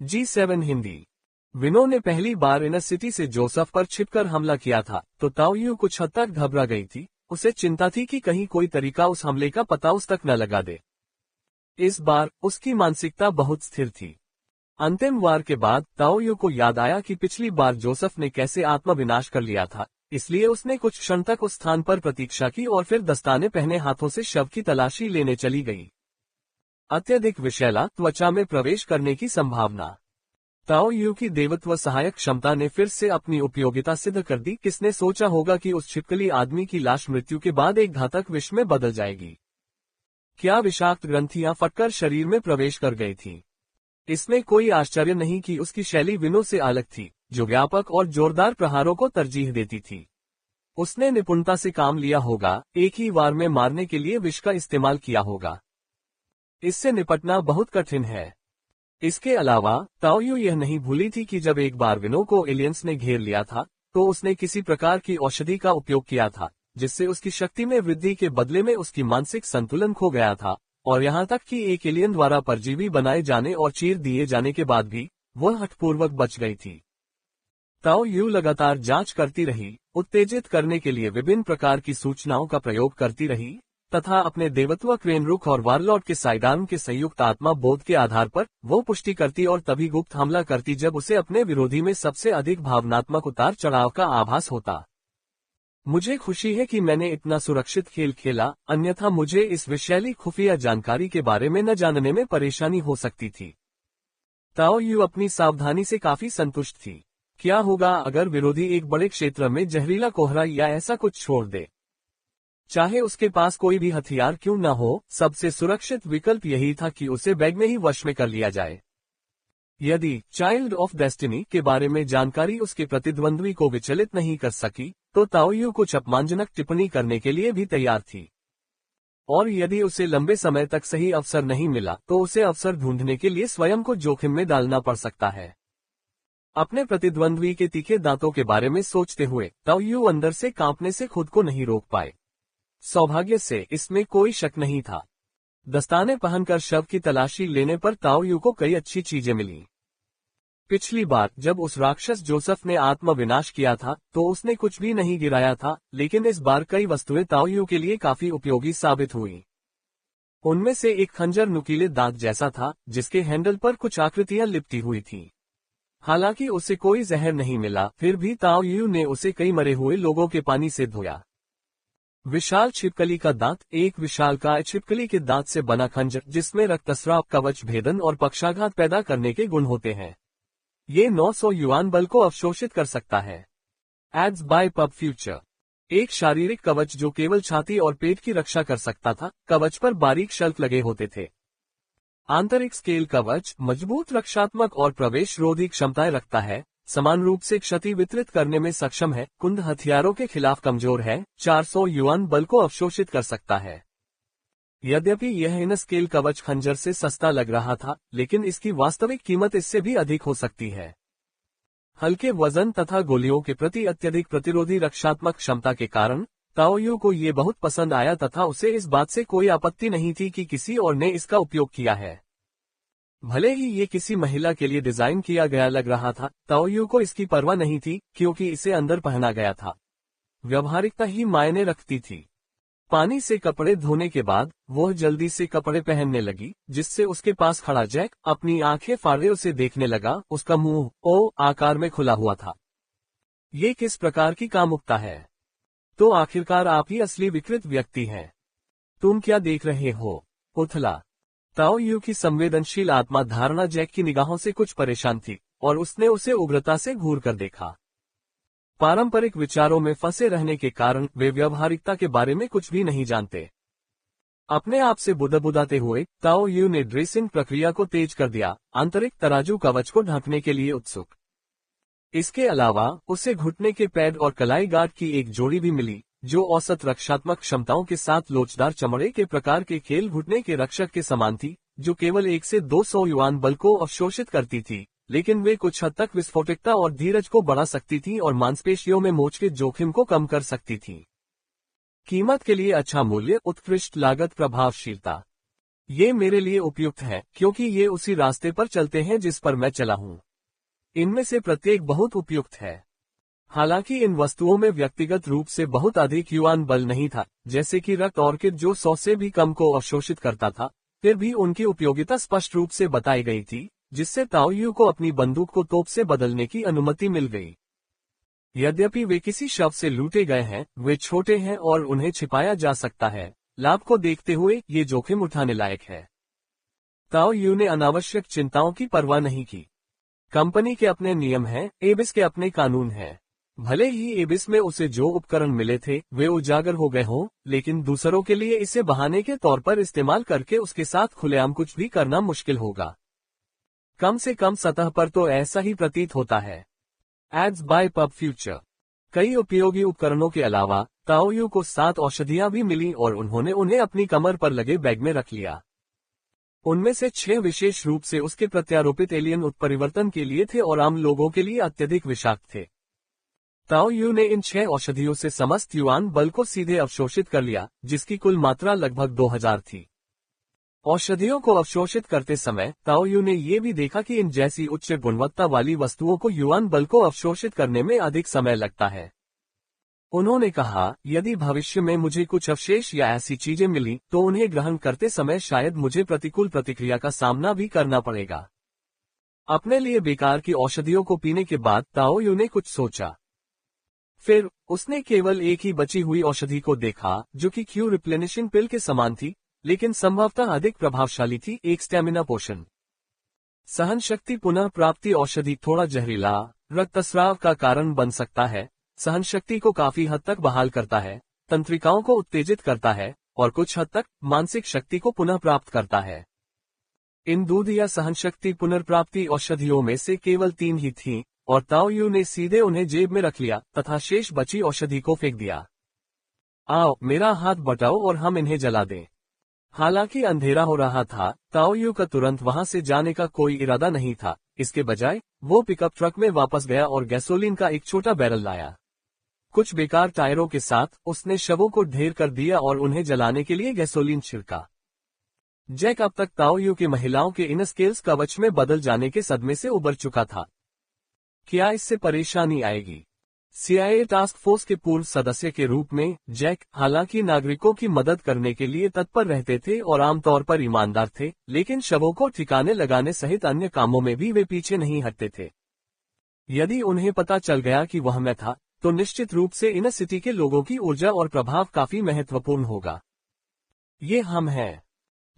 G7 Hindi. विनो ने पहली बार इन city से जोसेफ पर छिपकर हमला किया था तो ताओ यू कुछ हद तक घबरा गई थी। उसे चिंता थी कि कहीं कोई तरीका उस हमले का पता उस तक न लगा दे। इस बार उसकी मानसिकता बहुत स्थिर थी। अंतिम वार के बाद ताओ यू को याद आया कि पिछली बार जोसेफ ने कैसे आत्मविनाश कर लिया था, इसलिए उसने कुछ क्षण तक उस स्थान पर प्रतीक्षा की और फिर दस्ताने पहने हाथों से शव की तलाशी लेने चली गई। अत्यधिक विषैला त्वचा में प्रवेश करने की संभावना। ताओ यू की देवत्व सहायक क्षमता ने फिर से अपनी उपयोगिता सिद्ध कर दी। किसने सोचा होगा कि उस छिपकली आदमी की लाश मृत्यु के बाद एक घातक विष में बदल जाएगी। क्या विषाक्त ग्रंथियां फटकर शरीर में प्रवेश कर गई थीं। इसमें कोई आश्चर्य नहीं कि उसकी शैली विनो से अलग थी, जो व्यापक और जोरदार प्रहारों को तरजीह देती थी। उसने निपुणता से काम लिया होगा, एक ही वार में मारने के लिए विष का इस्तेमाल किया होगा। इससे निपटना बहुत कठिन है। इसके अलावा ताओ यू यह नहीं भूली थी कि जब एक बार विनो को एलियंस ने घेर लिया था तो उसने किसी प्रकार की औषधि का उपयोग किया था, जिससे उसकी शक्ति में वृद्धि के बदले में उसकी मानसिक संतुलन खो गया था, और यहाँ तक कि एक एलियन द्वारा परजीवी बनाए जाने और चीर दिए जाने के बाद भी वह हठपूर्वक बच गई थी। ताओ यू लगातार जांच करती रही, उत्तेजित करने के लिए विभिन्न प्रकार की सूचनाओं का प्रयोग करती रही, तथा अपने देवत्व क्रेनरुक और वारलॉर्ड के साइडार्म के संयुक्त आत्मा बोध के आधार पर वो पुष्टि करती और तभी गुप्त हमला करती जब उसे अपने विरोधी में सबसे अधिक भावनात्मक उतार चढ़ाव का आभास होता। मुझे खुशी है कि मैंने इतना सुरक्षित खेल खेला, अन्यथा मुझे इस विषैली खुफिया जानकारी के बारे में न जानने में परेशानी हो सकती थी। ताओ यू अपनी सावधानी से काफी संतुष्ट थी। क्या होगा अगर विरोधी एक बड़े क्षेत्र में जहरीला कोहरा या ऐसा कुछ छोड़ दे? चाहे उसके पास कोई भी हथियार क्यों न हो, सबसे सुरक्षित विकल्प यही था कि उसे बैग में ही वश में कर लिया जाए। यदि चाइल्ड ऑफ डेस्टिनी के बारे में जानकारी उसके प्रतिद्वंद्वी को विचलित नहीं कर सकी, तो ताओ यू कुछ अपमानजनक टिप्पणी करने के लिए भी तैयार थी। और यदि उसे लंबे समय तक सही अवसर नहीं मिला तो उसे अवसर ढूंढने के लिए स्वयं को जोखिम में डालना पड़ सकता है। अपने प्रतिद्वंद्वी के तीखे दांतों के बारे में सोचते हुए ताओ यू अंदर से कांपने से खुद को नहीं रोक पाए। सौभाग्य से इसमें कोई शक नहीं था। दस्ताने पहनकर शव की तलाशी लेने पर ताओ यू को कई अच्छी चीजें मिली। पिछली बार जब उस राक्षस जोसेफ ने आत्मविनाश किया था तो उसने कुछ भी नहीं गिराया था, लेकिन इस बार कई वस्तुएं ताओ यू के लिए काफी उपयोगी साबित हुई। उनमें से एक खंजर नुकीले दांत जैसा था, जिसके हैंडल पर कुछ आकृतियां लिपटी हुई थीं। हालांकि उसे कोई जहर नहीं मिला, फिर भी ताओ यू ने उसे कई मरे हुए लोगों के पानी से धोया। विशाल छिपकली का दांत, एक विशालकाय छिपकली के दांत से बना खंजर जिसमें रक्तस्राव, कवच भेदन और पक्षाघात पैदा करने के गुण होते हैं। ये 900 युआन बल को अवशोषित कर सकता है। Ads by pub future. एक शारीरिक कवच जो केवल छाती और पेट की रक्षा कर सकता था। कवच पर बारीक शल्क लगे होते थे। आंतरिक स्केल कवच मजबूत रक्षात्मक और प्रवेश रोधी क्षमताएं रखता है, समान रूप से क्षति वितरित करने में सक्षम है, कुंद हथियारों के खिलाफ कमजोर है, 400 युआन बल को अवशोषित कर सकता है। यद्यपि यह इन स्केल कवच खंजर से सस्ता लग रहा था, लेकिन इसकी वास्तविक कीमत इससे भी अधिक हो सकती है। हल्के वजन तथा गोलियों के प्रति अत्यधिक प्रतिरोधी रक्षात्मक क्षमता के कारण ताओ यू को ये बहुत पसंद आया तथा उसे इस बात से कोई आपत्ति नहीं थी कि किसी और ने इसका उपयोग किया है। भले ही ये किसी महिला के लिए डिजाइन किया गया लग रहा था, ताओ यू को इसकी परवाह नहीं थी क्योंकि इसे अंदर पहना गया था। व्यावहारिकता ही मायने रखती थी। पानी से कपड़े धोने के बाद वह जल्दी से कपड़े पहनने लगी, जिससे उसके पास खड़ा जैक अपनी आंखें फाड़े उसे देखने लगा। उसका मुंह ओ आकार में खुला हुआ था। ये किस प्रकार की कामुकता है? तो आखिरकार आप ही असली विकृत व्यक्ति हैं। तुम क्या देख रहे हो? उथला। ताओ यू की संवेदनशील आत्मा धारणा जैक की निगाहों से कुछ परेशान थी और उसने उसे उग्रता से घूर कर देखा। पारंपरिक विचारों में फंसे रहने के कारण वे व्यावहारिकता के बारे में कुछ भी नहीं जानते। अपने आप से बुदबुदाते हुए ताओ यू ने ड्रेसिंग प्रक्रिया को तेज कर दिया, आंतरिक तराजू कवच को ढकने के लिए उत्सुक। इसके अलावा उसे घुटने के पैड और कलाई गार्ड की एक जोड़ी भी मिली, जो औसत रक्षात्मक क्षमताओं के साथ लोचदार चमड़े के प्रकार के खेल घुटने के रक्षक के समान थी, जो केवल 1 से 200 युआन बल को अवशोषित करती थी, लेकिन वे कुछ हद तक विस्फोटकता और धीरज को बढ़ा सकती थी और मांसपेशियों में मोच के जोखिम को कम कर सकती थी। कीमत के लिए अच्छा मूल्य, उत्कृष्ट लागत, प्रभावशीलता। ये मेरे लिए उपयुक्त है क्योंकि ये उसी रास्ते पर चलते हैं जिस पर मैं चला हूँ। इनमें से प्रत्येक बहुत उपयुक्त है। हालांकि इन वस्तुओं में व्यक्तिगत रूप से बहुत अधिक युआन बल नहीं था, जैसे कि रक्त ऑर्किड जो 100 से भी कम को अवशोषित करता था, फिर भी उनकी उपयोगिता स्पष्ट रूप से बताई गई थी, जिससे ताओ यू को अपनी बंदूक को तोप से बदलने की अनुमति मिल गई। यद्यपि वे किसी शव से लूटे गए हैं, वे छोटे हैं और उन्हें छिपाया जा सकता है। लाभ को देखते हुए ये जोखिम उठाने लायक है। ताओ यू ने अनावश्यक चिंताओं की परवाह नहीं की। कंपनी के अपने नियम हैं, एबिस के अपने कानून हैं। भले ही एबिस में उसे जो उपकरण मिले थे वे उजागर हो गए हों, लेकिन दूसरों के लिए इसे बहाने के तौर पर इस्तेमाल करके उसके साथ खुलेआम कुछ भी करना मुश्किल होगा। कम से कम सतह पर तो ऐसा ही प्रतीत होता है। Ads by pub future. कई उपयोगी उपकरणों के अलावा ताओ यू को 7 औषधियां भी मिली और उन्होंने उन्हें अपनी कमर पर लगे बैग में रख लिया। उनमें से 6 विशेष रूप से उसके प्रत्यारोपित एलियन उत्परिवर्तन के लिए थे और आम लोगों के लिए अत्यधिक विषाक्त थे। ताओ यू ने इन 6 औषधियों से समस्त युआन बल को सीधे अवशोषित कर लिया, जिसकी कुल मात्रा लगभग 2000 थी। औषधियों को अवशोषित करते समय ताओ यू ने ये भी देखा कि इन जैसी उच्च गुणवत्ता वाली वस्तुओं को युआन बल को अवशोषित करने में अधिक समय लगता है। उन्होंने कहा, यदि भविष्य में मुझे कुछ अवशेष या ऐसी चीजें मिली तो उन्हें ग्रहण करते समय शायद मुझे प्रतिकूल प्रतिक्रिया का सामना भी करना पड़ेगा। अपने लिए बेकार की औषधियों को पीने के बाद ताओ यू ने कुछ सोचा। फिर उसने केवल एक ही बची हुई औषधि को देखा, जो कि क्यू रिप्लेनिशिंग पिल के समान थी, लेकिन संभवतः अधिक प्रभावशाली थी, एक स्टेमिना पोशन। सहन शक्ति पुनः प्राप्ति औषधि थोड़ा जहरीला, रक्तस्राव का कारण बन सकता है, सहन शक्ति को काफी हद तक बहाल करता है, तंत्रिकाओं को उत्तेजित करता है और कुछ हद तक मानसिक शक्ति को पुनः प्राप्त करता है। इन दूध या सहन शक्ति पुनर्प्राप्ति औषधियों में से केवल 3 ही थीं, और ताओ यू ने सीधे उन्हें जेब में रख लिया तथा शेष बची औषधि को फेंक दिया। आओ मेरा हाथ बटाओ और हम इन्हें जला दें। हालांकि अंधेरा हो रहा था, ताओ यू का तुरंत वहां से जाने का कोई इरादा नहीं था। इसके बजाय वो पिकअप ट्रक में वापस गया और गैसोलीन का एक छोटा बैरल लाया। कुछ बेकार टायरों के साथ उसने शवों को ढेर कर दिया और उन्हें जलाने के लिए गैसोलीन छिड़का। जैक अब तक ताओ यू के महिलाओं के इन स्केल्स कवच में बदल जाने के सदमे से उबर चुका था। क्या इससे परेशानी आएगी? CIA टास्क फोर्स के पूर्व सदस्य के रूप में जैक हालांकि नागरिकों की मदद करने के लिए तत्पर रहते थे और आमतौर पर ईमानदार थे, लेकिन शवों को ठिकाने लगाने सहित अन्य कामों में भी वे पीछे नहीं हटते थे। यदि उन्हें पता चल गया कि वह मैं था, तो निश्चित रूप से इन सिटी के लोगों की ऊर्जा और प्रभाव काफी महत्वपूर्ण होगा। ये हम हैं।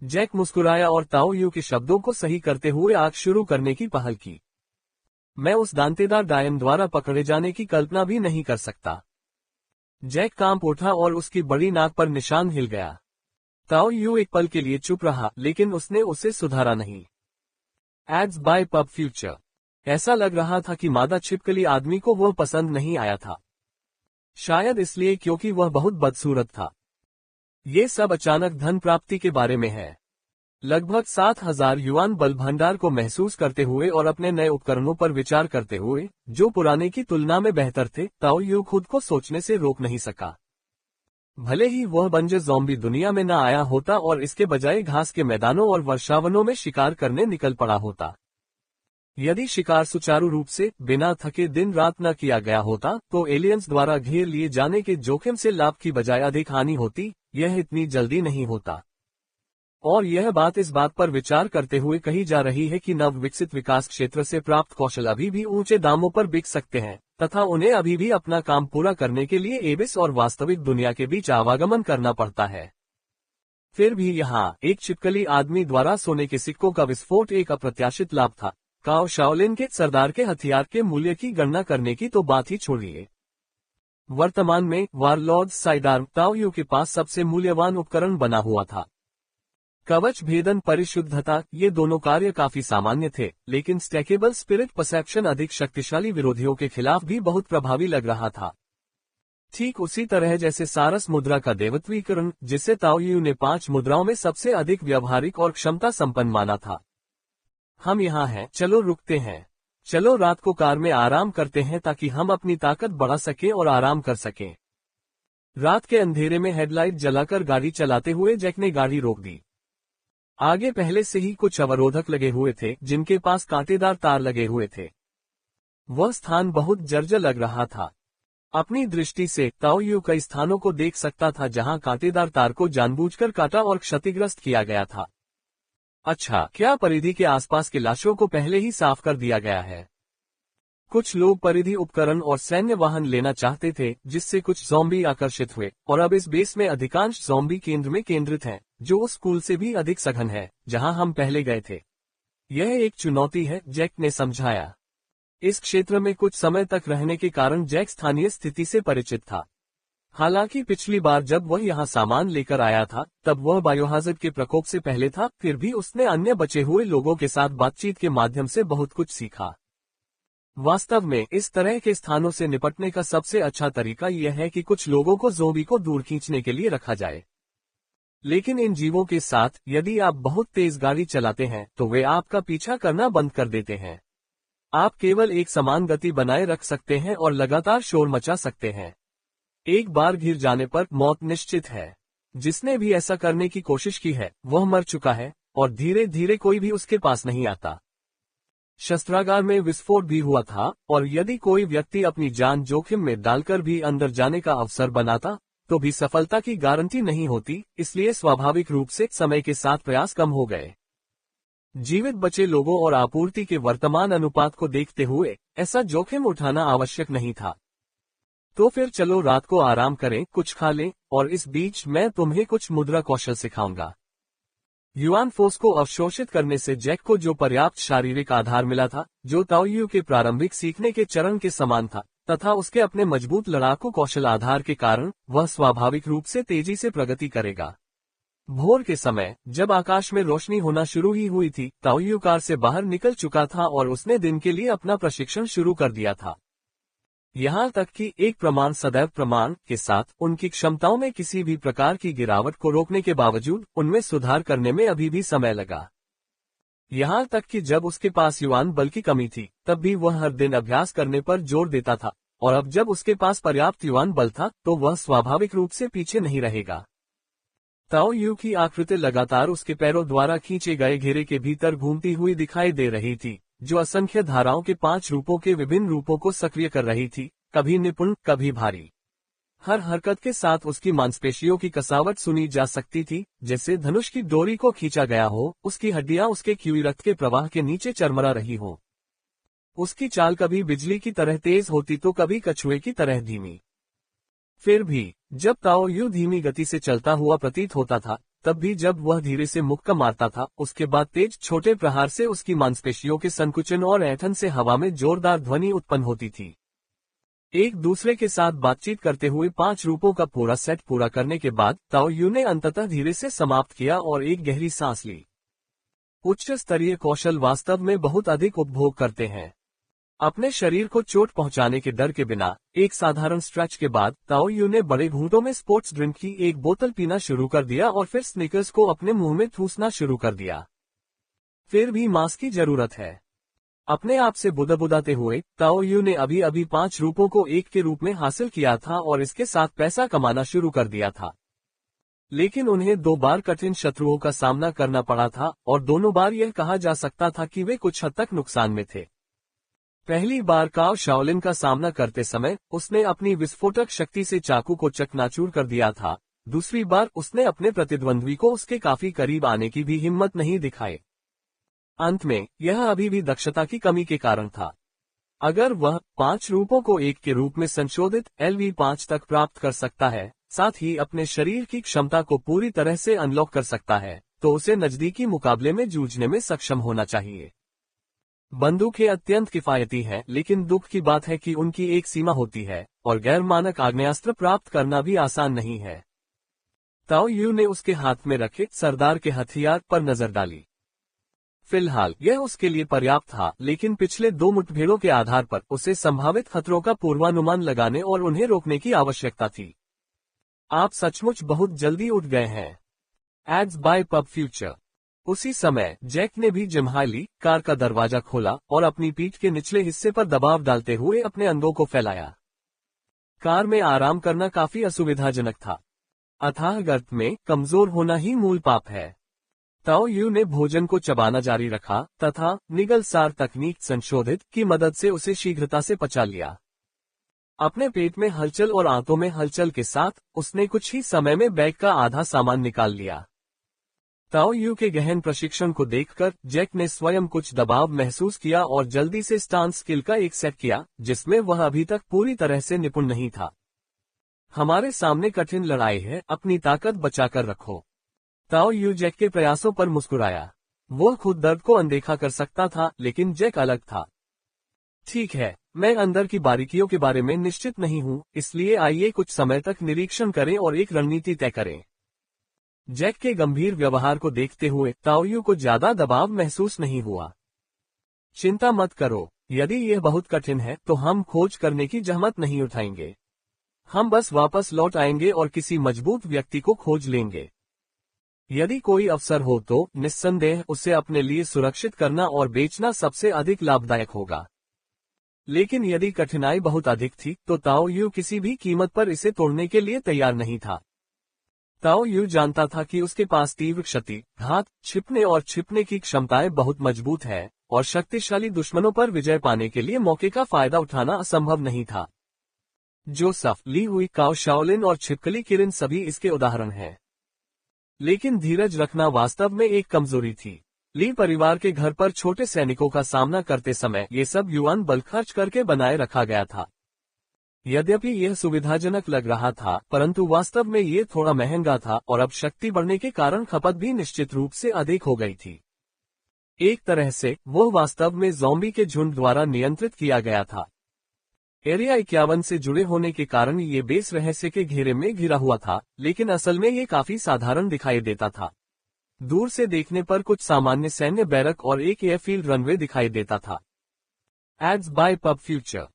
जैक मुस्कुराया और ताओ यू के शब्दों को सही करते हुए आग शुरू करने की पहल की। मैं उस दांतेदार डायन द्वारा पकड़े जाने की कल्पना भी नहीं कर सकता। जैक कांप उठा और उसकी बड़ी नाक पर निशान हिल गया। ताओ यू एक पल के लिए चुप रहा, लेकिन उसने उसे सुधारा नहीं। Ads by pub future. ऐसा लग रहा था कि मादा छिपकली आदमी को वह पसंद नहीं आया था। शायद इसलिए क्योंकि वह बहुत बदसूरत था। ये सब अचानक धन प्राप्ति के बारे में है। लगभग 7000 युआन बल भंडार को महसूस करते हुए और अपने नए उपकरणों पर विचार करते हुए, जो पुराने की तुलना में बेहतर थे, ताओ यू खुद को सोचने से रोक नहीं सका। भले ही वह बंजर ज़ॉम्बी दुनिया में न आया होता और इसके बजाय घास के मैदानों और वर्षावनों में शिकार करने निकल पड़ा होता। यदि शिकार सुचारू रूप से बिना थके दिन रात न किया गया होता, तो एलियंस द्वारा घेर लिए जाने के जोखिम से लाभ की बजाय अधिक हानि होती। यह इतनी जल्दी नहीं होता। और यह बात इस बात पर विचार करते हुए कही जा रही है कि नव विकसित विकास क्षेत्र से प्राप्त कौशल अभी भी ऊंचे दामों पर बिक सकते हैं, तथा उन्हें अभी भी अपना काम पूरा करने के लिए एबिस और वास्तविक दुनिया के बीच आवागमन करना पड़ता है। फिर भी यहाँ एक छिपकली आदमी द्वारा सोने के सिक्कों का विस्फोट एक अप्रत्याशित लाभ था। काओ शाओलिन के सरदार के हथियार के मूल्य की गणना करने की तो बात ही छोड़िए। वर्तमान में वारलॉर्ड साइडार्म ताओ यू के पास सबसे मूल्यवान उपकरण बना हुआ था। कवच भेदन परिशुद्धता, ये दोनों कार्य काफी सामान्य थे, लेकिन स्टैकेबल स्पिरिट परसेप्शन अधिक शक्तिशाली विरोधियों के खिलाफ भी बहुत प्रभावी लग रहा था। ठीक उसी तरह जैसे सारस मुद्रा का देवत्वीकरण, जिसे ताओ यू ने 5 मुद्राओं में सबसे अधिक व्यावहारिक और क्षमता संपन्न माना था। हम यहाँ हैं, चलो रुकते हैं। चलो रात को कार में आराम करते हैं ताकि हम अपनी ताकत बढ़ा सकें और आराम कर सकें। रात के अंधेरे में हेडलाइट जलाकर गाड़ी चलाते हुए जैक ने गाड़ी रोक दी। आगे पहले से ही कुछ अवरोधक लगे हुए थे जिनके पास कांटेदार तार लगे हुए थे। वह स्थान बहुत जर्जर लग रहा था। अपनी दृष्टि से ताओ यू कई स्थानों को देख सकता था जहां कांटेदार तार को जानबूझकर काटा और क्षतिग्रस्त किया गया था। अच्छा, क्या परिधि के आसपास के लाशों को पहले ही साफ कर दिया गया है? कुछ लोग परिधि उपकरण और सैन्य वाहन लेना चाहते थे, जिससे कुछ ज़ॉम्बी आकर्षित हुए, और अब इस बेस में अधिकांश ज़ॉम्बी केंद्र में केंद्रित हैं, जो उस स्कूल से भी अधिक सघन है जहां हम पहले गए थे। यह एक चुनौती है, जैक ने समझाया। इस क्षेत्र में कुछ समय तक रहने के कारण जैक स्थानीय स्थिति से परिचित था। हालांकि पिछली बार जब वह यहाँ सामान लेकर आया था, तब वह बायोहाज़ार्ड के प्रकोप से पहले था, फिर भी उसने अन्य बचे हुए लोगों के साथ बातचीत के माध्यम से बहुत कुछ सीखा। वास्तव में इस तरह के स्थानों से निपटने का सबसे अच्छा तरीका यह है कि कुछ लोगों को ज़ॉम्बी को दूर खींचने के लिए रखा जाए। लेकिन इन जीवों के साथ यदि आप बहुत तेज गाड़ी चलाते हैं तो वे आपका पीछा करना बंद कर देते हैं। आप केवल एक समान गति बनाए रख सकते हैं और लगातार शोर मचा सकते हैं। एक बार गिर जाने पर मौत निश्चित है। जिसने भी ऐसा करने की कोशिश की है वह मर चुका है, और धीरे धीरे कोई भी उसके पास नहीं आता। शस्त्रागार में विस्फोट भी हुआ था, और यदि कोई व्यक्ति अपनी जान जोखिम में डालकर भी अंदर जाने का अवसर बनाता तो भी सफलता की गारंटी नहीं होती, इसलिए स्वाभाविक रूप से समय के साथ प्रयास कम हो गए। जीवित बचे लोगों और आपूर्ति के वर्तमान अनुपात को देखते हुए ऐसा जोखिम उठाना आवश्यक नहीं था। तो फिर चलो रात को आराम करें, कुछ खा लें, और इस बीच मैं तुम्हें कुछ मुद्रा कौशल सिखाऊंगा। युआन फोर्स को अवशोषित करने से जैक को जो पर्याप्त शारीरिक आधार मिला था, जो ताओ यू के प्रारंभिक सीखने के चरण के समान था, तथा उसके अपने मजबूत लड़ाकू कौशल आधार के कारण वह स्वाभाविक रूप से तेजी से प्रगति करेगा। भोर के समय जब आकाश में रोशनी होना शुरू ही हुई थी, ताओ यू कार से बाहर निकल चुका था और उसने दिन के लिए अपना प्रशिक्षण शुरू कर दिया था। यहाँ तक कि एक प्रमाण सदैव प्रमाण के साथ उनकी क्षमताओं में किसी भी प्रकार की गिरावट को रोकने के बावजूद उनमें सुधार करने में अभी भी समय लगा। यहाँ तक कि जब उसके पास युआन बल की कमी थी, तब भी वह हर दिन अभ्यास करने पर जोर देता था, और अब जब उसके पास पर्याप्त युआन बल था तो वह स्वाभाविक रूप से पीछे नहीं रहेगा। ताओ यू की आकृति लगातार उसके पैरों द्वारा खींचे गए घेरे के भीतर घूमती हुई दिखाई दे रही थी, जो असंख्य धाराओं के 5 रूपों के विभिन्न रूपों को सक्रिय कर रही थी, कभी निपुण, कभी भारी। हर हरकत के साथ उसकी मांसपेशियों की कसावट सुनी जा सकती थी, जैसे धनुष की डोरी को खींचा गया हो, उसकी हड्डियां उसके क्यूई रक्त के प्रवाह के नीचे चरमरा रही हो। उसकी चाल कभी बिजली की तरह तेज होती तो कभी कछुए की तरह धीमी। फिर भी जब ताओ यू धीमी गति से चलता हुआ प्रतीत होता था, तब भी जब वह धीरे से मुक्का मारता था, उसके बाद तेज छोटे प्रहार से उसकी मांसपेशियों के संकुचन और ऐंठन से हवा में जोरदार ध्वनि उत्पन्न होती थी। एक दूसरे के साथ बातचीत करते हुए 5 रूपों का पूरा सेट पूरा करने के बाद ताओ यू ने अंततः धीरे से समाप्त किया और एक गहरी सांस ली। उच्च स्तरीय कौशल वास्तव में बहुत अधिक उपभोग करते हैं। अपने शरीर को चोट पहुंचाने के डर के बिना एक साधारण स्ट्रेच के बाद ताओ यू ने बड़े घूंटों में स्पोर्ट्स ड्रिंक की एक बोतल पीना शुरू कर दिया और फिर स्निकर्स को अपने मुंह में ठूसना शुरू कर दिया। फिर भी मांस की जरूरत है। अपने आप से बुदबुदाते हुए ताओ यू ने अभी अभी 5 रूपों को एक के रूप में हासिल किया था और इसके साथ पैसा कमाना शुरू कर दिया था। लेकिन उन्हें 2 बार कठिन शत्रुओं का सामना करना पड़ा था, और दोनों बार यह कहा जा सकता था कि वे कुछ हद तक नुकसान में थे। पहली बार काओ शाओलिन का सामना करते समय उसने अपनी विस्फोटक शक्ति से चाकू को चकनाचूर कर दिया था। दूसरी बार उसने अपने प्रतिद्वंद्वी को उसके काफी करीब आने की भी हिम्मत नहीं दिखाई। अंत में यह अभी भी दक्षता की कमी के कारण था। अगर वह 5 रूपों को एक के रूप में संशोधित LV5 तक प्राप्त कर सकता है, साथ ही अपने शरीर की क्षमता को पूरी तरह से अनलॉक कर सकता है, तो उसे नजदीकी मुकाबले में जूझने में सक्षम होना चाहिए। बंदूकें अत्यंत किफायती हैं, लेकिन दुख की बात है कि उनकी एक सीमा होती है, और गैर मानक आग्नेयास्त्र प्राप्त करना भी आसान नहीं है। ताओ यू ने उसके हाथ में रखे सरदार के हथियार पर नजर डाली। फिलहाल यह उसके लिए पर्याप्त था, लेकिन पिछले 2 मुठभेड़ों के आधार पर उसे संभावित खतरों का पूर्वानुमान लगाने और उन्हें रोकने की आवश्यकता थी। आप सचमुच बहुत जल्दी उठ गए हैं। Ads by pub future. उसी समय जैक ने भी जम्हाई कार का दरवाजा खोला और अपनी पीठ के निचले हिस्से पर दबाव डालते हुए अपने अंगों को फैलाया। कार में आराम करना काफी असुविधाजनक था। अथाह गर्त में कमजोर होना ही मूल पाप है। ताओ यू ने भोजन को चबाना जारी रखा तथा निगलसार तकनीक संशोधित की मदद से उसे शीघ्रता से पचा लिया। अपने पेट में हलचल और आंतों में हलचल के साथ उसने कुछ ही समय में बैग का आधा सामान निकाल लिया। ताओ यू के गहन प्रशिक्षण को देखकर जैक ने स्वयं कुछ दबाव महसूस किया और जल्दी से स्टांस स्किल का एक सेट किया, जिसमें वह अभी तक पूरी तरह से निपुण नहीं था। हमारे सामने कठिन लड़ाई है, अपनी ताकत बचाकर रखो। ताओ यू जैक के प्रयासों पर मुस्कुराया। वो खुद दर्द को अनदेखा कर सकता था, लेकिन जैक अलग था। ठीक है, मैं अंदर की बारीकियों के बारे में निश्चित नहीं हूँ, इसलिए आइए कुछ समय तक निरीक्षण करें और एक रणनीति तय करें। जैक के गंभीर व्यवहार को देखते हुए ताओ यू को ज्यादा दबाव महसूस नहीं हुआ। चिंता मत करो, यदि यह बहुत कठिन है तो हम खोज करने की जहमत नहीं उठाएंगे। हम बस वापस लौट आएंगे और किसी मजबूत व्यक्ति को खोज लेंगे। यदि कोई अवसर हो तो निस्संदेह उसे अपने लिए सुरक्षित करना और बेचना सबसे अधिक लाभदायक होगा। लेकिन यदि कठिनाई बहुत अधिक थी तो ताओ यू किसी भी कीमत पर इसे तोड़ने के लिए तैयार नहीं था। ताओ यू जानता था कि उसके पास तीव्र क्षति, घात, छिपने की क्षमताएं बहुत मजबूत है और शक्तिशाली दुश्मनों पर विजय पाने के लिए मौके का फायदा उठाना असंभव नहीं था। जोसेफ, ली हुई काओ शाओलिन और छिपकली किरण सभी इसके उदाहरण हैं। लेकिन धीरज रखना वास्तव में एक कमजोरी थी। ली परिवार के घर पर छोटे सैनिकों का सामना करते समय ये सब युआन बल खर्च करके बनाए रखा गया था। यद्यपि यह सुविधाजनक लग रहा था, परंतु वास्तव में ये थोड़ा महंगा था और अब शक्ति बढ़ने के कारण खपत भी निश्चित रूप से अधिक हो गई थी। एक तरह से वो वास्तव में ज़ॉम्बी के झुंड द्वारा नियंत्रित किया गया था। एरिया 51 से जुड़े होने के कारण ये बेस रहस्य के घेरे में घिरा हुआ था, लेकिन असल में ये काफी साधारण दिखाई देता था। दूर से देखने पर कुछ सामान्य सैन्य बैरक और एक एयरफील्ड रनवे दिखाई देता था। Ads by pub future.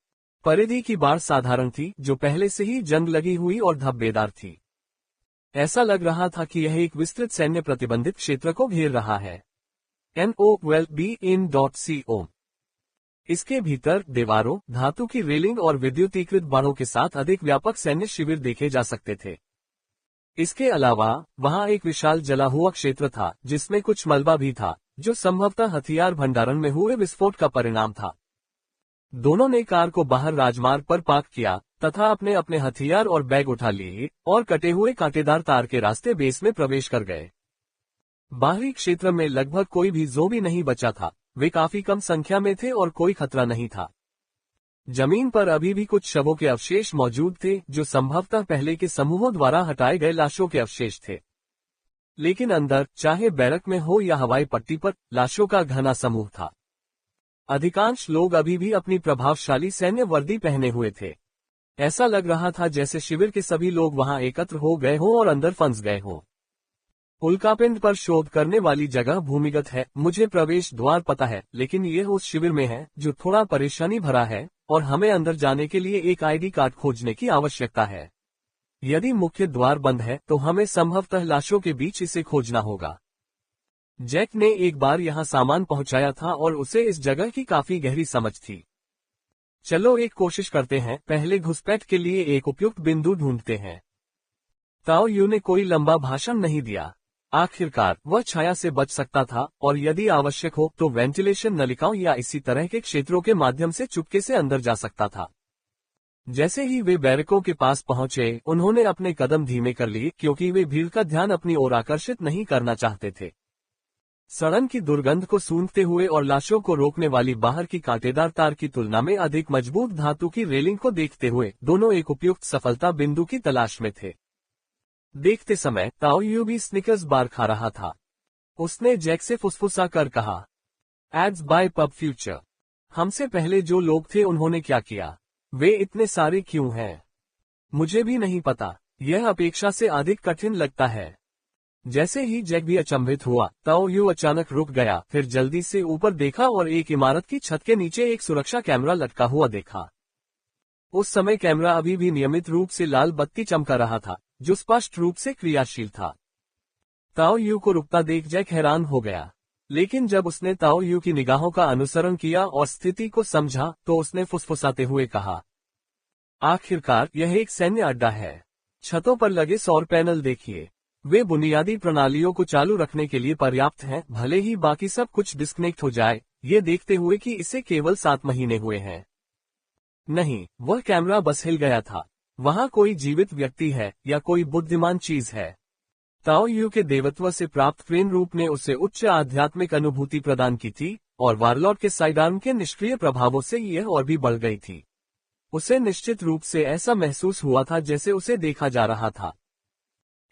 परिधि की बाढ़ साधारण थी, जो पहले से ही जंग लगी हुई और धब्बेदार थी। ऐसा लग रहा था कि यह एक विस्तृत सैन्य प्रतिबंधित क्षेत्र को घेर रहा है। NOWELBIN.CO। इसके भीतर दीवारों, धातु की रेलिंग और विद्युतीकृत बाड़ों के साथ अधिक व्यापक सैन्य शिविर देखे जा सकते थे। इसके अलावा वहां एक विशाल जला हुआ क्षेत्र था, जिसमें कुछ मलबा भी था, जो संभवतः हथियार भंडारण में हुए विस्फोट का परिणाम था। दोनों ने कार को बाहर राजमार्ग पर पार्क किया तथा अपने अपने हथियार और बैग उठा लिए और कटे हुए कांटेदार तार के रास्ते बेस में प्रवेश कर गए। बाहरी क्षेत्र में लगभग कोई भी ज़ॉम्बी नहीं बचा था। वे काफी कम संख्या में थे और कोई खतरा नहीं था। जमीन पर अभी भी कुछ शवों के अवशेष मौजूद थे, जो संभवतः पहले के समूहों द्वारा हटाए गए लाशों के अवशेष थे। लेकिन अंदर, चाहे बैरक में हो या हवाई पट्टी पर, लाशों का घना समूह था। अधिकांश लोग अभी भी अपनी प्रभावशाली सैन्य वर्दी पहने हुए थे। ऐसा लग रहा था जैसे शिविर के सभी लोग वहां एकत्र हो गए हों और अंदर फंस गए हों। उल्कापिंड पर शोध करने वाली जगह भूमिगत है। मुझे प्रवेश द्वार पता है, लेकिन यह उस शिविर में है जो थोड़ा परेशानी भरा है और हमें अंदर जाने के लिए एक आईडी कार्ड खोजने की आवश्यकता है। यदि मुख्य द्वार बंद है तो हमें संभवतः लाशों के बीच इसे खोजना होगा। जैक ने एक बार यहाँ सामान पहुंचाया था और उसे इस जगह की काफी गहरी समझ थी। चलो एक कोशिश करते हैं। पहले घुसपैठ के लिए एक उपयुक्त बिंदु ढूंढते हैं। ताओ यू ने कोई लंबा भाषण नहीं दिया। आखिरकार वह छाया से बच सकता था और यदि आवश्यक हो तो वेंटिलेशन नलिकाओं या इसी तरह के क्षेत्रों के माध्यम से चुपके से अंदर जा सकता था। जैसे ही वे बैरकों के पास पहुंचे, उन्होंने अपने कदम धीमे कर लिए, क्योंकि वे भीड़ का ध्यान अपनी ओर आकर्षित नहीं करना चाहते थे। सड़न की दुर्गंध को सूंघते हुए और लाशों को रोकने वाली बाहर की कांटेदार तार की तुलना में अधिक मजबूत धातु की रेलिंग को देखते हुए दोनों एक उपयुक्त सफलता बिंदु की तलाश में थे। देखते समय ताओ यू भी स्निकर्स बार खा रहा था। उसने जैक से फुसफुसा कर कहा, एड्स बाय पब फ्यूचर। हमसे पहले जो लोग थे उन्होंने क्या किया? वे इतने सारे क्यों हैं? मुझे भी नहीं पता। यह अपेक्षा से अधिक कठिन लगता है। जैसे ही जैक भी अचंभित हुआ, ताओ यू अचानक रुक गया, फिर जल्दी से ऊपर देखा और एक इमारत की छत के नीचे एक सुरक्षा कैमरा लटका हुआ देखा। उस समय कैमरा अभी भी नियमित रूप से लाल बत्ती चमका रहा था, जो स्पष्ट रूप से क्रियाशील था। ताओ यू को रुकता देख जैक हैरान हो गया, लेकिन जब उसने ताओ यू की निगाहों का अनुसरण किया और स्थिति को समझा तो उसने फुसफुसाते हुए कहा, आखिरकार यह एक सैन्य अड्डा है। छतों पर लगे सौर पैनल देखिए, वे बुनियादी प्रणालियों को चालू रखने के लिए पर्याप्त हैं, भले ही बाकी सब कुछ डिस्कनेक्ट हो जाए, ये देखते हुए कि इसे केवल 7 महीने हुए हैं। नहीं, वह कैमरा बस हिल गया था। वहां कोई जीवित व्यक्ति है या कोई बुद्धिमान चीज है। ताओ यू के देवत्व से प्राप्त प्रेम रूप ने उसे उच्च आध्यात्मिक अनुभूति प्रदान की थी, और वारलॉर्ड के साइडार्म के निष्क्रिय प्रभावों से यह और भी बढ़ गई थी। उसे निश्चित रूप से ऐसा महसूस हुआ था जैसे उसे देखा जा रहा था।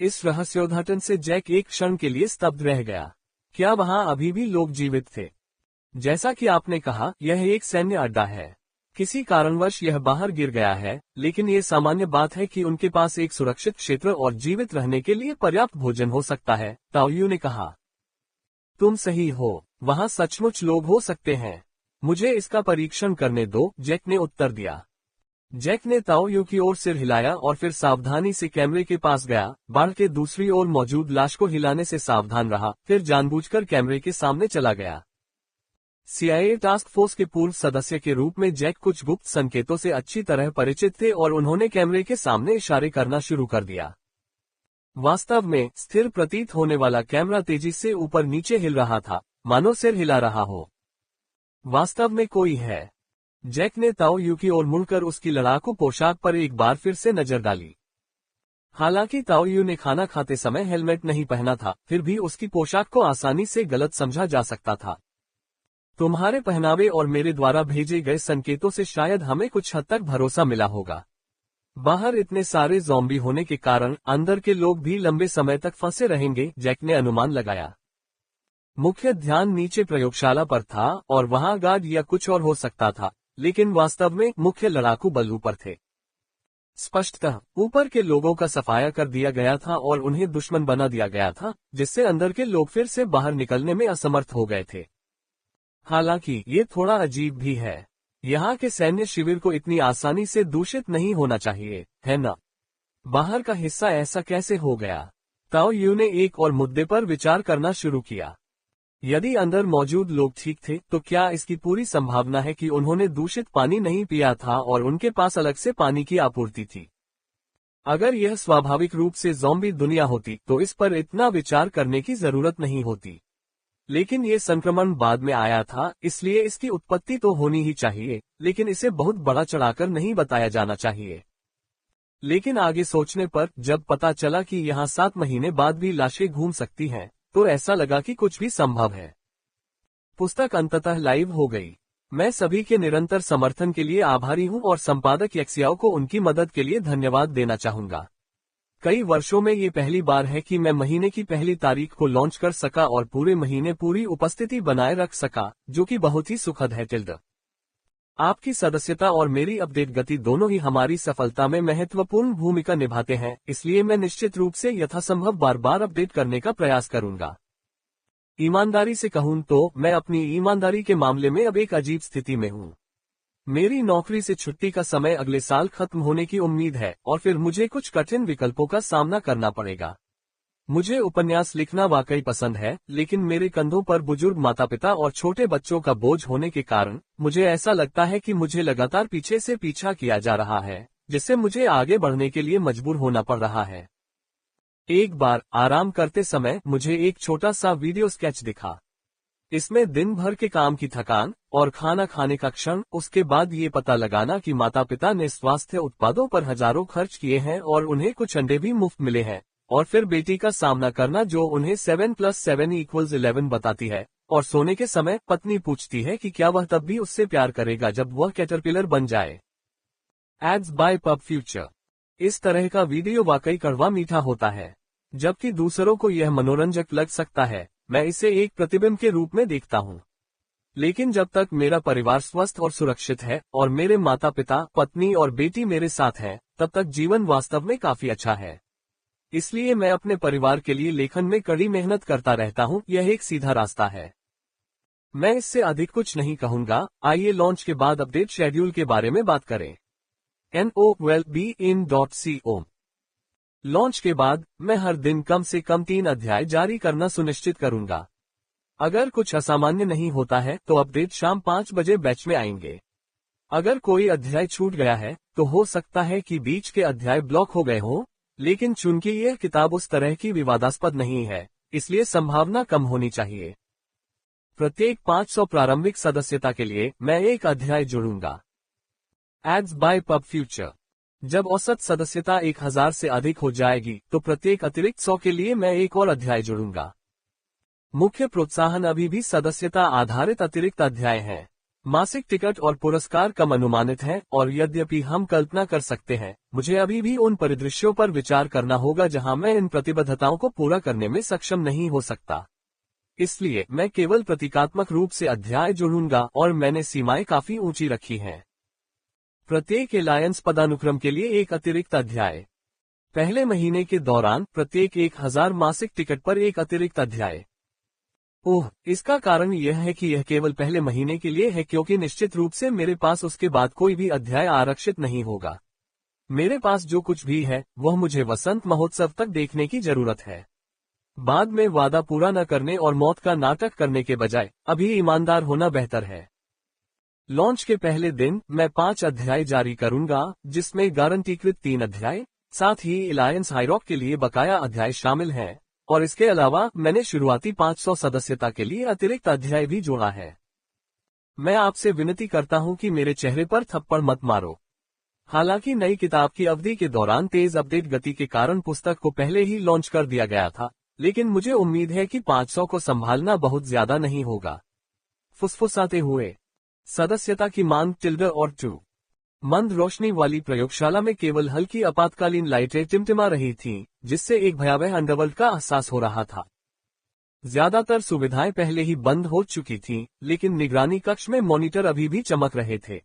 इस रहस्योद्घाटन से जैक एक क्षण के लिए स्तब्ध रह गया। क्या वहां अभी भी लोग जीवित थे? जैसा कि आपने कहा, यह एक सैन्य अड्डा है। किसी कारणवश यह बाहर गिर गया है, लेकिन ये सामान्य बात है कि उनके पास एक सुरक्षित क्षेत्र और जीवित रहने के लिए पर्याप्त भोजन हो सकता है, ताओ यू ने कहा। तुम सही हो, वहां सचमुच लोग हो सकते हैं। मुझे इसका परीक्षण करने दो, जैक ने उत्तर दिया। जैक ने ताओ यू की ओर सिर हिलाया और फिर सावधानी से कैमरे के पास गया, बाढ़ के दूसरी ओर मौजूद लाश को हिलाने से सावधान रहा, फिर जानबूझकर कैमरे के सामने चला गया। CIA टास्क फोर्स के पूर्व सदस्य के रूप में जैक कुछ गुप्त संकेतों से अच्छी तरह परिचित थे और उन्होंने कैमरे के सामने इशारे करना शुरू कर दिया। वास्तव में स्थिर प्रतीत होने वाला कैमरा तेजी से ऊपर नीचे हिल रहा था, मानो सिर हिला रहा हो। वास्तव में कोई है। जैक ने ताओ यू की ओर मुड़कर उसकी लड़ाकू पोशाक पर एक बार फिर से नजर डाली। हालांकि ताओ यू ने खाना खाते समय हेलमेट नहीं पहना था, फिर भी उसकी पोशाक को आसानी से गलत समझा जा सकता था। तुम्हारे पहनावे और मेरे द्वारा भेजे गए संकेतों से शायद हमें कुछ हद तक भरोसा मिला होगा। बाहर इतने सारे ज़ॉम्बी होने के कारण अंदर के लोग भी लंबे समय तक फंसे रहेंगे, जैक ने अनुमान लगाया। मुख्य ध्यान नीचे प्रयोगशाला पर था और वहां गार्ड या कुछ और हो सकता था, लेकिन वास्तव में मुख्य लड़ाकू बल ऊपर थे। स्पष्टतः ऊपर के लोगों का सफाया कर दिया गया था और उन्हें दुश्मन बना दिया गया था, जिससे अंदर के लोग फिर से बाहर निकलने में असमर्थ हो गए थे। हालांकि ये थोड़ा अजीब भी है। यहाँ के सैन्य शिविर को इतनी आसानी से दूषित नहीं होना चाहिए, है ना? बाहर का हिस्सा ऐसा कैसे हो गया? ताओ यू ने एक और मुद्दे पर विचार करना शुरू किया। यदि अंदर मौजूद लोग ठीक थे, तो क्या इसकी पूरी संभावना है कि उन्होंने दूषित पानी नहीं पिया था और उनके पास अलग से पानी की आपूर्ति थी? अगर यह स्वाभाविक रूप से ज़ॉम्बी दुनिया होती तो इस पर इतना विचार करने की जरूरत नहीं होती। लेकिन ये संक्रमण बाद में आया था, इसलिए इसकी उत्पत्ति तो होनी ही चाहिए, लेकिन इसे बहुत बड़ा चढ़ाकर नहीं बताया जाना चाहिए। लेकिन आगे सोचने पर जब पता चला कि यहाँ 7 महीने बाद भी लाशें घूम सकती हैं, तो ऐसा लगा कि कुछ भी संभव है। पुस्तक अंततः लाइव हो गई। मैं सभी के निरंतर समर्थन के लिए आभारी हूँ और संपादक यक्सियाओ को उनकी मदद के लिए धन्यवाद देना चाहूंगा। कई वर्षों में ये पहली बार है कि मैं महीने की पहली तारीख को लॉन्च कर सका और पूरे महीने पूरी उपस्थिति बनाए रख सका, जो कि बहुत ही सुखद है। आपकी सदस्यता और मेरी अपडेट गति दोनों ही हमारी सफलता में महत्वपूर्ण भूमिका निभाते हैं, इसलिए मैं निश्चित रूप से यथासंभव बार बार अपडेट करने का प्रयास करूंगा। ईमानदारी से कहूं तो मैं अपनी ईमानदारी के मामले में अब एक अजीब स्थिति में हूं। मेरी नौकरी से छुट्टी का समय अगले साल खत्म होने की उम्मीद है और फिर मुझे कुछ कठिन विकल्पों का सामना करना पड़ेगा। मुझे उपन्यास लिखना वाकई पसंद है, लेकिन मेरे कंधों पर बुजुर्ग माता पिता और छोटे बच्चों का बोझ होने के कारण मुझे ऐसा लगता है कि मुझे लगातार पीछे से पीछा किया जा रहा है, जिससे मुझे आगे बढ़ने के लिए मजबूर होना पड़ रहा है। एक बार आराम करते समय मुझे एक छोटा सा वीडियो स्केच दिखा। इसमें दिन भर के काम की थकान और खाना खाने का क्षण, उसके बाद ये पता लगाना कि माता पिता ने स्वास्थ्य उत्पादों पर हजारों खर्च किए हैं और उन्हें कुछ अंडे भी मुफ्त मिले हैं, और फिर बेटी का सामना करना जो उन्हें 7+7=11 बताती है, और सोने के समय पत्नी पूछती है कि क्या वह तब भी उससे प्यार करेगा जब वह कैटरपिलर बन जाए। Ads by pub future. इस तरह का वीडियो वाकई कड़वा मीठा होता है। जबकि दूसरों को यह मनोरंजक लग सकता है, मैं इसे एक प्रतिबिंब के रूप में देखता हूँ। लेकिन जब तक मेरा परिवार स्वस्थ और सुरक्षित है और मेरे माता पिता, पत्नी और बेटी मेरे साथ हैं, तब तक जीवन वास्तव में काफी अच्छा है। इसलिए मैं अपने परिवार के लिए लेखन में कड़ी मेहनत करता रहता हूँ। यह एक सीधा रास्ता है। मैं इससे अधिक कुछ नहीं कहूंगा। आइए लॉन्च के बाद अपडेट शेड्यूल के बारे में बात करें। NOWELLBEIN.CO। लॉन्च के बाद मैं हर दिन कम से कम 3 अध्याय जारी करना सुनिश्चित करूंगा। अगर कुछ असामान्य नहीं होता है तो अपडेट शाम 5 बजे बैच में आएंगे। अगर कोई अध्याय छूट गया है तो हो सकता है कि बीच के अध्याय ब्लॉक हो गए हों, लेकिन चूंकि यह किताब उस तरह की विवादास्पद नहीं है, इसलिए संभावना कम होनी चाहिए। प्रत्येक 500 प्रारंभिक सदस्यता के लिए मैं एक अध्याय जोड़ूंगा। Ads by pub future. जब औसत सदस्यता 1000 से अधिक हो जाएगी तो प्रत्येक अतिरिक्त 100 के लिए मैं एक और अध्याय जोड़ूंगा। मुख्य प्रोत्साहन अभी भी सदस्यता आधारित अतिरिक्त अध्याय हैं। मासिक टिकट और पुरस्कार कम अनुमानित हैं, और यद्यपि हम कल्पना कर सकते हैं, मुझे अभी भी उन परिदृश्यों पर विचार करना होगा जहां मैं इन प्रतिबद्धताओं को पूरा करने में सक्षम नहीं हो सकता। इसलिए मैं केवल प्रतीकात्मक रूप से अध्याय जोड़ूंगा, और मैंने सीमाएं काफी ऊंची रखी हैं। प्रत्येक एलायंस पदानुक्रम के लिए एक अतिरिक्त अध्याय। पहले महीने के दौरान प्रत्येक 1000 मासिक टिकट पर एक अतिरिक्त अध्याय। ओह, इसका कारण यह है कि यह केवल पहले महीने के लिए है, क्योंकि निश्चित रूप से मेरे पास उसके बाद कोई भी अध्याय आरक्षित नहीं होगा। मेरे पास जो कुछ भी है वह मुझे वसंत महोत्सव तक देखने की जरूरत है। बाद में वादा पूरा न करने और मौत का नाटक करने के बजाय अभी ईमानदार होना बेहतर है। लॉन्च के पहले दिन मैं 5 अध्याय जारी करूंगा, जिसमें गारंटीकृत 3 अध्याय, साथ ही एलायंस हाईरॉक के लिए बकाया अध्याय शामिल हैं, और इसके अलावा मैंने शुरुआती 500 सदस्यता के लिए अतिरिक्त अध्याय भी जोड़ा है। मैं आपसे विनती करता हूं कि मेरे चेहरे पर थप्पड़ मत मारो। हालांकि नई किताब की अवधि के दौरान तेज अपडेट गति के कारण पुस्तक को पहले ही लॉन्च कर दिया गया था, लेकिन मुझे उम्मीद है कि 500 को संभालना बहुत ज्यादा नहीं होगा। फुसफुसाते हुए, सदस्यता की मांग टिल्डर और 2 मंद रोशनी वाली प्रयोगशाला में केवल हल्की आपातकालीन लाइटें टिमटिमा रही थीं, जिससे एक भयावह अंडरवर्ल्ड का एहसास हो रहा था। ज्यादातर सुविधाएं पहले ही बंद हो चुकी थीं, लेकिन निगरानी कक्ष में मॉनिटर अभी भी चमक रहे थे।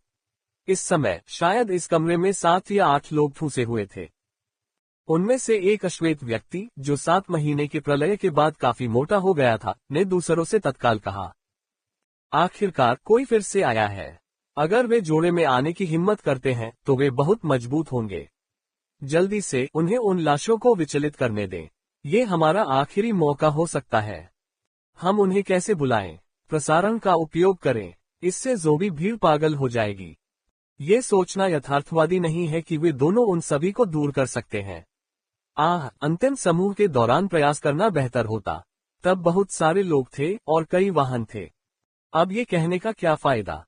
इस समय शायद इस कमरे में 7 या 8 लोग फंसे हुए थे। उनमें से एक अश्वेत व्यक्ति, जो 7 महीने के प्रलय के बाद काफी मोटा हो गया था, ने दूसरों से तत्काल कहा, आखिरकार कोई फिर से आया है। अगर वे जोड़े में आने की हिम्मत करते हैं तो वे बहुत मजबूत होंगे। जल्दी से उन्हें उन लाशों को विचलित करने दें। ये हमारा आखिरी मौका हो सकता है। हम उन्हें कैसे बुलाएं? प्रसारण का उपयोग करें। इससे ज़ोंबी भीड़ पागल हो जाएगी। ये सोचना यथार्थवादी नहीं है कि वे दोनों उन सभी को दूर कर सकते हैं। अंतिम समूह के दौरान प्रयास करना बेहतर होता। तब बहुत सारे लोग थे और कई वाहन थे। अब ये कहने का क्या फायदा?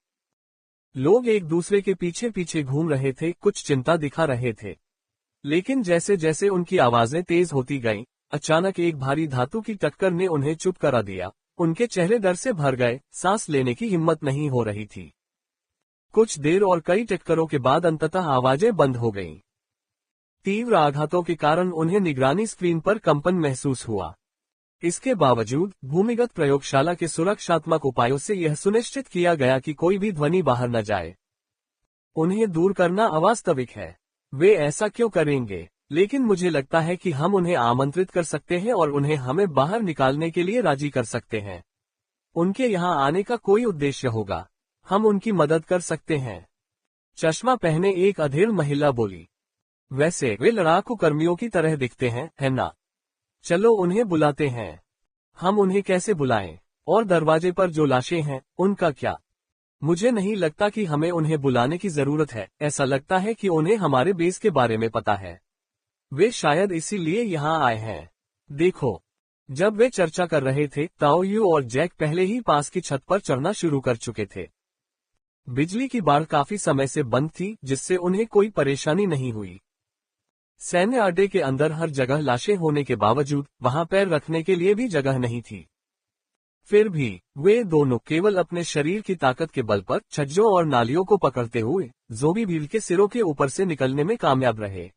लोग एक दूसरे के पीछे पीछे घूम रहे थे, कुछ चिंता दिखा रहे थे। लेकिन जैसे जैसे उनकी आवाजें तेज होती गईं, अचानक एक भारी धातु की टक्कर ने उन्हें चुप करा दिया। उनके चेहरे डर से भर गए, सांस लेने की हिम्मत नहीं हो रही थी। कुछ देर और कई टक्करों के बाद अंततः आवाजें बंद हो गईं। तीव्र आघातों के कारण उन्हें निगरानी स्क्रीन पर कंपन महसूस हुआ। इसके बावजूद भूमिगत प्रयोगशाला के सुरक्षात्मक उपायों से यह सुनिश्चित किया गया कि कोई भी ध्वनि बाहर न जाए। उन्हें दूर करना अवास्तविक है। वे ऐसा क्यों करेंगे? लेकिन मुझे लगता है कि हम उन्हें आमंत्रित कर सकते हैं और उन्हें हमें बाहर निकालने के लिए राजी कर सकते हैं। उनके यहाँ आने का कोई उद्देश्य होगा। हम उनकी मदद कर सकते हैं। चश्मा पहने एक अधेड़ महिला बोली, वैसे वे लड़ाकू कर्मियों की तरह दिखते हैं, है ना? चलो उन्हें बुलाते हैं। हम उन्हें कैसे बुलाएं? और दरवाजे पर जो लाशें हैं, उनका क्या? मुझे नहीं लगता कि हमें उन्हें बुलाने की जरूरत है। ऐसा लगता है कि उन्हें हमारे बेस के बारे में पता है। वे शायद इसीलिए यहाँ आए हैं। देखो, जब वे चर्चा कर रहे थे, ताओयू और जैक पहले ही पास की छत पर चढ़ना शुरू कर चुके थे। बिजली की बाड़ काफी समय से बंद थी, जिससे उन्हें कोई परेशानी नहीं हुई। सैन्य अड्डे के अंदर हर जगह लाशें होने के बावजूद वहां पैर रखने के लिए भी जगह नहीं थी। फिर भी वे दोनों केवल अपने शरीर की ताकत के बल पर छज्जों और नालियों को पकड़ते हुए ज़ोंबी भीड़ के सिरों के ऊपर से निकलने में कामयाब रहे।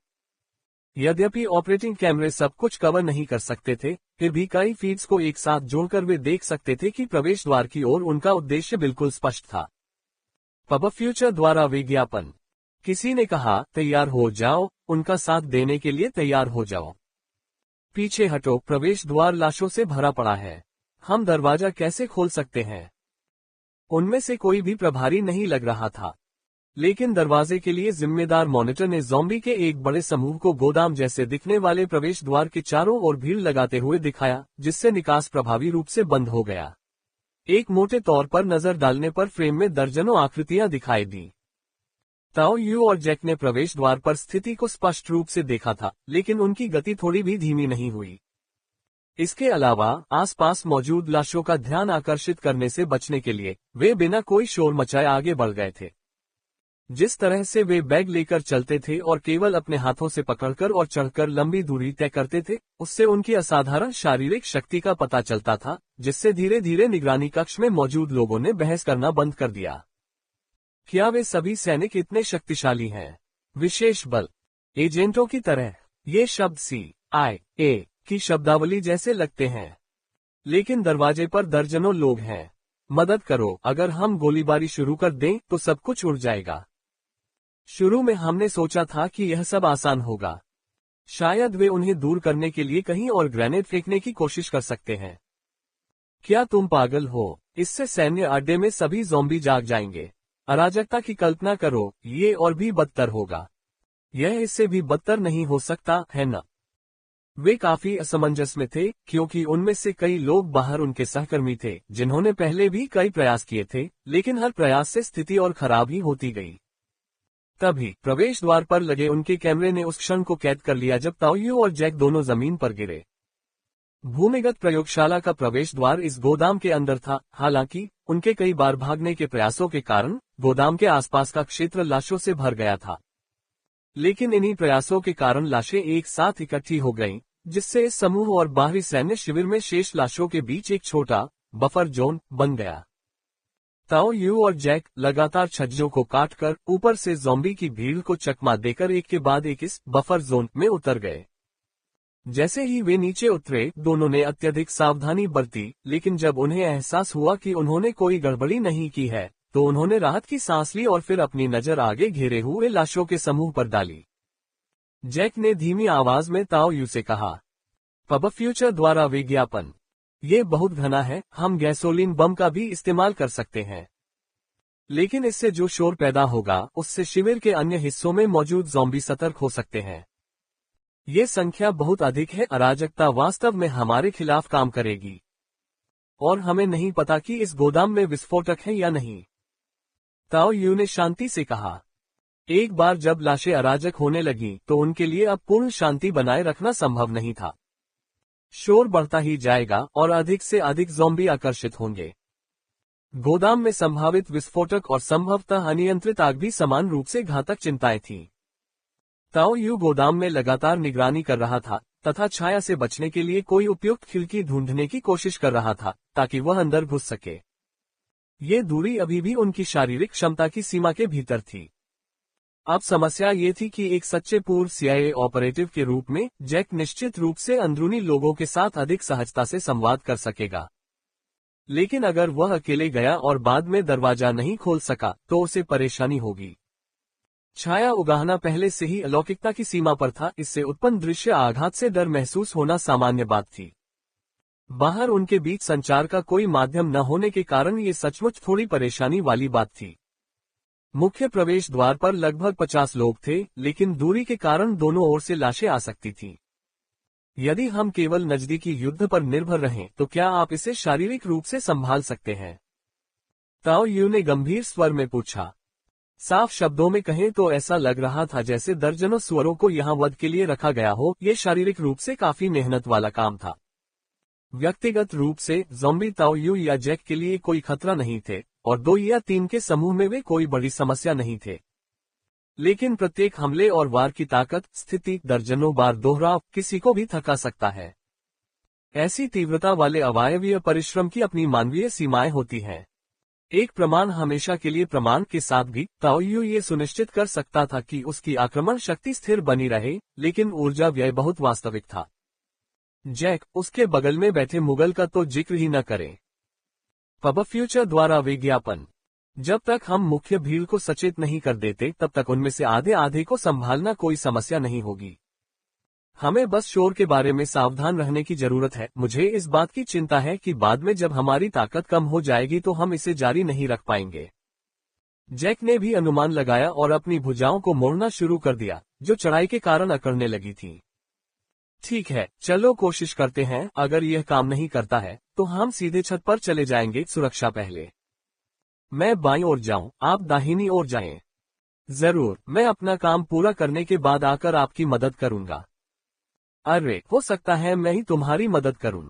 यद्यपि ऑपरेटिंग कैमरे सब कुछ कवर नहीं कर सकते थे, फिर भी कई फीड्स को एक साथ जोड़कर वे देख सकते थे कि प्रवेश द्वार की ओर उनका उद्देश्य बिल्कुल स्पष्ट था। पब फ्यूचर द्वारा विज्ञापन। किसी ने कहा, तैयार हो जाओ, उनका साथ देने के लिए तैयार हो जाओ। पीछे हटो, प्रवेश द्वार लाशों से भरा पड़ा है। हम दरवाजा कैसे खोल सकते हैं? उनमें से कोई भी प्रभारी नहीं लग रहा था। लेकिन दरवाजे के लिए जिम्मेदार मॉनिटर ने ज़ॉम्बी के एक बड़े समूह को गोदाम जैसे दिखने वाले प्रवेश द्वार के चारों ओर भीड़ लगाते हुए दिखाया, जिससे निकास प्रभावी रूप से बंद हो गया। एक मोटे तौर पर नजर डालने पर फ्रेम में दर्जनों आकृतियां दिखाई दी। ताओ यू और जैक ने प्रवेश द्वार पर स्थिति को स्पष्ट रूप से देखा था, लेकिन उनकी गति थोड़ी भी धीमी नहीं हुई। इसके अलावा आसपास मौजूद लाशों का ध्यान आकर्षित करने से बचने के लिए वे बिना कोई शोर मचाए आगे बढ़ गए थे। जिस तरह से वे बैग लेकर चलते थे और केवल अपने हाथों से पकड़कर और चढ़कर लंबी दूरी तय करते थे, उससे उनकी असाधारण शारीरिक शक्ति का पता चलता था, जिससे धीरे धीरे निगरानी कक्ष में मौजूद लोगों ने बहस करना बंद कर दिया। क्या वे सभी सैनिक इतने शक्तिशाली हैं? विशेष बल एजेंटों की तरह। ये शब्द CIA की शब्दावली जैसे लगते हैं, लेकिन दरवाजे पर दर्जनों लोग हैं। मदद करो, अगर हम गोलीबारी शुरू कर दें तो सब कुछ उड़ जाएगा। शुरू में हमने सोचा था कि यह सब आसान होगा। शायद वे उन्हें दूर करने के लिए कहीं और ग्रेनेड फेंकने की कोशिश कर सकते हैं। क्या तुम पागल हो? इससे सैन्य अड्डे में सभी ज़ॉम्बी जाग जाएंगे। अराजकता की कल्पना करो, ये और भी बदतर होगा। यह इससे भी बदतर नहीं हो सकता, है न? वे काफी असमंजस में थे, क्योंकि उनमें से कई लोग बाहर उनके सहकर्मी थे, जिन्होंने पहले भी कई प्रयास किए थे, लेकिन हर प्रयास से स्थिति और खराब ही होती गई। तभी प्रवेश द्वार पर लगे उनके कैमरे ने उस क्षण को कैद कर लिया जब ताओ यू और जैक दोनों जमीन पर गिरे। भूमिगत प्रयोगशाला का प्रवेश द्वार इस गोदाम के अंदर था। हालांकि उनके कई बार भागने के प्रयासों के कारण गोदाम के आसपास का क्षेत्र लाशों से भर गया था, लेकिन इन्हीं प्रयासों के कारण लाशें एक साथ इकट्ठी हो गईं, जिससे इस समूह और बाहरी सैन्य शिविर में शेष लाशों के बीच एक छोटा बफर जोन बन गया। ताओ यू और जैक लगातार छज्जों को काटकर ऊपर से ज़ॉम्बी की भीड़ को चकमा देकर एक के बाद एक इस बफर जोन में उतर गए। जैसे ही वे नीचे उतरे, दोनों ने अत्यधिक सावधानी बरती, लेकिन जब उन्हें एहसास हुआ कि उन्होंने कोई गड़बड़ी नहीं की है, तो उन्होंने राहत की सांस ली और फिर अपनी नजर आगे घेरे हुए लाशों के समूह पर डाली। जैक ने धीमी आवाज में ताओ यू से कहा, पब फ्यूचर द्वारा विज्ञापन। ये बहुत घना है, हम गैसोलीन बम का भी इस्तेमाल कर सकते हैं, लेकिन इससे जो शोर पैदा होगा उससे शिविर के अन्य हिस्सों में मौजूद ज़ॉम्बी सतर्क हो सकते हैं। ये संख्या बहुत अधिक है। अराजकता वास्तव में हमारे खिलाफ काम करेगी, और हमें नहीं पता कि इस गोदाम में विस्फोटक है या नहीं। ताओ यू ने शांति से कहा। एक बार जब लाशें अराजक होने लगीं, तो उनके लिए अब पूर्ण शांति बनाए रखना संभव नहीं था। शोर बढ़ता ही जाएगा और अधिक से अधिक ज़ॉम्बी आकर्षित होंगे। गोदाम में संभावित विस्फोटक और संभवतः अनियंत्रित आग भी समान रूप से घातक चिंताएं थीं। ताओ यू गोदाम में लगातार निगरानी कर रहा था तथा छाया से बचने के लिए कोई उपयुक्त खिड़की ढूंढने की कोशिश कर रहा था, ताकि वह अंदर घुस सके। ये दूरी अभी भी उनकी शारीरिक क्षमता की सीमा के भीतर थी। अब समस्या ये थी कि एक सच्चे पूर्व CIA ऑपरेटिव के रूप में जैक निश्चित रूप से अंदरूनी लोगों के साथ अधिक सहजता से संवाद कर सकेगा, लेकिन अगर वह अकेले गया और बाद में दरवाजा नहीं खोल सका तो उसे परेशानी होगी। छाया उगाहना पहले से ही अलौकिकता की सीमा पर था। इससे उत्पन्न दृश्य आघात से डर महसूस होना सामान्य बात थी। बाहर उनके बीच संचार का कोई माध्यम न होने के कारण ये सचमुच थोड़ी परेशानी वाली बात थी। मुख्य प्रवेश द्वार पर लगभग 50 लोग थे, लेकिन दूरी के कारण दोनों ओर से लाशें आ सकती थीं। यदि हम केवल नजदीकी युद्ध पर निर्भर रहें तो क्या आप इसे शारीरिक रूप से संभाल सकते हैं? ताओ यू ने गंभीर स्वर में पूछा। साफ शब्दों में कहें तो ऐसा लग रहा था जैसे दर्जनों स्वरों को यहाँ वध के लिए रखा गया हो। ये शारीरिक रूप से काफी मेहनत वाला काम था। व्यक्तिगत रूप से ज़ॉम्बी ताओ यू या जैक के लिए कोई खतरा नहीं थे, और 2 या 3 के समूह में वे कोई बड़ी समस्या नहीं थे। लेकिन प्रत्येक हमले और वार की ताकत, स्थिति दर्जनों बार दोहराव किसी को भी थका सकता है। ऐसी तीव्रता वाले अवायवीय परिश्रम की अपनी मानवीय सीमाएं होती हैं। एक प्रमाण हमेशा के लिए प्रमाण के साथ भी ताओ यू ये सुनिश्चित कर सकता था कि उसकी आक्रमण शक्ति स्थिर बनी रहे, लेकिन ऊर्जा व्यय बहुत वास्तविक था। जैक, उसके बगल में बैठे मुगल का तो जिक्र ही न करें। पब फ्यूचर द्वारा विज्ञापन। जब तक हम मुख्य भीड़ को सचेत नहीं कर देते तब तक उनमें से आधे आधे को संभालना कोई समस्या नहीं होगी। हमें बस शोर के बारे में सावधान रहने की जरूरत है। मुझे इस बात की चिंता है कि बाद में जब हमारी ताकत कम हो जाएगी तो हम इसे जारी नहीं रख पाएंगे। जैक ने भी अनुमान लगाया और अपनी भुजाओं को मोड़ना शुरू कर दिया, जो चढ़ाई के कारण अकड़ने लगी थी। ठीक है, चलो कोशिश करते हैं। अगर यह काम नहीं करता है तो हम सीधे छत पर चले जाएंगे। सुरक्षा पहले। मैं बाईं ओर जाऊं, आप दाहिनी ओर जाएं। जरूर, मैं अपना काम पूरा करने के बाद आकर आपकी मदद करूंगा। अरे, हो सकता है मैं ही तुम्हारी मदद करूं।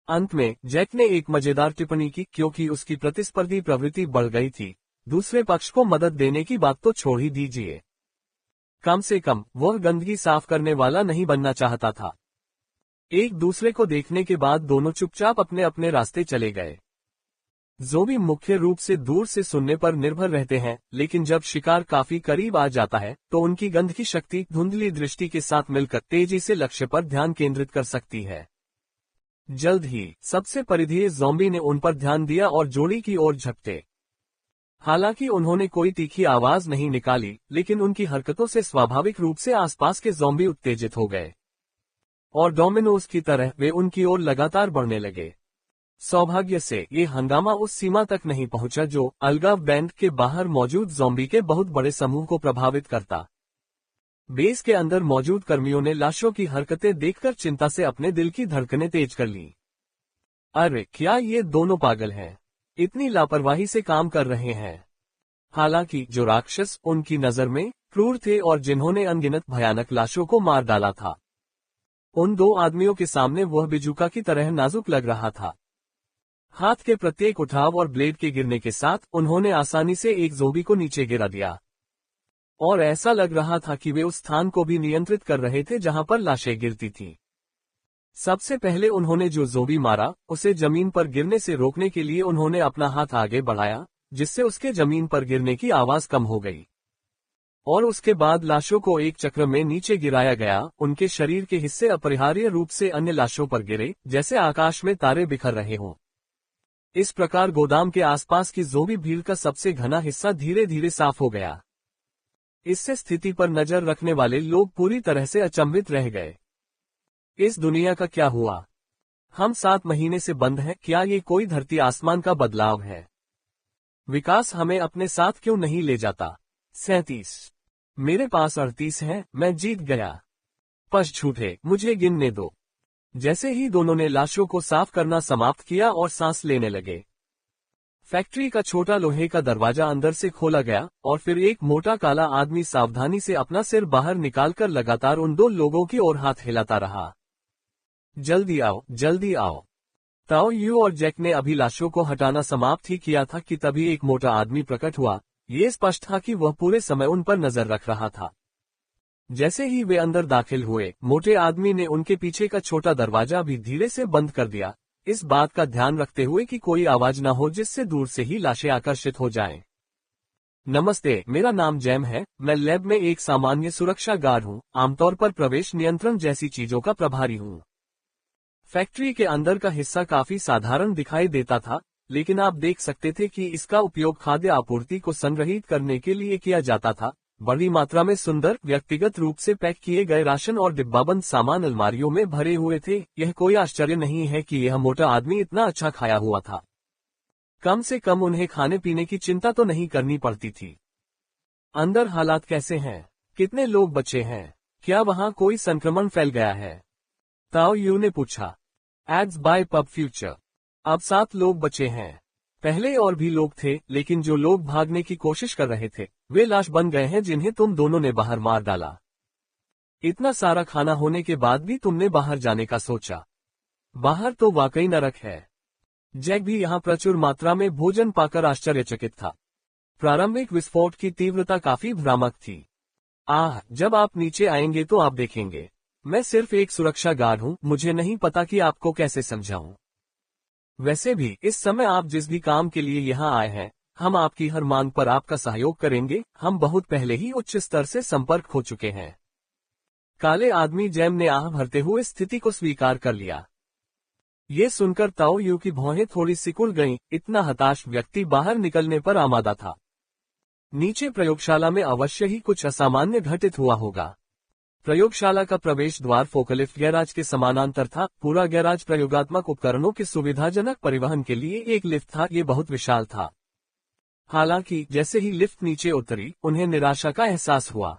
अंत में जैक ने एक मजेदार टिप्पणी की, क्योंकि उसकी प्रतिस्पर्धी प्रवृत्ति बढ़ गई थी। दूसरे पक्ष को मदद देने की बात तो छोड़ ही दीजिए, कम से कम वह गंदगी साफ करने वाला नहीं बनना चाहता था। एक दूसरे को देखने के बाद दोनों चुपचाप अपने अपने रास्ते चले गए। ज़ोंबी मुख्य रूप से दूर से सुनने पर निर्भर रहते हैं, लेकिन जब शिकार काफी करीब आ जाता है तो उनकी गंध की शक्ति धुंधली दृष्टि के साथ मिलकर तेजी से लक्ष्य पर ध्यान केंद्रित कर सकती है। जल्द ही सबसे परिधीय ज़ोंबी ने उन पर ध्यान दिया और जोड़ी की ओर झपटे। हालांकि उन्होंने कोई तीखी आवाज नहीं निकाली, लेकिन उनकी हरकतों से स्वाभाविक रूप से आसपास के ज़ोंबी उत्तेजित हो गए और डोमिनोज की तरह वे उनकी ओर लगातार बढ़ने लगे। सौभाग्य से ये हंगामा उस सीमा तक नहीं पहुंचा जो अलगाव बैंड के बाहर मौजूद ज़ोंबी के बहुत बड़े समूह को प्रभावित करता। बेस के अंदर मौजूद कर्मियों ने लाशों की हरकतें देखकर चिंता से अपने दिल की धड़कनें तेज कर लीं। अरे, क्या ये दोनों पागल हैं? इतनी लापरवाही से काम कर रहे हैं। हालांकि जो राक्षस उनकी नजर में क्रूर थे और जिन्होंने अनगिनत भयानक लाशों को मार डाला था, उन दो आदमियों के सामने वह बिजुका की तरह नाजुक लग रहा था। हाथ के प्रत्येक उठाव और ब्लेड के गिरने के साथ उन्होंने आसानी से एक ज़ोंबी को नीचे गिरा दिया, और ऐसा लग रहा था कि वे उस स्थान को भी नियंत्रित कर रहे थे जहां पर लाशें गिरती थीं। सबसे पहले उन्होंने जो ज़ोंबी मारा, उसे जमीन पर गिरने से रोकने के लिए उन्होंने अपना हाथ आगे बढ़ाया, जिससे उसके जमीन पर गिरने की आवाज कम हो गई। और उसके बाद लाशों को एक चक्र में नीचे गिराया गया। उनके शरीर के हिस्से अपरिहार्य रूप से अन्य लाशों पर गिरे, जैसे आकाश में तारे बिखर रहे हों। इस प्रकार गोदाम के आसपास की ज़ोंबी भीड़ का सबसे घना हिस्सा धीरे धीरे साफ हो गया। इससे स्थिति पर नजर रखने वाले लोग पूरी तरह से अचंभित रह गए। इस दुनिया का क्या हुआ? हम 7 महीने से बंद हैं। क्या ये कोई धरती आसमान का बदलाव है? विकास हमें अपने साथ क्यों नहीं ले जाता? 37। मेरे पास 38 हैं। मैं जीत गया। पश झूठे, मुझे गिनने दो। जैसे ही दोनों ने लाशों को साफ करना समाप्त किया और सांस लेने लगे, फैक्ट्री का छोटा लोहे का दरवाजा अंदर से खोला गया और फिर एक मोटा काला आदमी सावधानी से अपना सिर बाहर निकालकर लगातार उन दो लोगों की ओर हाथ हिलाता रहा। जल्दी आओ, जल्दी आओ। ताओ यू और जैक ने अभी लाशों को हटाना समाप्त ही किया था कि तभी एक मोटा आदमी प्रकट हुआ। ये स्पष्ट था कि वह पूरे समय उन पर नजर रख रहा था। जैसे ही वे अंदर दाखिल हुए, मोटे आदमी ने उनके पीछे का छोटा दरवाजा भी धीरे से बंद कर दिया, इस बात का ध्यान रखते हुए कि कोई आवाज न हो जिससे दूर से ही लाशें आकर्षित हो जाएं। नमस्ते, मेरा नाम जैम है। मैं लैब में एक सामान्य सुरक्षा गार्ड हूँ, आमतौर पर प्रवेश नियंत्रण जैसी चीजों का प्रभारी हूँ। फैक्ट्री के अंदर का हिस्सा काफी साधारण दिखाई देता था, लेकिन आप देख सकते थे कि इसका उपयोग खाद्य आपूर्ति को संग्रहित करने के लिए किया जाता था। बड़ी मात्रा में सुंदर व्यक्तिगत रूप से पैक किए गए राशन और डिब्बाबंद सामान अलमारियों में भरे हुए थे। यह कोई आश्चर्य नहीं है कि यह मोटा आदमी इतना अच्छा खाया हुआ था। कम से कम उन्हें खाने पीने की चिंता तो नहीं करनी पड़ती थी। अंदर हालात कैसे हैं? कितने लोग बचे हैं? क्या वहां कोई संक्रमण फैल गया है? ताओ यू ने पूछा। Ads by pub future. अब 7 लोग बचे हैं। पहले और भी लोग थे, लेकिन जो लोग भागने की कोशिश कर रहे थे वे लाश बन गए हैं जिन्हें तुम दोनों ने बाहर मार डाला। इतना सारा खाना होने के बाद भी तुमने बाहर जाने का सोचा। बाहर तो वाकई नरक है। जैक भी यहाँ प्रचुर मात्रा में भोजन पाकर आश्चर्यचकित था। प्रारंभिक विस्फोट की तीव्रता काफी भ्रामक थी। जब आप नीचे आएंगे तो आप देखेंगे। मैं सिर्फ एक सुरक्षा गार्ड हूँ, मुझे नहीं पता कि आपको कैसे समझाऊं। वैसे भी इस समय आप जिस भी काम के लिए यहाँ आए हैं, हम आपकी हर मांग पर आपका सहयोग करेंगे। हम बहुत पहले ही उच्च स्तर से संपर्क हो चुके हैं। काले आदमी जैम ने आह भरते हुए स्थिति को स्वीकार कर लिया। ये सुनकर ताओ यू की भौहें थोड़ी सिकुड़ गईं। इतना हताश व्यक्ति बाहर निकलने पर आमादा था। नीचे प्रयोगशाला में अवश्य ही कुछ असामान्य घटित हुआ होगा। प्रयोगशाला का प्रवेश द्वार फोकलिफ्ट गैराज के समानांतर था। पूरा गैराज प्रयोगात्मक उपकरणों के सुविधाजनक परिवहन के लिए एक लिफ्ट था। ये बहुत विशाल था। हालांकि जैसे ही लिफ्ट नीचे उतरी, उन्हें निराशा का एहसास हुआ।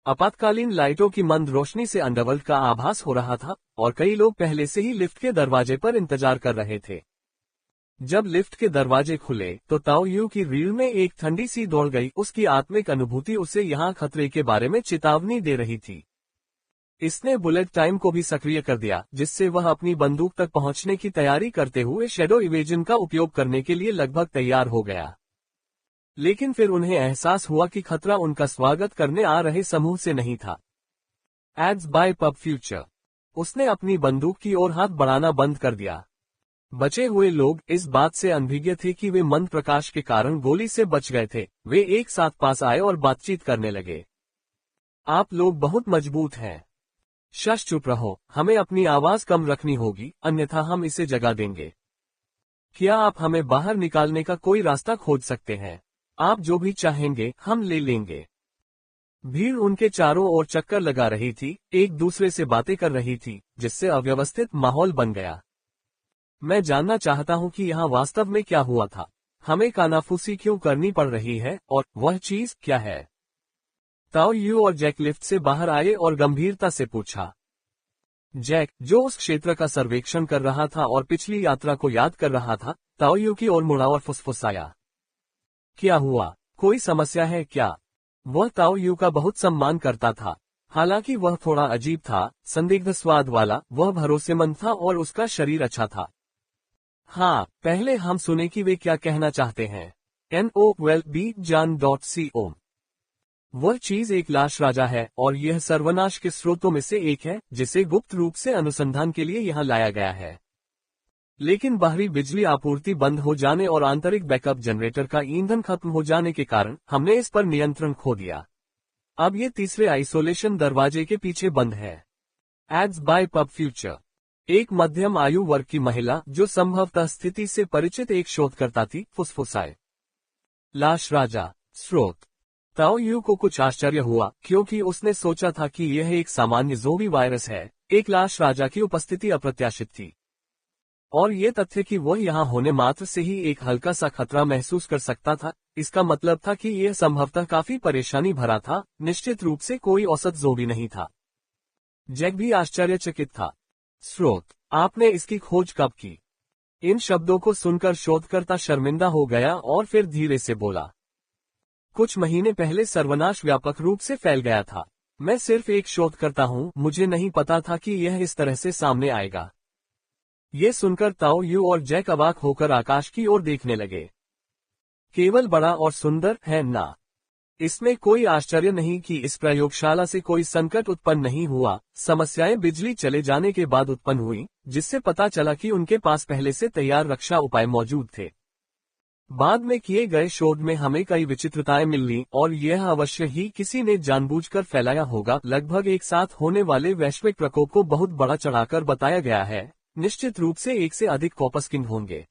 आपातकालीन लाइटों की मंद रोशनी से अंडरवर्ल्ड का आभास हो रहा था और कई लोग पहले से ही लिफ्ट के दरवाजे पर इंतजार कर रहे थे। जब लिफ्ट के दरवाजे खुले तो ताओ यू की रीढ़ में एक ठंडी सी दौड़ गई। उसकी आत्मिक अनुभूति उसे यहाँ खतरे के बारे में चेतावनी दे रही थी। इसने बुलेट टाइम को भी सक्रिय कर दिया, जिससे वह अपनी बंदूक तक पहुंचने की तैयारी करते हुए शैडो इवेजन का उपयोग करने के लिए लगभग तैयार हो गया। लेकिन फिर उन्हें एहसास हुआ कि खतरा उनका स्वागत करने आ रहे समूह से नहीं था। Ads by pub future. उसने अपनी बंदूक की ओर हाथ बढ़ाना बंद कर दिया। बचे हुए लोग इस बात से अनभिज्ञ थे कि वे मंद प्रकाश के कारण गोली से बच गए थे। वे एक साथ पास आए और बातचीत करने लगे। आप लोग बहुत मजबूत हैं। शश चुप रहो, हमें अपनी आवाज कम रखनी होगी, अन्यथा हम इसे जगा देंगे। क्या आप हमें बाहर निकालने का कोई रास्ता खोज सकते हैं? आप जो भी चाहेंगे हम ले लेंगे। भीड़ उनके चारों ओर चक्कर लगा रही थी, एक दूसरे से बातें कर रही थी, जिससे अव्यवस्थित माहौल बन गया। मैं जानना चाहता हूं कि यहाँ वास्तव में क्या हुआ था। हमें कानाफूसी क्यों करनी पड़ रही है, और वह चीज क्या है? ताओ यू और जैक लिफ्ट से बाहर आए और गंभीरता से पूछा। जैक, जो उस क्षेत्र का सर्वेक्षण कर रहा था और पिछली यात्रा को याद कर रहा था, ताओ यू की ओर मुड़ा और फुसफुसाया। क्या हुआ? कोई समस्या है क्या? वह ताओ यू का बहुत सम्मान करता था। हालांकि वह थोड़ा अजीब था, संदिग्ध स्वाद वाला। वह भरोसेमंद था और उसका शरीर अच्छा था। हाँ, पहले हम सुने कि वे क्या कहना चाहते हैं। NOWELLBJAN.com। वह चीज एक लाश राजा है और यह सर्वनाश के स्रोतों में से एक है, जिसे गुप्त रूप से अनुसंधान के लिए यहाँ लाया गया है। लेकिन बाहरी बिजली आपूर्ति बंद हो जाने और आंतरिक बैकअप जनरेटर का ईंधन खत्म हो जाने के कारण हमने इस पर नियंत्रण खो दिया। अब ये तीसरे आइसोलेशन दरवाजे के पीछे बंद है। Ads by pub future. एक मध्यम आयु वर्ग की महिला जो संभवतः स्थिति से परिचित एक शोधकर्ता थी, फुसफुसाए। लाश राजा। स्रोत। ताओ यू को कुछ आश्चर्य हुआ, क्योंकि उसने सोचा था कि यह एक सामान्य ज़ोंबी वायरस है। एक लाश राजा की उपस्थिति अप्रत्याशित थी, और ये तथ्य कि वह यहाँ होने मात्र से ही एक हल्का सा खतरा महसूस कर सकता था, इसका मतलब था कि यह संभवतः काफी परेशानी भरा था। निश्चित रूप से कोई औसत ज़ोंबी नहीं था। जैक भी आश्चर्यचकित था। स्रोत। आपने इसकी खोज कब की? इन शब्दों को सुनकर शोधकर्ता शर्मिंदा हो गया और फिर धीरे से बोला। कुछ महीने पहले सर्वनाश व्यापक रूप से फैल गया था। मैं सिर्फ एक शोधकर्ता हूँ, मुझे नहीं पता था कि यह इस तरह से सामने आएगा। ये सुनकर ताओ यू और जैक अवाक होकर आकाश की ओर देखने लगे। केवल बड़ा और सुंदर है ना? इसमें कोई आश्चर्य नहीं कि इस प्रयोगशाला से कोई संकट उत्पन्न नहीं हुआ। समस्याएं बिजली चले जाने के बाद उत्पन्न हुई, जिससे पता चला कि उनके पास पहले से तैयार रक्षा उपाय मौजूद थे। बाद में किए गए शोध में हमें कई विचित्रताएं मिली, और यह अवश्य ही किसी ने जानबूझकर फैलाया होगा। लगभग एक साथ होने वाले वैश्विक प्रकोप को बहुत बड़ा चढ़ाकर बताया गया है। निश्चित रूप से एक से अधिक कॉपसकिन होंगे।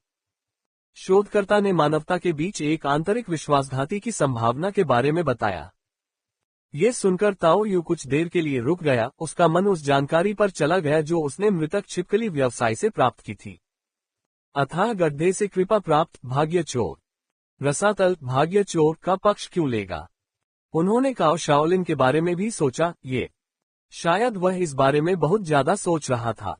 शोधकर्ता ने मानवता के बीच एक आंतरिक विश्वासघाती की संभावना के बारे में बताया। ये सुनकर ताओ यू कुछ देर के लिए रुक गया। उसका मन उस जानकारी पर चला गया जो उसने मृतक छिपकली व्यवसाय से प्राप्त की थी। अथाह गड्ढे से कृपा प्राप्त भाग्य चोर। रसातल भाग्य चोर का पक्ष क्यों लेगा? उन्होंने काओ शाओलिन के बारे में भी सोचा। ये शायद वह इस बारे में बहुत ज्यादा सोच रहा था,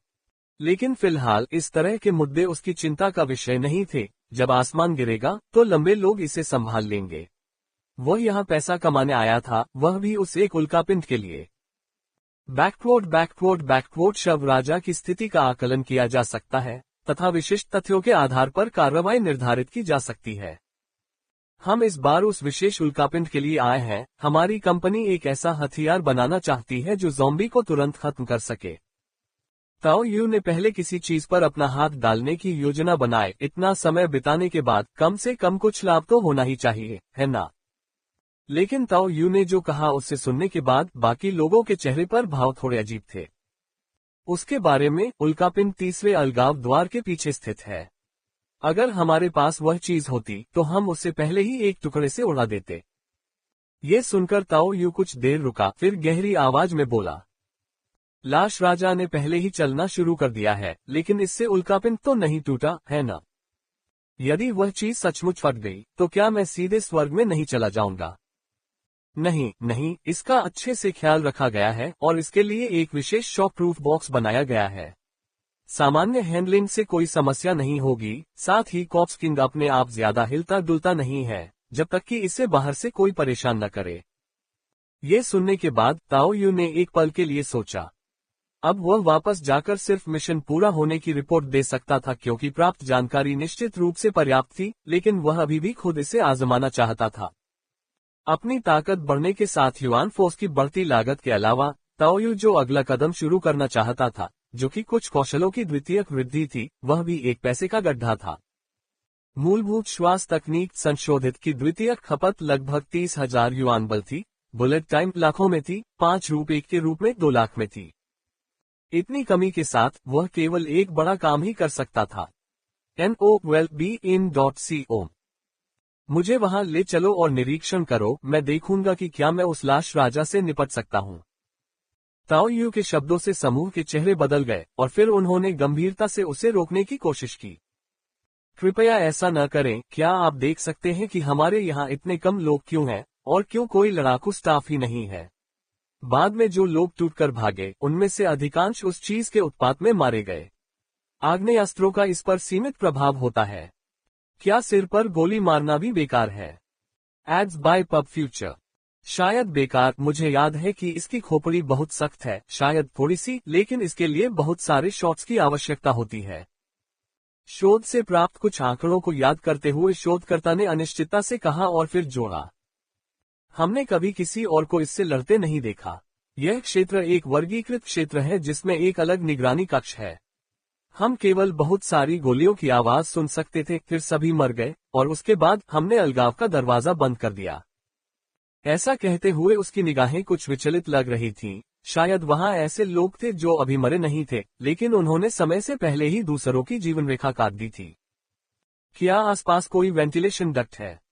लेकिन फिलहाल इस तरह के मुद्दे उसकी चिंता का विषय नहीं थे। जब आसमान गिरेगा तो लंबे लोग इसे संभाल लेंगे। वह यहाँ पैसा कमाने आया था, वह भी उस एक उल्कापिंड के लिए। बैकवर्ड शव राजा की स्थिति का आकलन किया जा सकता है तथा विशिष्ट तथ्यों के आधार पर कार्रवाई निर्धारित की जा सकती है। हम इस बार उस विशेष उल्कापिंड के लिए आए हैं। हमारी कंपनी एक ऐसा हथियार बनाना चाहती है जो ज़ॉम्बी को तुरंत खत्म कर सके। ताओ यू ने पहले किसी चीज पर अपना हाथ डालने की योजना बनाए। इतना समय बिताने के बाद कम से कम कुछ लाभ तो होना ही चाहिए, है ना? लेकिन ताओ यू ने जो कहा उससे सुनने के बाद बाकी लोगों के चेहरे पर भाव थोड़े अजीब थे। उसके बारे में, उल्कापिंड तीसरे अलगाव द्वार के पीछे स्थित है। अगर हमारे पास वह चीज होती तो हम उसे पहले ही एक टुकड़े से उड़ा देते। ये सुनकर ताओ यू कुछ देर रुका, फिर गहरी आवाज में बोला। लाश राजा ने पहले ही चलना शुरू कर दिया है, लेकिन इससे उल्कापिंड तो नहीं टूटा, है ना? यदि वह चीज सचमुच फट गई तो क्या मैं सीधे स्वर्ग में नहीं चला जाऊंगा? नहीं, इसका अच्छे से ख्याल रखा गया है और इसके लिए एक विशेष शॉक प्रूफ बॉक्स बनाया गया है। सामान्य हैंडलिंग से कोई समस्या नहीं होगी, साथ ही कॉर्प्स किंग अपने आप ज्यादा हिलता डुलता नहीं है, जब तक कि इसे बाहर से कोई परेशान न करे। ये सुनने के बाद ताओ यू ने एक पल के लिए सोचा। अब वह वापस जाकर सिर्फ मिशन पूरा होने की रिपोर्ट दे सकता था क्योंकि प्राप्त जानकारी निश्चित रूप से पर्याप्त थी, लेकिन वह अभी भी खुद इसे आजमाना चाहता था। अपनी ताकत बढ़ने के साथ युआन फोर्स की बढ़ती लागत के अलावा ताओ यू जो अगला कदम शुरू करना चाहता था, जो कि कुछ कौशलों की द्वितीयक वृद्धि थी, वह भी एक पैसे का गड्ढा था। मूलभूत श्वास तकनीक संशोधित की द्वितीयक खपत लगभग 30,000 युआन बल थी, बुलेट टाइम लाखों में थी, 5 रुपये के रूप में 2 लाख में थी। इतनी कमी के साथ वह केवल एक बड़ा काम ही कर सकता था। NOWELLBEIN.CO मुझे वहां ले चलो और निरीक्षण करो, मैं देखूंगा कि क्या मैं उस लाश राजा से निपट सकता हूं। ताओ यू के शब्दों से समूह के चेहरे बदल गए और फिर उन्होंने गंभीरता से उसे रोकने की कोशिश की। कृपया ऐसा न करें, क्या आप देख सकते हैं कि हमारे यहाँ इतने कम लोग क्यों हैं, और क्यों कोई लड़ाकू स्टाफ ही नहीं है। बाद में जो लोग टूटकर भागे, उनमें से अधिकांश उस चीज के उत्पात में मारे गए। आग्नेयास्त्रों का इस पर सीमित प्रभाव होता है। क्या सिर पर गोली मारना भी बेकार है? Ads by pub future. शायद बेकार, मुझे याद है कि इसकी खोपड़ी बहुत सख्त है, शायद थोड़ी सी, लेकिन इसके लिए बहुत सारे शॉट्स की आवश्यकता होती है। शोध से प्राप्त कुछ आंकड़ों को याद करते हुए शोधकर्ता ने अनिश्चितता से कहा और फिर जोड़ा। हमने कभी किसी और को इससे लड़ते नहीं देखा। यह क्षेत्र एक वर्गीकृत क्षेत्र है जिसमें एक अलग निगरानी कक्ष है। हम केवल बहुत सारी गोलियों की आवाज सुन सकते थे, फिर सभी मर गए, और उसके बाद हमने अलगाव का दरवाजा बंद कर दिया। ऐसा कहते हुए उसकी निगाहें कुछ विचलित लग रही थीं। शायद वहां ऐसे लोग थे जो अभी मरे नहीं थे, लेकिन उन्होंने समय से पहले ही दूसरों की जीवन रेखा काट दी थी। क्या आसपास कोई वेंटिलेशन डक्ट है?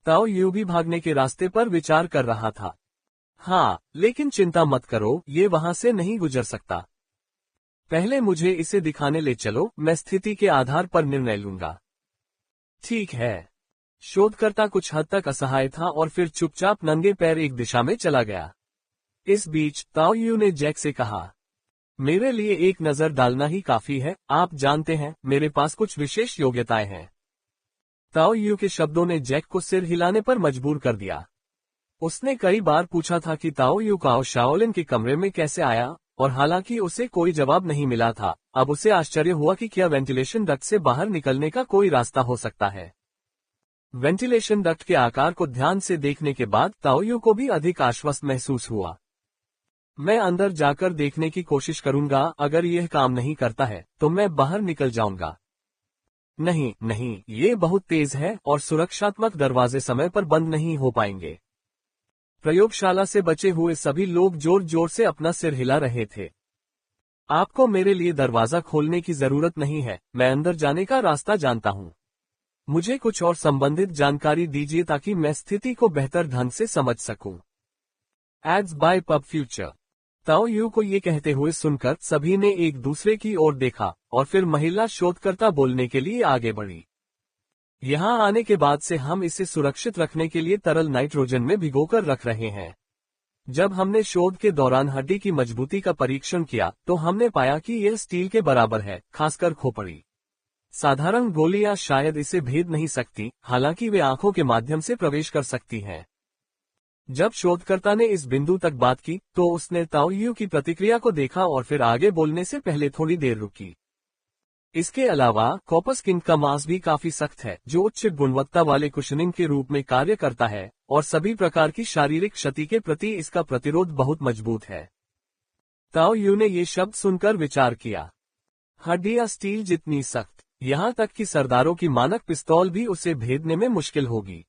ताओ यू भी भागने के रास्ते पर विचार कर रहा था। हाँ, लेकिन चिंता मत करो, ये वहां से नहीं गुजर सकता। पहले मुझे इसे दिखाने ले चलो, मैं स्थिति के आधार पर निर्णय लूंगा। ठीक है। शोधकर्ता कुछ हद तक असहाय था और फिर चुपचाप नंगे पैर एक दिशा में चला गया। इस बीच ताओ यू ने जैक से कहा, मेरे लिए एक नजर डालना ही काफी है, आप जानते हैं, मेरे पास कुछ विशेष योग्यताएं हैं। ताओ यू के शब्दों ने जैक को सिर हिलाने पर मजबूर कर दिया। उसने कई बार पूछा था कि ताओ यू काओ शाओलिन के कमरे में कैसे आया, और हालांकि उसे कोई जवाब नहीं मिला था, अब उसे आश्चर्य हुआ कि क्या वेंटिलेशन डक्ट से बाहर निकलने का कोई रास्ता हो सकता है। वेंटिलेशन डक्ट के आकार को ध्यान से देखने के बाद ताओ यू को भी अधिक आश्वस्त महसूस हुआ। मैं अंदर जाकर देखने की कोशिश करूंगा, अगर यह काम नहीं करता है तो मैं बाहर निकल जाऊंगा। नहीं नहीं, ये बहुत तेज है और सुरक्षात्मक दरवाजे समय पर बंद नहीं हो पाएंगे। प्रयोगशाला से बचे हुए सभी लोग जोर जोर से अपना सिर हिला रहे थे। आपको मेरे लिए दरवाजा खोलने की जरूरत नहीं है, मैं अंदर जाने का रास्ता जानता हूं। मुझे कुछ और संबंधित जानकारी दीजिए ताकि मैं स्थिति को बेहतर ढंग से समझ सकूं। Ads by pub future. Tao Yu को ये कहते हुए सुनकर सभी ने एक दूसरे की ओर देखा और फिर महिला शोधकर्ता बोलने के लिए आगे बढ़ी। यहाँ आने के बाद से हम इसे सुरक्षित रखने के लिए तरल नाइट्रोजन में भिगोकर रख रहे हैं। जब हमने शोध के दौरान हड्डी की मजबूती का परीक्षण किया तो हमने पाया कि यह स्टील के बराबर है, खासकर खोपड़ी। साधारण गोलियां शायद इसे भेद नहीं सकती, हालांकि वे आंखों के माध्यम से प्रवेश कर सकती हैं। जब शोधकर्ता ने इस बिंदु तक बात की तो उसने ताओ यू की प्रतिक्रिया को देखा और फिर आगे बोलने से पहले थोड़ी देर रुकी। इसके अलावा कॉर्पस किंग का मांस भी काफी सख्त है, जो उच्च गुणवत्ता वाले कुशनिंग के रूप में कार्य करता है, और सभी प्रकार की शारीरिक क्षति के प्रति इसका प्रतिरोध बहुत मजबूत है। ताओ यू ने ये शब्द सुनकर विचार किया। हड्डियां स्टील जितनी सख्त, यहाँ तक कि सरदारों की मानक पिस्तौल भी उसे भेदने में मुश्किल होगी।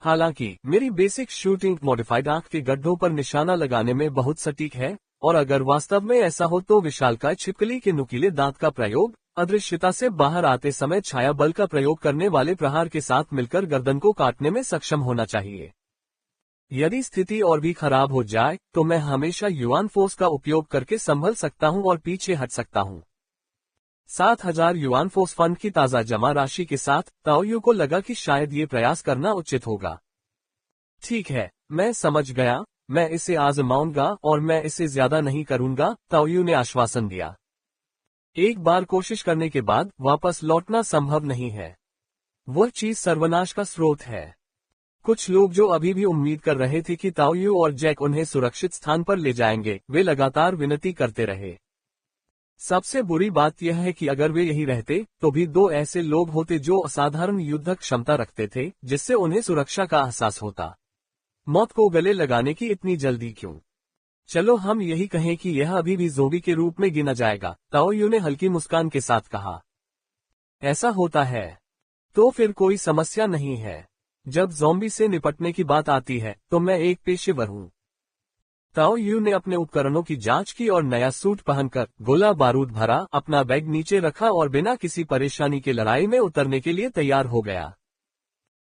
हालांकि मेरी बेसिक शूटिंग मॉडिफाइड आंख के गड्ढों पर निशाना लगाने में बहुत सटीक है, और अगर वास्तव में ऐसा हो तो विशालकाय छिपकली के नुकीले दांत का प्रयोग अदृश्यता से बाहर आते समय छाया बल का प्रयोग करने वाले प्रहार के साथ मिलकर गर्दन को काटने में सक्षम होना चाहिए। यदि स्थिति और भी खराब हो जाए तो मैं हमेशा युआन फोर्स का उपयोग करके संभल सकता हूं और पीछे हट सकता हूं। 7,000 युआन फोर्स फंड की ताज़ा जमा राशि के साथ ताओ यू को लगा कि शायद ये प्रयास करना उचित होगा। ठीक है, मैं समझ गया, मैं इसे आजमाऊंगा और मैं इसे ज्यादा नहीं करूंगा, ताओ यू ने आश्वासन दिया। एक बार कोशिश करने के बाद वापस लौटना संभव नहीं है। वह चीज सर्वनाश का स्रोत है। कुछ लोग जो अभी भी उम्मीद कर रहे थे कि ताओयू और जैक उन्हें सुरक्षित स्थान पर ले जाएंगे, वे लगातार विनती करते रहे। सबसे बुरी बात यह है कि अगर वे यही रहते तो भी दो ऐसे लोग होते जो असाधारण युद्ध क्षमता रखते थे, जिससे उन्हें सुरक्षा का एहसास होता। मौत को गले लगाने की इतनी जल्दी क्यों? चलो हम यही कहें कि यह अभी भी ज़ोंबी के रूप में गिना जाएगा, ताओयू ने हल्की मुस्कान के साथ कहा। ऐसा होता है तो फिर कोई समस्या नहीं है। जब ज़ॉम्बी से निपटने की बात आती है तो मैं एक पेशेवर हूँ। ताओयू ने अपने उपकरणों की जांच की और नया सूट पहनकर गोला बारूद भरा, अपना बैग नीचे रखा और बिना किसी परेशानी के लड़ाई में उतरने के लिए तैयार हो गया।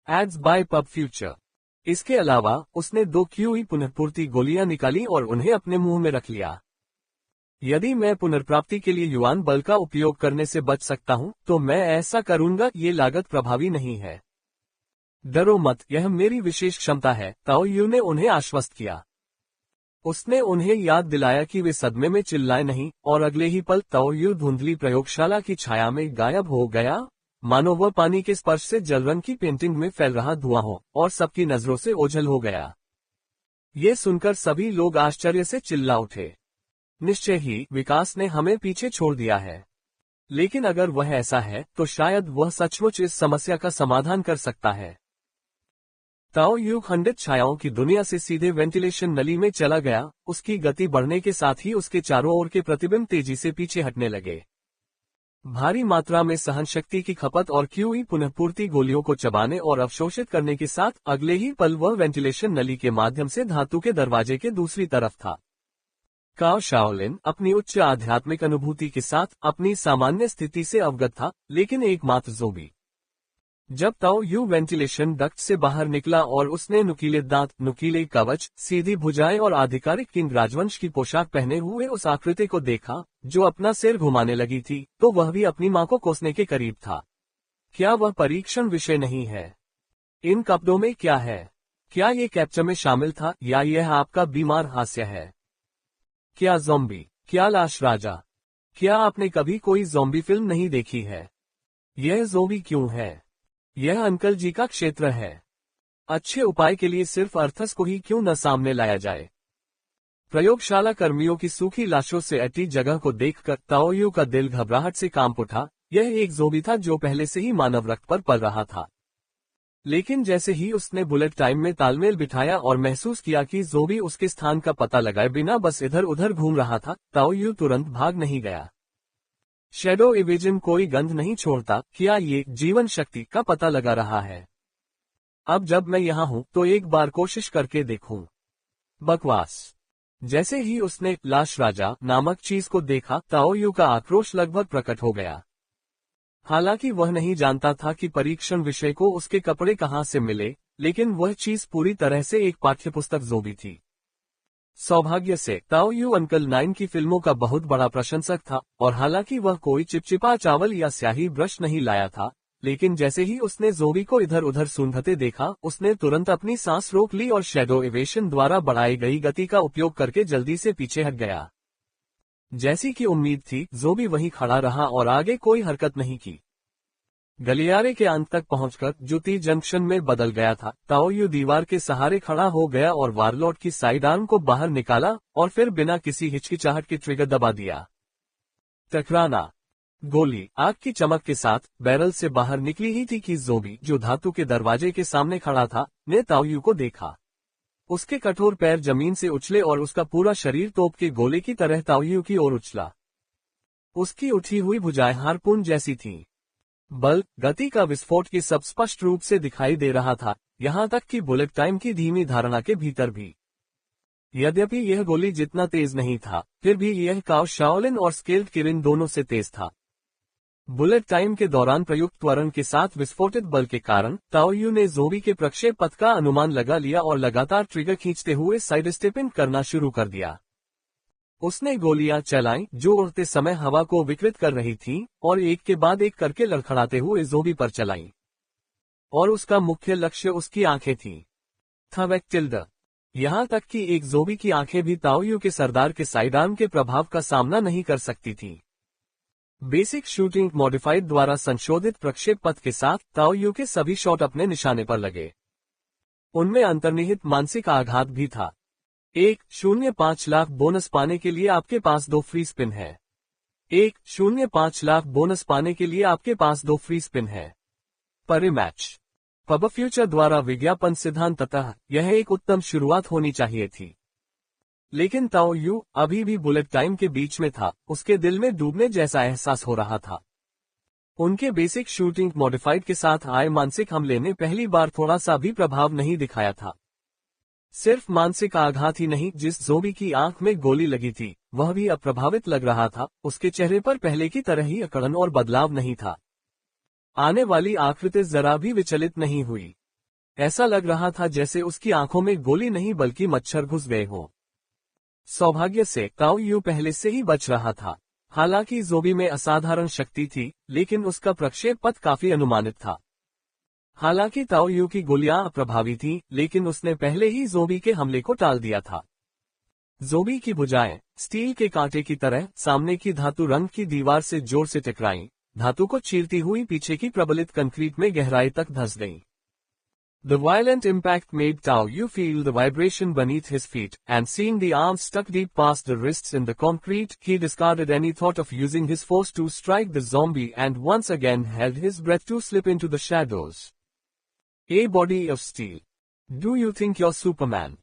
Ads by pub future. इसके अलावा उसने 2 क्यूई पुनर्पूर्ति गोलियां निकाली और उन्हें अपने मुंह में रख लिया। यदि मैं पुनर्प्राप्ति के लिए युआन बल का उपयोग करने से बच सकता हूं तो मैं ऐसा करूंगा। ये लागत प्रभावी नहीं है। डरो मत, यह मेरी विशेष क्षमता है, ताओयू ने उन्हें आश्वस्त किया। उसने उन्हें याद दिलाया कि वे सदमे में चिल्लाए नहीं, और अगले ही पल ताओयू धुंधली प्रयोगशाला की छाया में गायब हो गया, मानो वह पानी के स्पर्श से जल रंग की पेंटिंग में फैल रहा धुआं हो और सबकी नजरों से ओझल हो गया। ये सुनकर सभी लोग आश्चर्य से चिल्ला उठे। निश्चय ही विकास ने हमें पीछे छोड़ दिया है। लेकिन अगर वह ऐसा है तो शायद वह सचमुच इस समस्या का समाधान कर सकता है। ताओयू खंडित छायाओं की दुनिया से सीधे वेंटिलेशन नली में चला गया। उसकी गति बढ़ने के साथ ही उसके चारों ओर के प्रतिबिंब तेजी से पीछे हटने लगे। भारी मात्रा में सहनशक्ति की खपत और क्यूई पुनःपूर्ति गोलियों को चबाने और अवशोषित करने के साथ अगले ही पल वह वेंटिलेशन नली के माध्यम से धातु के दरवाजे के दूसरी तरफ था। काओ शाओलिन अपनी उच्च आध्यात्मिक अनुभूति के साथ अपनी सामान्य स्थिति से अवगत था, लेकिन एकमात्र ज़ोंबी। जब ताओयू वेंटिलेशन डक्ट से बाहर निकला और उसने नुकीले दांत, नुकीले कवच, सीधी भुजाएं और आधिकारिक किंग राजवंश की पोशाक पहने हुए उस आकृति को देखा जो अपना सिर घुमाने लगी थी, तो वह भी अपनी मां को कोसने के करीब था। क्या वह परीक्षण विषय नहीं है? इन कपड़ों में क्या है? क्या ये कैप्चर में शामिल था या यह आपका बीमार हास्य है? क्या ज़ॉम्बी? क्या लाश राजा? क्या आपने कभी कोई ज़ॉम्बी फिल्म नहीं देखी है? यह ज़ॉम्बी क्यों है? यह अंकल जी का क्षेत्र है। अच्छे उपाय के लिए सिर्फ अर्थस को ही क्यों न सामने लाया जाए? प्रयोगशाला कर्मियों की सूखी लाशों से अटी जगह को देखकर ताओयू का दिल घबराहट से कांप उठा। यह एक ज़ोंबी था जो पहले से ही मानव रक्त पर पल रहा था। लेकिन जैसे ही उसने बुलेट टाइम में तालमेल बिठाया और महसूस किया कि ज़ोंबी उसके स्थान का पता लगाए बिना बस इधर उधर घूम रहा था, ताओयू तुरंत भाग नहीं गया। शैडो इवेजन कोई गंध नहीं छोड़ता। क्या ये जीवन शक्ति का पता लगा रहा है? अब जब मैं यहाँ हूँ तो एक बार कोशिश करके देखूं। बकवास। जैसे ही उसने लाश राजा नामक चीज को देखा, ताओयू का आक्रोश लगभग प्रकट हो गया। हालांकि वह नहीं जानता था कि परीक्षण विषय को उसके कपड़े कहाँ से मिले, लेकिन वह चीज पूरी तरह से एक पाठ्यपुस्तक ज़ोंबी थी। सौभाग्य से ताओयू अंकल 9 की फिल्मों का बहुत बड़ा प्रशंसक था, और हालांकि वह कोई चिपचिपा चावल या स्याही ब्रश नहीं लाया था, लेकिन जैसे ही उसने ज़ोंबी को इधर उधर सूंघते देखा, उसने तुरंत अपनी सांस रोक ली और शैडो इवेशन द्वारा बढ़ाई गई गति का उपयोग करके जल्दी से पीछे हट गया। जैसी कि उम्मीद थी, ज़ोंबी वहीं खड़ा रहा और आगे कोई हरकत नहीं की। गलियारे के अंत तक पहुंचकर जुती जंक्शन में बदल गया था। ताओयू दीवार के सहारे खड़ा हो गया और वारलॉट की साइड आर्म को बाहर निकाला और फिर बिना किसी हिचकिचाहट के ट्रिगर दबा दिया। टकराना। गोली आग की चमक के साथ बैरल से बाहर निकली ही थी कि ज़ोंबी, जो धातु के दरवाजे के सामने खड़ा था, ने ताओयू को देखा। उसके कठोर पैर जमीन से उछले और उसका पूरा शरीर तोप के गोले की तरह ताओयू की ओर उछला। उसकी उठी हुई भुजाएं हारपून जैसी थीं। बल, गति का विस्फोट की सब स्पष्ट रूप से दिखाई दे रहा था, यहाँ तक कि बुलेट टाइम की धीमी धारणा के भीतर भी। यद्यपि यह गोली जितना तेज नहीं था, फिर भी यह काओ शाओलिन और स्केल्ड किरिन दोनों से तेज था। बुलेट टाइम के दौरान प्रयुक्त त्वरण के साथ विस्फोटित बल के कारण ताओयू ने ज़ोंबी के प्रक्षेप पथ का अनुमान लगा लिया और लगातार ट्रिगर खींचते हुए साइड स्टेपिंग करना शुरू कर दिया। उसने गोलियां चलाईं जो उड़ते समय हवा को विकृत कर रही थीं, और एक के बाद एक करके लड़खड़ाते हुए ज़ोंबी पर चलाईं। और उसका मुख्य लक्ष्य उसकी आंखें थीं। थवेक्टिल्ड। यहाँ तक कि एक ज़ोंबी की आंखें भी ताओयू के सरदार के साइड आर्म के प्रभाव का सामना नहीं कर सकती थीं। बेसिक शूटिंग मॉडिफाइड द्वारा संशोधित प्रक्षेप पथ के साथ ताओ यू के सभी शॉट अपने निशाने पर लगे। उनमें अंतर्निहित मानसिक आघात भी था। 1.05 लाख बोनस पाने के लिए आपके पास 2 फ्री स्पिन है। 1.05 लाख बोनस पाने के लिए आपके पास 2 फ्री स्पिन है। परिमैच पब फ्यूचर द्वारा विज्ञापन सिद्धांततः यह एक उत्तम शुरुआत होनी चाहिए थी, लेकिन ताओ यू अभी भी बुलेट टाइम के बीच में था। उसके दिल में डूबने जैसा एहसास हो रहा था। उनके बेसिक शूटिंग मॉडिफाइड के साथ आए मानसिक हमले ने पहली बार थोड़ा सा भी प्रभाव नहीं दिखाया था। सिर्फ मानसिक आघात ही नहीं, जिस ज़ोंबी की आंख में गोली लगी थी वह भी अप्रभावित लग रहा था। उसके चेहरे पर पहले की तरह ही अकड़न और बदलाव नहीं था। आने वाली आकृति जरा भी विचलित नहीं हुई। ऐसा लग रहा था जैसे उसकी आंखों में गोली नहीं बल्कि मच्छर घुस गए हों। सौभाग्य से ताओ यू पहले से ही बच रहा था। हालांकि ज़ोंबी में असाधारण शक्ति थी, लेकिन उसका प्रक्षेप पथ काफी अनुमानित था। हालांकि ताओ यू की गोलियां अप्रभावी थीं, लेकिन उसने पहले ही ज़ोंबी के हमले को टाल दिया था। ज़ोंबी की भुजाएं स्टील के कांटे की तरह सामने की धातु रंग की दीवार से जोर से टकराईं। धातु को चीरती हुई पीछे की प्रबलित कंक्रीट में गहराई तक धंस गईं। The violent impact made Tao Yu feel the vibration beneath his feet, and seeing the arms stuck deep past the wrists in the concrete, he discarded any thought of using his force to strike the zombie and once again held his breath to slip into the shadows. A body of steel. Do you think you're Superman?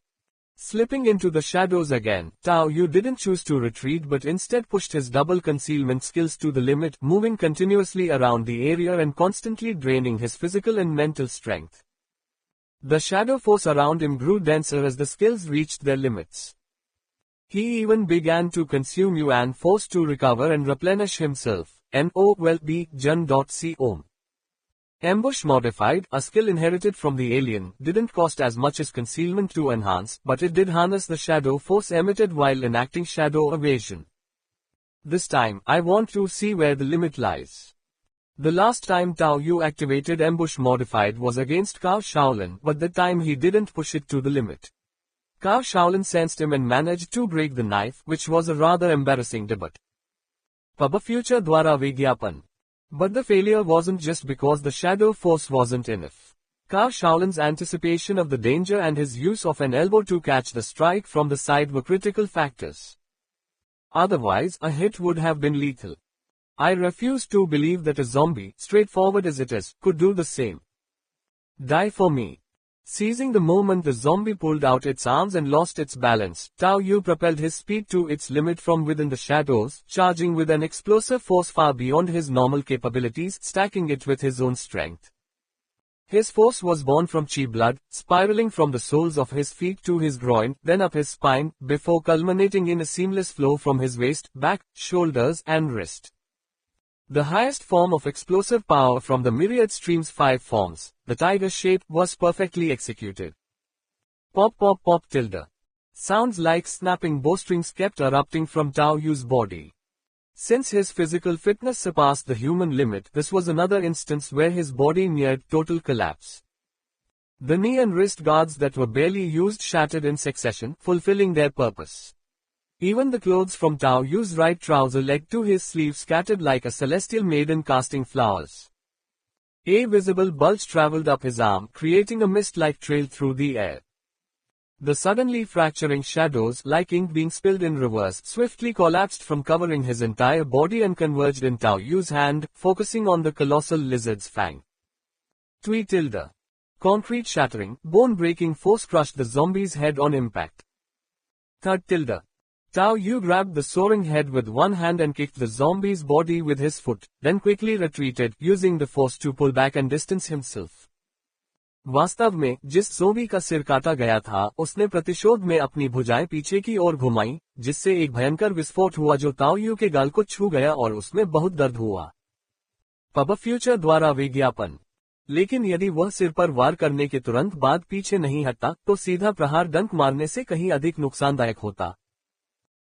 Slipping into the shadows again, Tao Yu didn't choose to retreat but instead pushed his double concealment skills to the limit, moving continuously around the area and constantly draining his physical and mental strength. The shadow force around him grew denser as the skills reached their limits. He even began to consume Yuan force to recover and replenish himself. NOWELB-JUN.com. Ambush modified, a skill inherited from the alien, didn't cost as much as concealment to enhance, but it did harness the shadow force emitted while enacting shadow evasion. This time, I want to see where the limit lies. The last time Tao Yu activated Ambush Modified was against Cao Shaolin, but that time he didn't push it to the limit. Cao Shaolin sensed him and managed to break the knife, which was a rather embarrassing debut. Pub Future Dwara Vigyapan. But the failure wasn't just because the shadow force wasn't enough. Cao Shaolin's anticipation of the danger and his use of an elbow to catch the strike from the side were critical factors. Otherwise, a hit would have been lethal. I refuse to believe that a zombie, straightforward as it is, could do the same. Die for me. Seizing the moment the zombie pulled out its arms and lost its balance, Tao Yu propelled his speed to its limit from within the shadows, charging with an explosive force far beyond his normal capabilities, stacking it with his own strength. His force was born from chi blood, spiraling from the soles of his feet to his groin, then up his spine, before culminating in a seamless flow from his waist, back, shoulders, and wrist. The highest form of explosive power from the myriad stream's 5 forms, the tiger shape, was perfectly executed. Pop pop pop tilde. Sounds like snapping bowstrings kept erupting from Tao Yu's body. Since his physical fitness surpassed the human limit, this was another instance where his body neared total collapse. The knee and wrist guards that were barely used shattered in succession, fulfilling their purpose. Even the clothes from Tao Yu's right trouser leg to his sleeve scattered like a celestial maiden casting flowers. A visible bulge traveled up his arm, creating a mist-like trail through the air. The suddenly fracturing shadows, like ink being spilled in reverse, swiftly collapsed from covering his entire body and converged in Tao Yu's hand, focusing on the colossal lizard's fang. Twee tilde. Concrete shattering, bone-breaking force crushed the zombie's head on impact. Third tilde. Tao Yu grabbed the soaring head with one hand and kicked the zombie's body with his foot, then quickly retreated, using the force to pull back and distance himself. वास्तव में, जिस zombie का सिर काटा गया था, उसने प्रतिशोध में अपनी भुजाएं पीछे की ओर घुमाई, जिससे एक भयंकर विस्फोट हुआ जो ताओ यू के गाल को छू गया और उसमें बहुत दर्द हुआ. पब फ्यूचर द्वारा विज्ञापन. लेकिन यदि वह सिर पर वार करने के तुरंत बाद पीछे नहीं हटता, तो सीधा प्रहार डंक मारने से कहीं अधिक नुकसानदायक होता.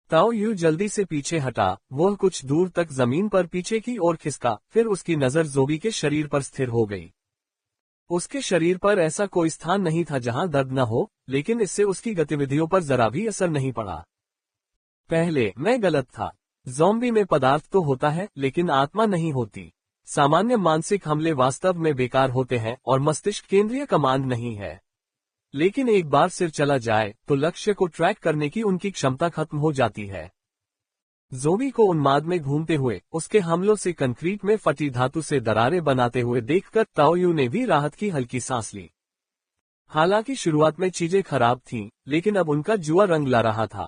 ताओ यू जल्दी से पीछे हटा, वह कुछ दूर तक जमीन पर पीछे की ओर खिसका, फिर उसकी नजर ज़ोंबी के शरीर पर स्थिर हो गई. उसके शरीर पर ऐसा कोई स्थान नहीं था जहां दर्द न हो, लेकिन इससे उसकी गतिविधियों पर जरा भी असर नहीं पड़ा. पहले मैं गलत था. ज़ॉम्बी में पदार्थ तो होता है लेकिन आत्मा नहीं होती। सामान्य मानसिक हमले वास्तव में बेकार होते हैं और मस्तिष्क केंद्रीय कमांड नहीं है। लेकिन एक बार सिर चला जाए तो लक्ष्य को ट्रैक करने की उनकी क्षमता खत्म हो जाती है। ज़ॉम्बी को उन्माद में घूमते हुए, उसके हमलों से कंक्रीट में फटी धातु से दरारें बनाते हुए देखकर ताओयू ने भी राहत की हल्की सांस ली। हालांकि शुरुआत में चीजें खराब थीं, लेकिन अब उनका जुआ रंग ला रहा था।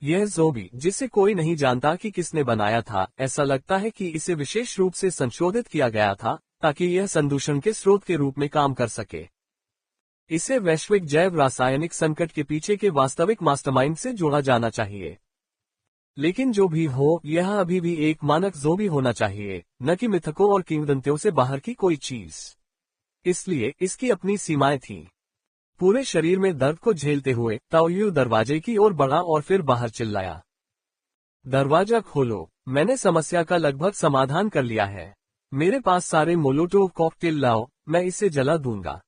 यह ज़ॉम्बी, जिसे कोई नहीं जानता कि किसने बनाया था, ऐसा लगता है कि इसे विशेष रूप से संशोधित किया गया था ताकि यह संदूषण के स्रोत के रूप में काम कर सके। इसे वैश्विक जैव रासायनिक संकट के पीछे के वास्तविक मास्टरमाइंड से जोड़ा जाना चाहिए। लेकिन जो भी हो, यह अभी भी एक मानक ज़ॉम्बी होना चाहिए, न कि मिथकों और किंवदंतियों से बाहर की कोई चीज। इसलिए इसकी अपनी सीमाएं थीं। पूरे शरीर में दर्द को झेलते हुए ताओयू दरवाजे की ओर बढ़ा और फिर बाहर चिल्लाया, दरवाजा खोलो, मैंने समस्या का लगभग समाधान कर लिया है। मेरे पास सारे मोलोटोव कॉकटेल लाओ, मैं इसे जला दूंगा।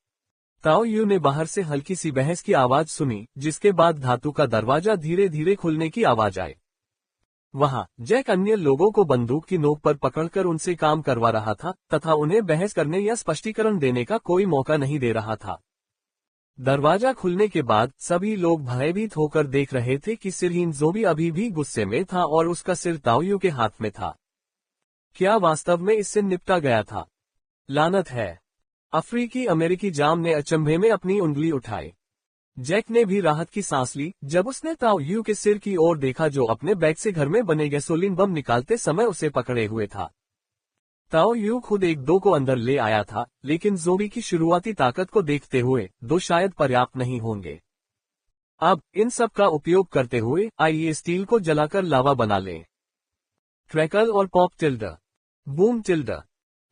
ताओयू ने बाहर से हल्की सी बहस की आवाज सुनी, जिसके बाद धातु का दरवाजा धीरे धीरे खुलने की आवाज आई। वहां जैक अन्य लोगों को बंदूक की नोक पर पकड़कर उनसे काम करवा रहा था तथा उन्हें बहस करने या स्पष्टीकरण देने का कोई मौका नहीं दे रहा था। दरवाजा खुलने के बाद सभी लोग भयभीत होकर देख रहे थे कि सिरहीन ज़ॉम्बी अभी भी गुस्से में था और उसका सिर ताओयू के हाथ में था। क्या वास्तव में इससे निपटा गया था? लानत है। अफ्रीकी अमेरिकी जाम ने अचंभे में अपनी उंगली उठाई। जैक ने भी राहत की सांस ली जब उसने ताओयू के सिर की ओर देखा, जो अपने बैग से घर में बने गैसोलीन बम निकालते समय उसे पकड़े हुए था। ताओयू खुद एक दो को अंदर ले आया था, लेकिन ज़ॉम्बी की शुरुआती ताकत को देखते हुए दो शायद पर्याप्त नहीं होंगे। अब इन सब का उपयोग करते हुए आइए स्टील को जलाकर लावा बना लें। क्रैकल और pop tilde, boom tilde.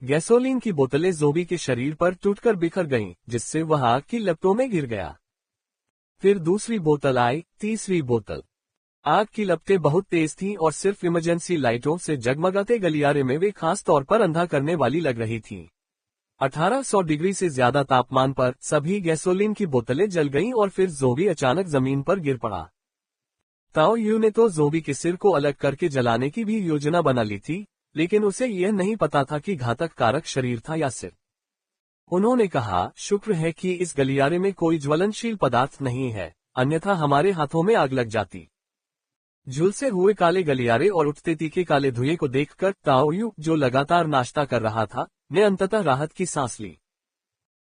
Gasoline की बोतलें ज़ॉम्बी के शरीर पर टूटकर बिखर गईं, जिससे वह आग की लपटों में गिर गया। फिर दूसरी बोतल आई, तीसरी बोतल। आग की लपटें बहुत तेज थीं और सिर्फ इमरजेंसी लाइटों से जगमगाते गलियारे में वे खास तौर पर अंधा करने वाली लग रही थीं। 1800 डिग्री से ज्यादा तापमान पर सभी गैसोलीन की बोतलें जल गईं और फिर ज़ॉम्बी अचानक जमीन पर गिर पड़ा। ताओयू ने तो ज़ॉम्बी के सिर को अलग करके जलाने की भी योजना बना ली थी, लेकिन उसे यह नहीं पता था कि घातक कारक शरीर था या सिर। उन्होंने कहा, शुक्र है कि इस गलियारे में कोई ज्वलनशील पदार्थ नहीं है, अन्यथा हमारे हाथों में आग लग जाती। झुलसे हुए काले गलियारे और उठते तीखे काले धुएं को देखकर ताओयू, जो लगातार नाश्ता कर रहा था, ने अंततः राहत की सांस ली।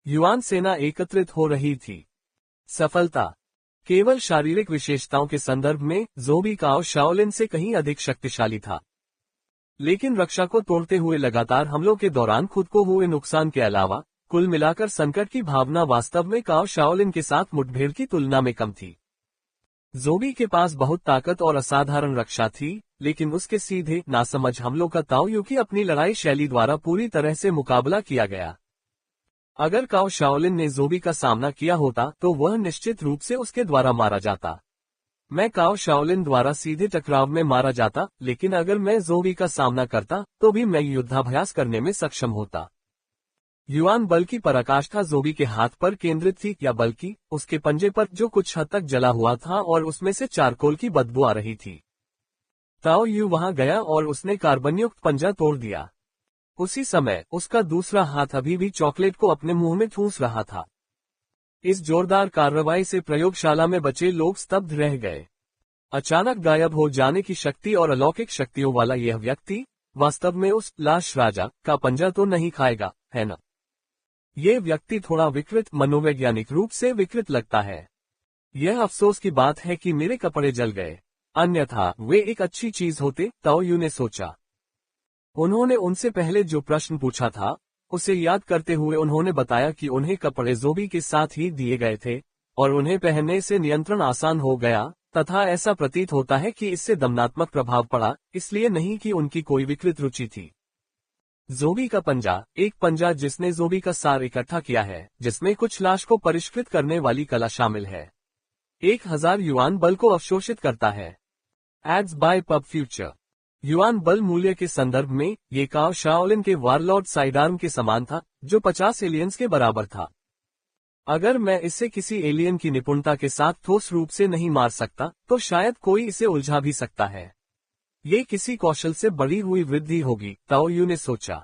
युआन सेना एकत्रित हो रही थी। सफलता केवल शारीरिक विशेषताओं के संदर्भ में ज़ॉम्बी काओ शाओलिन से कहीं अधिक शक्तिशाली था, लेकिन रक्षा को तोड़ते हुए लगातार हमलों के दौरान खुद को हुए नुकसान के अलावा कुल मिलाकर संकट की भावना वास्तव में काओ शाओलिन के साथ मुठभेड़ की तुलना में कम थी। ज़ॉम्बी के पास बहुत ताकत और असाधारण रक्षा थी, लेकिन उसके सीधे नासमझ हमलों का ताओयू की अपनी लड़ाई शैली द्वारा पूरी तरह से मुकाबला किया गया। अगर काओ शाओलिन ने ज़ॉम्बी का सामना किया होता तो वह निश्चित रूप से उसके द्वारा मारा जाता। मैं काओ शाओलिन द्वारा सीधे टकराव में मारा जाता, लेकिन अगर मैं ज़ॉम्बी का सामना करता तो भी मैं युद्धाभ्यास करने में सक्षम होता। युआन बल की पराकाष्ठा ज़ॉम्बी के हाथ पर केंद्रित थी, या बल्कि उसके पंजे पर, जो कुछ हद तक जला हुआ था और उसमें से चारकोल की बदबू आ रही थी। ताओयू वहां गया और उसने कार्बनयुक्त पंजा तोड़ दिया। उसी समय उसका दूसरा हाथ अभी भी चॉकलेट को अपने मुंह में ठूंस रहा था। इस जोरदार कार्रवाई से प्रयोगशाला में बचे लोग स्तब्ध रह गए। अचानक गायब हो जाने की शक्ति और अलौकिक शक्तियों वाला यह व्यक्ति वास्तव में उस लाश राजा का पंजा तो नहीं खाएगा, है न? ये व्यक्ति थोड़ा विकृत, मनोवैज्ञानिक रूप से विकृत लगता है। यह अफसोस की बात है कि मेरे कपड़े जल गए, अन्यथा वे एक अच्छी चीज होते, ताओयू ने सोचा। उन्होंने उनसे पहले जो प्रश्न पूछा था उसे याद करते हुए उन्होंने बताया कि उन्हें कपड़े ज़ॉम्बी के साथ ही दिए गए थे और उन्हें पहनने से नियंत्रण आसान हो गया, तथा ऐसा प्रतीत होता है कि इससे दमनात्मक प्रभाव पड़ा, इसलिए नहीं कि उनकी कोई विकृत रुचि थी। ज़ॉम्बी का पंजा, एक पंजा जिसने ज़ॉम्बी का सार इकट्ठा किया है, जिसमें कुछ लाश को परिष्कृत करने वाली कला शामिल है। 1000 युआन बल को अवशोषित करता है। Ads by pub future. Yuan बल मूल्य के संदर्भ में ये काओ शाओलिन के वारलॉर्ड साइडार्म के समान था, जो 50 एलियंस के बराबर था। अगर मैं इसे किसी एलियन की निपुणता के साथ ठोस रूप से नहीं मार सकता, तो शायद कोई इसे उलझा भी सकता है। ये किसी कौशल से बढ़ी हुई वृद्धि होगी, ताओ यू ने सोचा।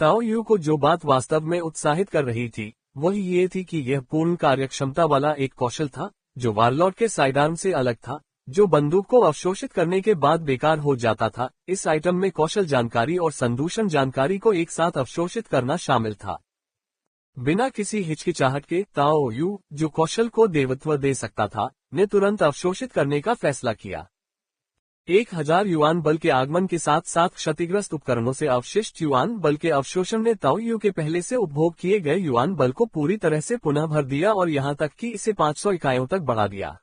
ताओ यू को जो बात वास्तव में उत्साहित कर रही थी, वही ये थी कि यह पूर्ण कार्यक्षमता वाला एक कौशल था, जो वारलॉर्ड के साइडआर्म से अलग था, जो बंदूक को अवशोषित करने के बाद बेकार हो जाता था। इस आइटम में कौशल जानकारी और संदूषण जानकारी को एक साथ अवशोषित करना शामिल था। बिना किसी हिचकिचाहट के ताओ यू, जो कौशल को देवत्व दे सकता था, ने तुरंत अवशोषित करने का फैसला किया। 1000 युआन बल के आगमन के साथ साथ क्षतिग्रस्त उपकरणों से अवशिष्ट युआन बल के अवशोषण ने ताओ यू के पहले से उपभोग किए गए युआन बल को पूरी तरह से पुनः भर दिया और यहां तक कि इसे 500 इकाइयों तक बढ़ा दिया।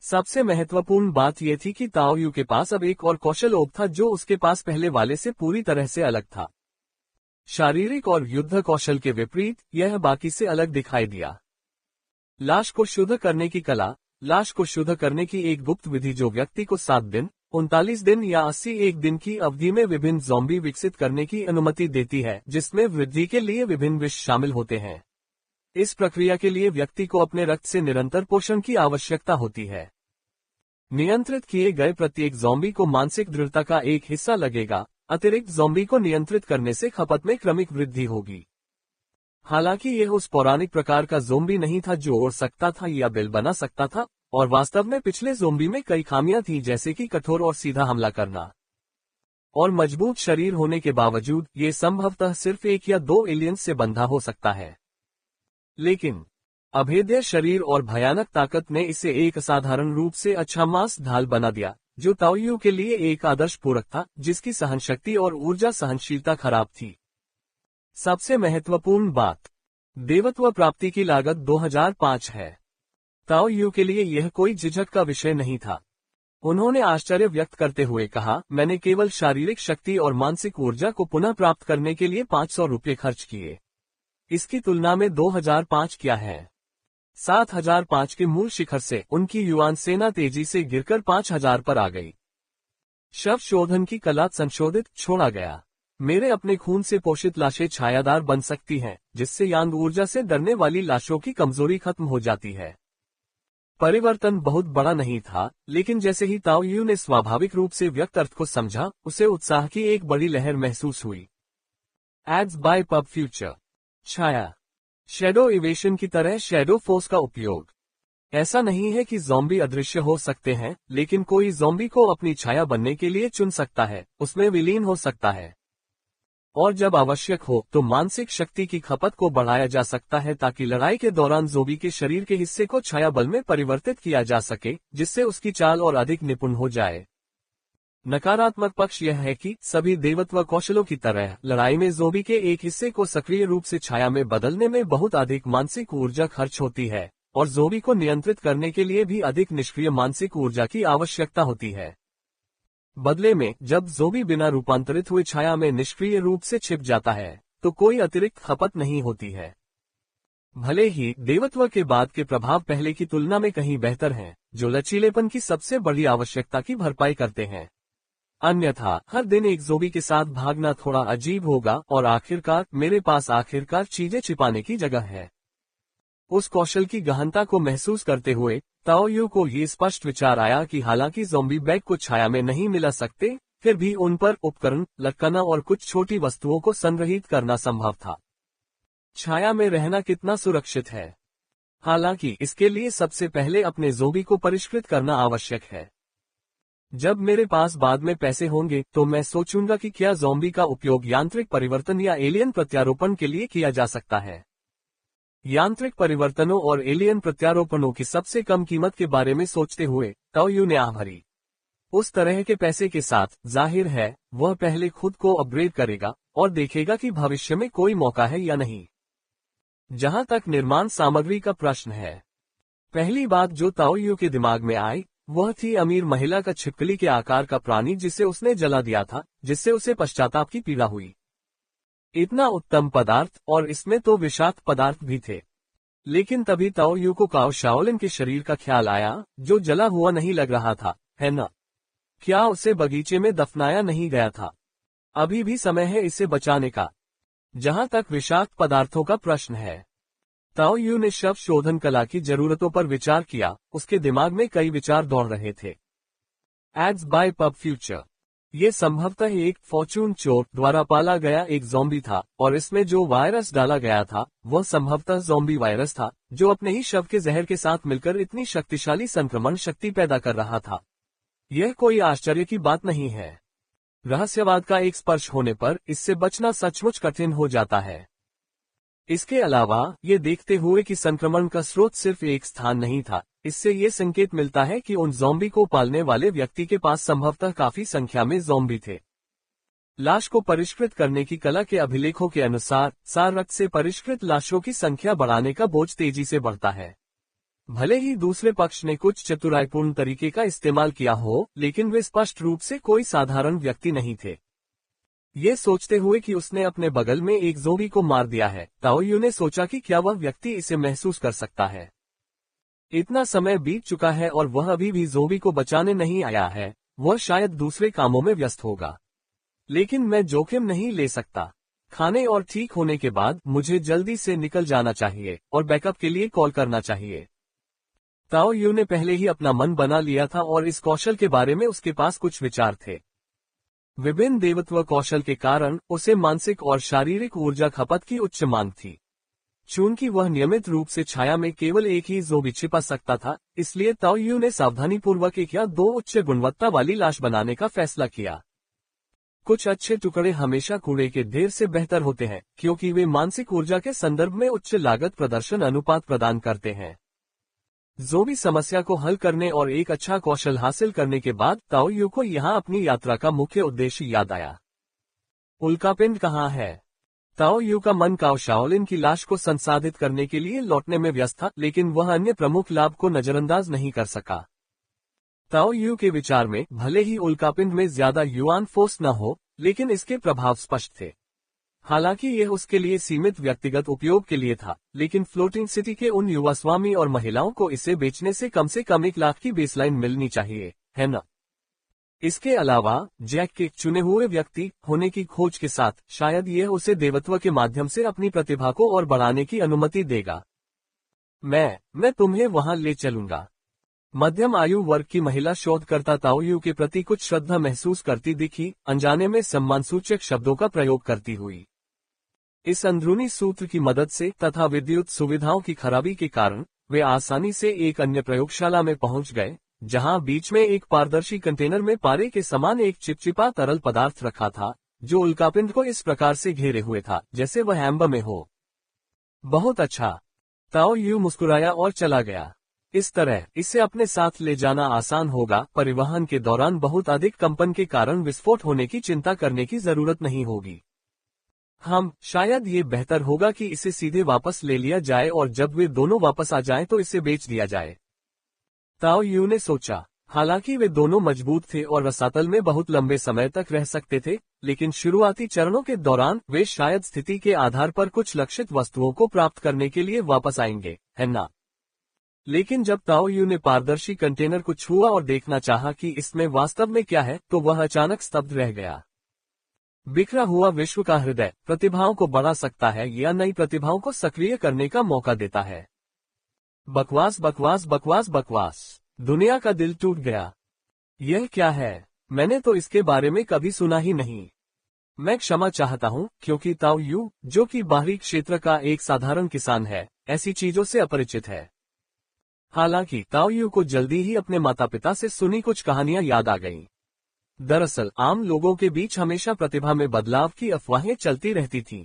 सबसे महत्वपूर्ण बात यह थी कि ताओ यू के पास अब एक और कौशल ओप था जो उसके पास पहले वाले से पूरी तरह से अलग था। शारीरिक और युद्ध कौशल के विपरीत यह बाकी से अलग दिखाई दिया। लाश को शुद्ध करने की कला। लाश को शुद्ध करने की एक गुप्त विधि जो व्यक्ति को 7 दिन, 39 दिन या 81 दिन की अवधि में विभिन्न ज़ॉम्बी विकसित करने की अनुमति देती है, जिसमें वृद्धि के लिए विभिन्न विष शामिल होते हैं। इस प्रक्रिया के लिए व्यक्ति को अपने रक्त से निरंतर पोषण की आवश्यकता होती है। नियंत्रित किए गए प्रत्येक ज़ॉम्बी को मानसिक दृढ़ता का एक हिस्सा लगेगा। अतिरिक्त ज़ॉम्बी को नियंत्रित करने से खपत में क्रमिक वृद्धि होगी। हालांकि यह उस पौराणिक प्रकार का ज़ॉम्बी नहीं था जो उड़ सकता था या बिल बना सकता था, और वास्तव में पिछले ज़ॉम्बी में कई खामियां थीं, जैसे कि कठोर और सीधा हमला करना और मजबूत शरीर होने के बावजूद ये संभवतः सिर्फ 1 या 2 एलियंस से बंधा हो सकता है। लेकिन अभेद्य शरीर और भयानक ताकत ने इसे एक असाधारण रूप से अच्छा मांस ढाल बना दिया, जो ताओ यू के लिए एक आदर्श पूरक था, जिसकी सहनशक्ति और ऊर्जा सहनशीलता खराब थी। सबसे महत्वपूर्ण बात, देवत्व प्राप्ति की लागत 2005 है। ताओ यू के लिए यह कोई झिझक का विषय नहीं था। उन्होंने आश्चर्य व्यक्त करते हुए कहा, मैंने केवल शारीरिक शक्ति और मानसिक ऊर्जा को पुनः प्राप्त करने के लिए 500 रुपये खर्च किए। इसकी तुलना में 2005 क्या है? 7005 के मूल शिखर से उनकी युआन सेना तेजी से गिरकर 5000 पर आ गई। शव शोधन की कला संशोधित छोड़ा गया। मेरे अपने खून से पोषित लाशें छायादार बन सकती हैं, जिससे यांग ऊर्जा से डरने वाली लाशों की कमजोरी खत्म हो जाती है। परिवर्तन बहुत बड़ा नहीं था, लेकिन जैसे ही ताओ यू ने स्वाभाविक रूप से व्यक्त अर्थ को समझा, उसे उत्साह की एक बड़ी लहर महसूस हुई। Aids by pub future. छाया शैडो इवेशन की तरह शैडो फोर्स का उपयोग। ऐसा नहीं है कि ज़ॉम्बी अदृश्य हो सकते हैं, लेकिन कोई ज़ॉम्बी को अपनी छाया बनने के लिए चुन सकता है, उसमें विलीन हो सकता है, और जब आवश्यक हो तो मानसिक शक्ति की खपत को बढ़ाया जा सकता है ताकि लड़ाई के दौरान ज़ॉम्बी के शरीर के हिस्से को छाया बल में परिवर्तित किया जा सके, जिससे उसकी चाल और अधिक निपुण हो जाए। नकारात्मक पक्ष यह है कि सभी देवत्व कौशलों की तरह लड़ाई में ज़ॉम्बी के एक हिस्से को सक्रिय रूप से छाया में बदलने में बहुत अधिक मानसिक ऊर्जा खर्च होती है, और ज़ॉम्बी को नियंत्रित करने के लिए भी अधिक निष्क्रिय मानसिक ऊर्जा की आवश्यकता होती है। बदले में जब ज़ॉम्बी बिना रूपांतरित हुए छाया में निष्क्रिय रूप से छिप जाता है, तो कोई अतिरिक्त खपत नहीं होती है। भले ही देवत्व के बाद के प्रभाव पहले की तुलना में कहीं बेहतर हैं, जो लचीलेपन की सबसे बड़ी आवश्यकता की भरपाई करते हैं। अन्यथा हर दिन एक ज़ॉम्बी के साथ भागना थोड़ा अजीब होगा, और आखिरकार मेरे पास आखिरकार चीजें छिपाने की जगह है। उस कौशल की गहनता को महसूस करते हुए ताओ यू को ये स्पष्ट विचार आया कि हालांकि ज़ॉम्बी बैग को छाया में नहीं मिला सकते, फिर भी उन पर उपकरण, लटकना और कुछ छोटी वस्तुओं को संग्रहित करना संभव था। छाया में रहना कितना सुरक्षित है? हालांकि इसके लिए सबसे पहले अपने ज़ॉम्बी को परिष्कृत करना आवश्यक है। जब मेरे पास बाद में पैसे होंगे तो मैं सोचूंगा कि क्या ज़ॉम्बी का उपयोग यांत्रिक परिवर्तन या एलियन प्रत्यारोपण के लिए किया जा सकता है। यांत्रिक परिवर्तनों और एलियन प्रत्यारोपणों की सबसे कम कीमत के बारे में सोचते हुए ताओ यू ने आह भरी। उस तरह के पैसे के साथ जाहिर है वह पहले खुद को अपग्रेड करेगा और देखेगा कि भविष्य में कोई मौका है या नहीं। जहां तक निर्माण सामग्री का प्रश्न है, पहली बात जो ताओ यू के दिमाग में आई वह थी अमीर महिला का छिपकली के आकार का प्राणी जिसे उसने जला दिया था, जिससे उसे पश्चाताप की पीड़ा हुई। इतना उत्तम पदार्थ, और इसमें तो विषाक्त पदार्थ भी थे। लेकिन तभी ताओ यू को काओ शाओलिन के शरीर का ख्याल आया, जो जला हुआ नहीं लग रहा था, है ना? क्या उसे बगीचे में दफनाया नहीं गया था? अभी भी समय है इसे बचाने का। जहां तक विषाक्त पदार्थों का प्रश्न है, ताओ यू ने शव शोधन कला की जरूरतों पर विचार किया। उसके दिमाग में कई विचार दौड़ रहे थे। Ads by pub future. ये संभवतः एक फॉर्चून चोर द्वारा पाला गया एक ज़ॉम्बी था और इसमें जो वायरस डाला गया था वह संभवतः ज़ॉम्बी वायरस था जो अपने ही शव के जहर के साथ मिलकर इतनी शक्तिशाली संक्रमण शक्ति पैदा कर रहा था। यह कोई आश्चर्य की बात नहीं है। रहस्यवाद का एक स्पर्श होने पर इससे बचना सचमुच कठिन हो जाता है। इसके अलावा ये देखते हुए कि संक्रमण का स्रोत सिर्फ एक स्थान नहीं था, इससे ये संकेत मिलता है कि उन ज़ॉम्बी को पालने वाले व्यक्ति के पास संभवतः काफी संख्या में ज़ॉम्बी थे। लाश को परिष्कृत करने की कला के अभिलेखों के अनुसार सार रक्त से परिष्कृत लाशों की संख्या बढ़ाने का बोझ तेजी से बढ़ता है। भले ही दूसरे पक्ष ने कुछ चतुराईपूर्ण तरीके का इस्तेमाल किया हो, लेकिन वे स्पष्ट रूप से कोई साधारण व्यक्ति नहीं थे। ये सोचते हुए कि उसने अपने बगल में एक ज़ॉम्बी को मार दिया है, ताओ यू ने सोचा कि क्या वह व्यक्ति इसे महसूस कर सकता है। इतना समय बीत चुका है और वह अभी भी ज़ॉम्बी को बचाने नहीं आया है, वह शायद दूसरे कामों में व्यस्त होगा। लेकिन मैं जोखिम नहीं ले सकता। खाने और ठीक होने के बाद मुझे जल्दी से निकल जाना चाहिए और बैकअप के लिए कॉल करना चाहिए। ताओ यू ने पहले ही अपना मन बना लिया था और इस कौशल के बारे में उसके पास कुछ विचार थे। विभिन्न देवत्व कौशल के कारण उसे मानसिक और शारीरिक ऊर्जा खपत की उच्च मांग थी। चूंकि वह नियमित रूप से छाया में केवल एक ही ज़ॉम्बी छिपा सकता था, इसलिए ताओ यू ने सावधानीपूर्वक एक या दो उच्च गुणवत्ता वाली लाश बनाने का फैसला किया। कुछ अच्छे टुकड़े हमेशा कूड़े के ढेर से बेहतर होते हैं, क्योंकि वे मानसिक ऊर्जा के संदर्भ में उच्च लागत प्रदर्शन अनुपात प्रदान करते हैं। ज़ॉम्बी समस्या को हल करने और एक अच्छा कौशल हासिल करने के बाद ताओ यू को यहाँ अपनी यात्रा का मुख्य उद्देश्य याद आया। उल्कापिंड कहाँ है? ताओ यू का मन काओ शाओलिन की लाश को संसाधित करने के लिए लौटने में व्यस्त था, लेकिन वह अन्य प्रमुख लाभ को नजरअंदाज नहीं कर सका। ताओ यू के विचार में भले ही उल्कापिंड में ज्यादा युआन फोर्स न हो, लेकिन इसके प्रभाव स्पष्ट थे। हालांकि यह उसके लिए सीमित व्यक्तिगत उपयोग के लिए था, लेकिन फ्लोटिंग सिटी के उन युवा स्वामी और महिलाओं को इसे बेचने से कम 1 लाख की बेसलाइन मिलनी चाहिए, है न? इसके अलावा जैक के चुने हुए व्यक्ति होने की खोज के साथ शायद यह उसे देवत्व के माध्यम से अपनी प्रतिभा को और बढ़ाने की अनुमति देगा। मैं तुम्हें वहां ले चलूंगा। मध्यम आयु वर्ग की महिला शोधकर्ता ताओ यू के प्रति कुछ श्रद्धा महसूस करती दिखी, अनजाने में सम्मानसूचक शब्दों का प्रयोग करती हुई। इस अंदरूनी सूत्र की मदद से तथा विद्युत सुविधाओं की खराबी के कारण वे आसानी से एक अन्य प्रयोगशाला में पहुंच गए, जहां बीच में एक पारदर्शी कंटेनर में पारे के समान एक चिपचिपा तरल पदार्थ रखा था, जो उल्कापिंड को इस प्रकार से घेरे हुए था जैसे वह एम्बर में हो। बहुत अच्छा, ताओ यू मुस्कुराया और चला गया। इस तरह इसे अपने साथ ले जाना आसान होगा। परिवहन के दौरान बहुत अधिक कंपन के कारण विस्फोट होने की चिंता करने की जरूरत नहीं होगी। शायद ये बेहतर होगा कि इसे सीधे वापस ले लिया जाए और जब वे दोनों वापस आ जाएं तो इसे बेच दिया जाए, ताओ यू ने सोचा। हालांकि वे दोनों मजबूत थे और रसातल में बहुत लंबे समय तक रह सकते थे, लेकिन शुरुआती चरणों के दौरान वे शायद स्थिति के आधार पर कुछ लक्षित वस्तुओं को प्राप्त करने के लिए वापस आएंगे, है ना? लेकिन जब ताओ यू ने पारदर्शी कंटेनर को छुआ और देखना चाहा कि इसमें वास्तव में क्या है, तो वह अचानक स्तब्ध रह गया। बिखरा हुआ विश्व का हृदय प्रतिभाओं को बढ़ा सकता है या नई प्रतिभाओं को सक्रिय करने का मौका देता है। बकवास बकवास बकवास बकवास। दुनिया का दिल टूट गया। यह क्या है? मैंने तो इसके बारे में कभी सुना ही नहीं। मैं क्षमा चाहता हूँ, क्योंकि ताओ यू, जो कि बाहरी क्षेत्र का एक साधारण किसान है, ऐसी चीजों से अपरिचित है। हालांकि ताओ यू को जल्दी ही अपने माता पिता से सुनी कुछ कहानियां याद आ गईं। दरअसल आम लोगों के बीच हमेशा प्रतिभा में बदलाव की अफवाहें चलती रहती थीं।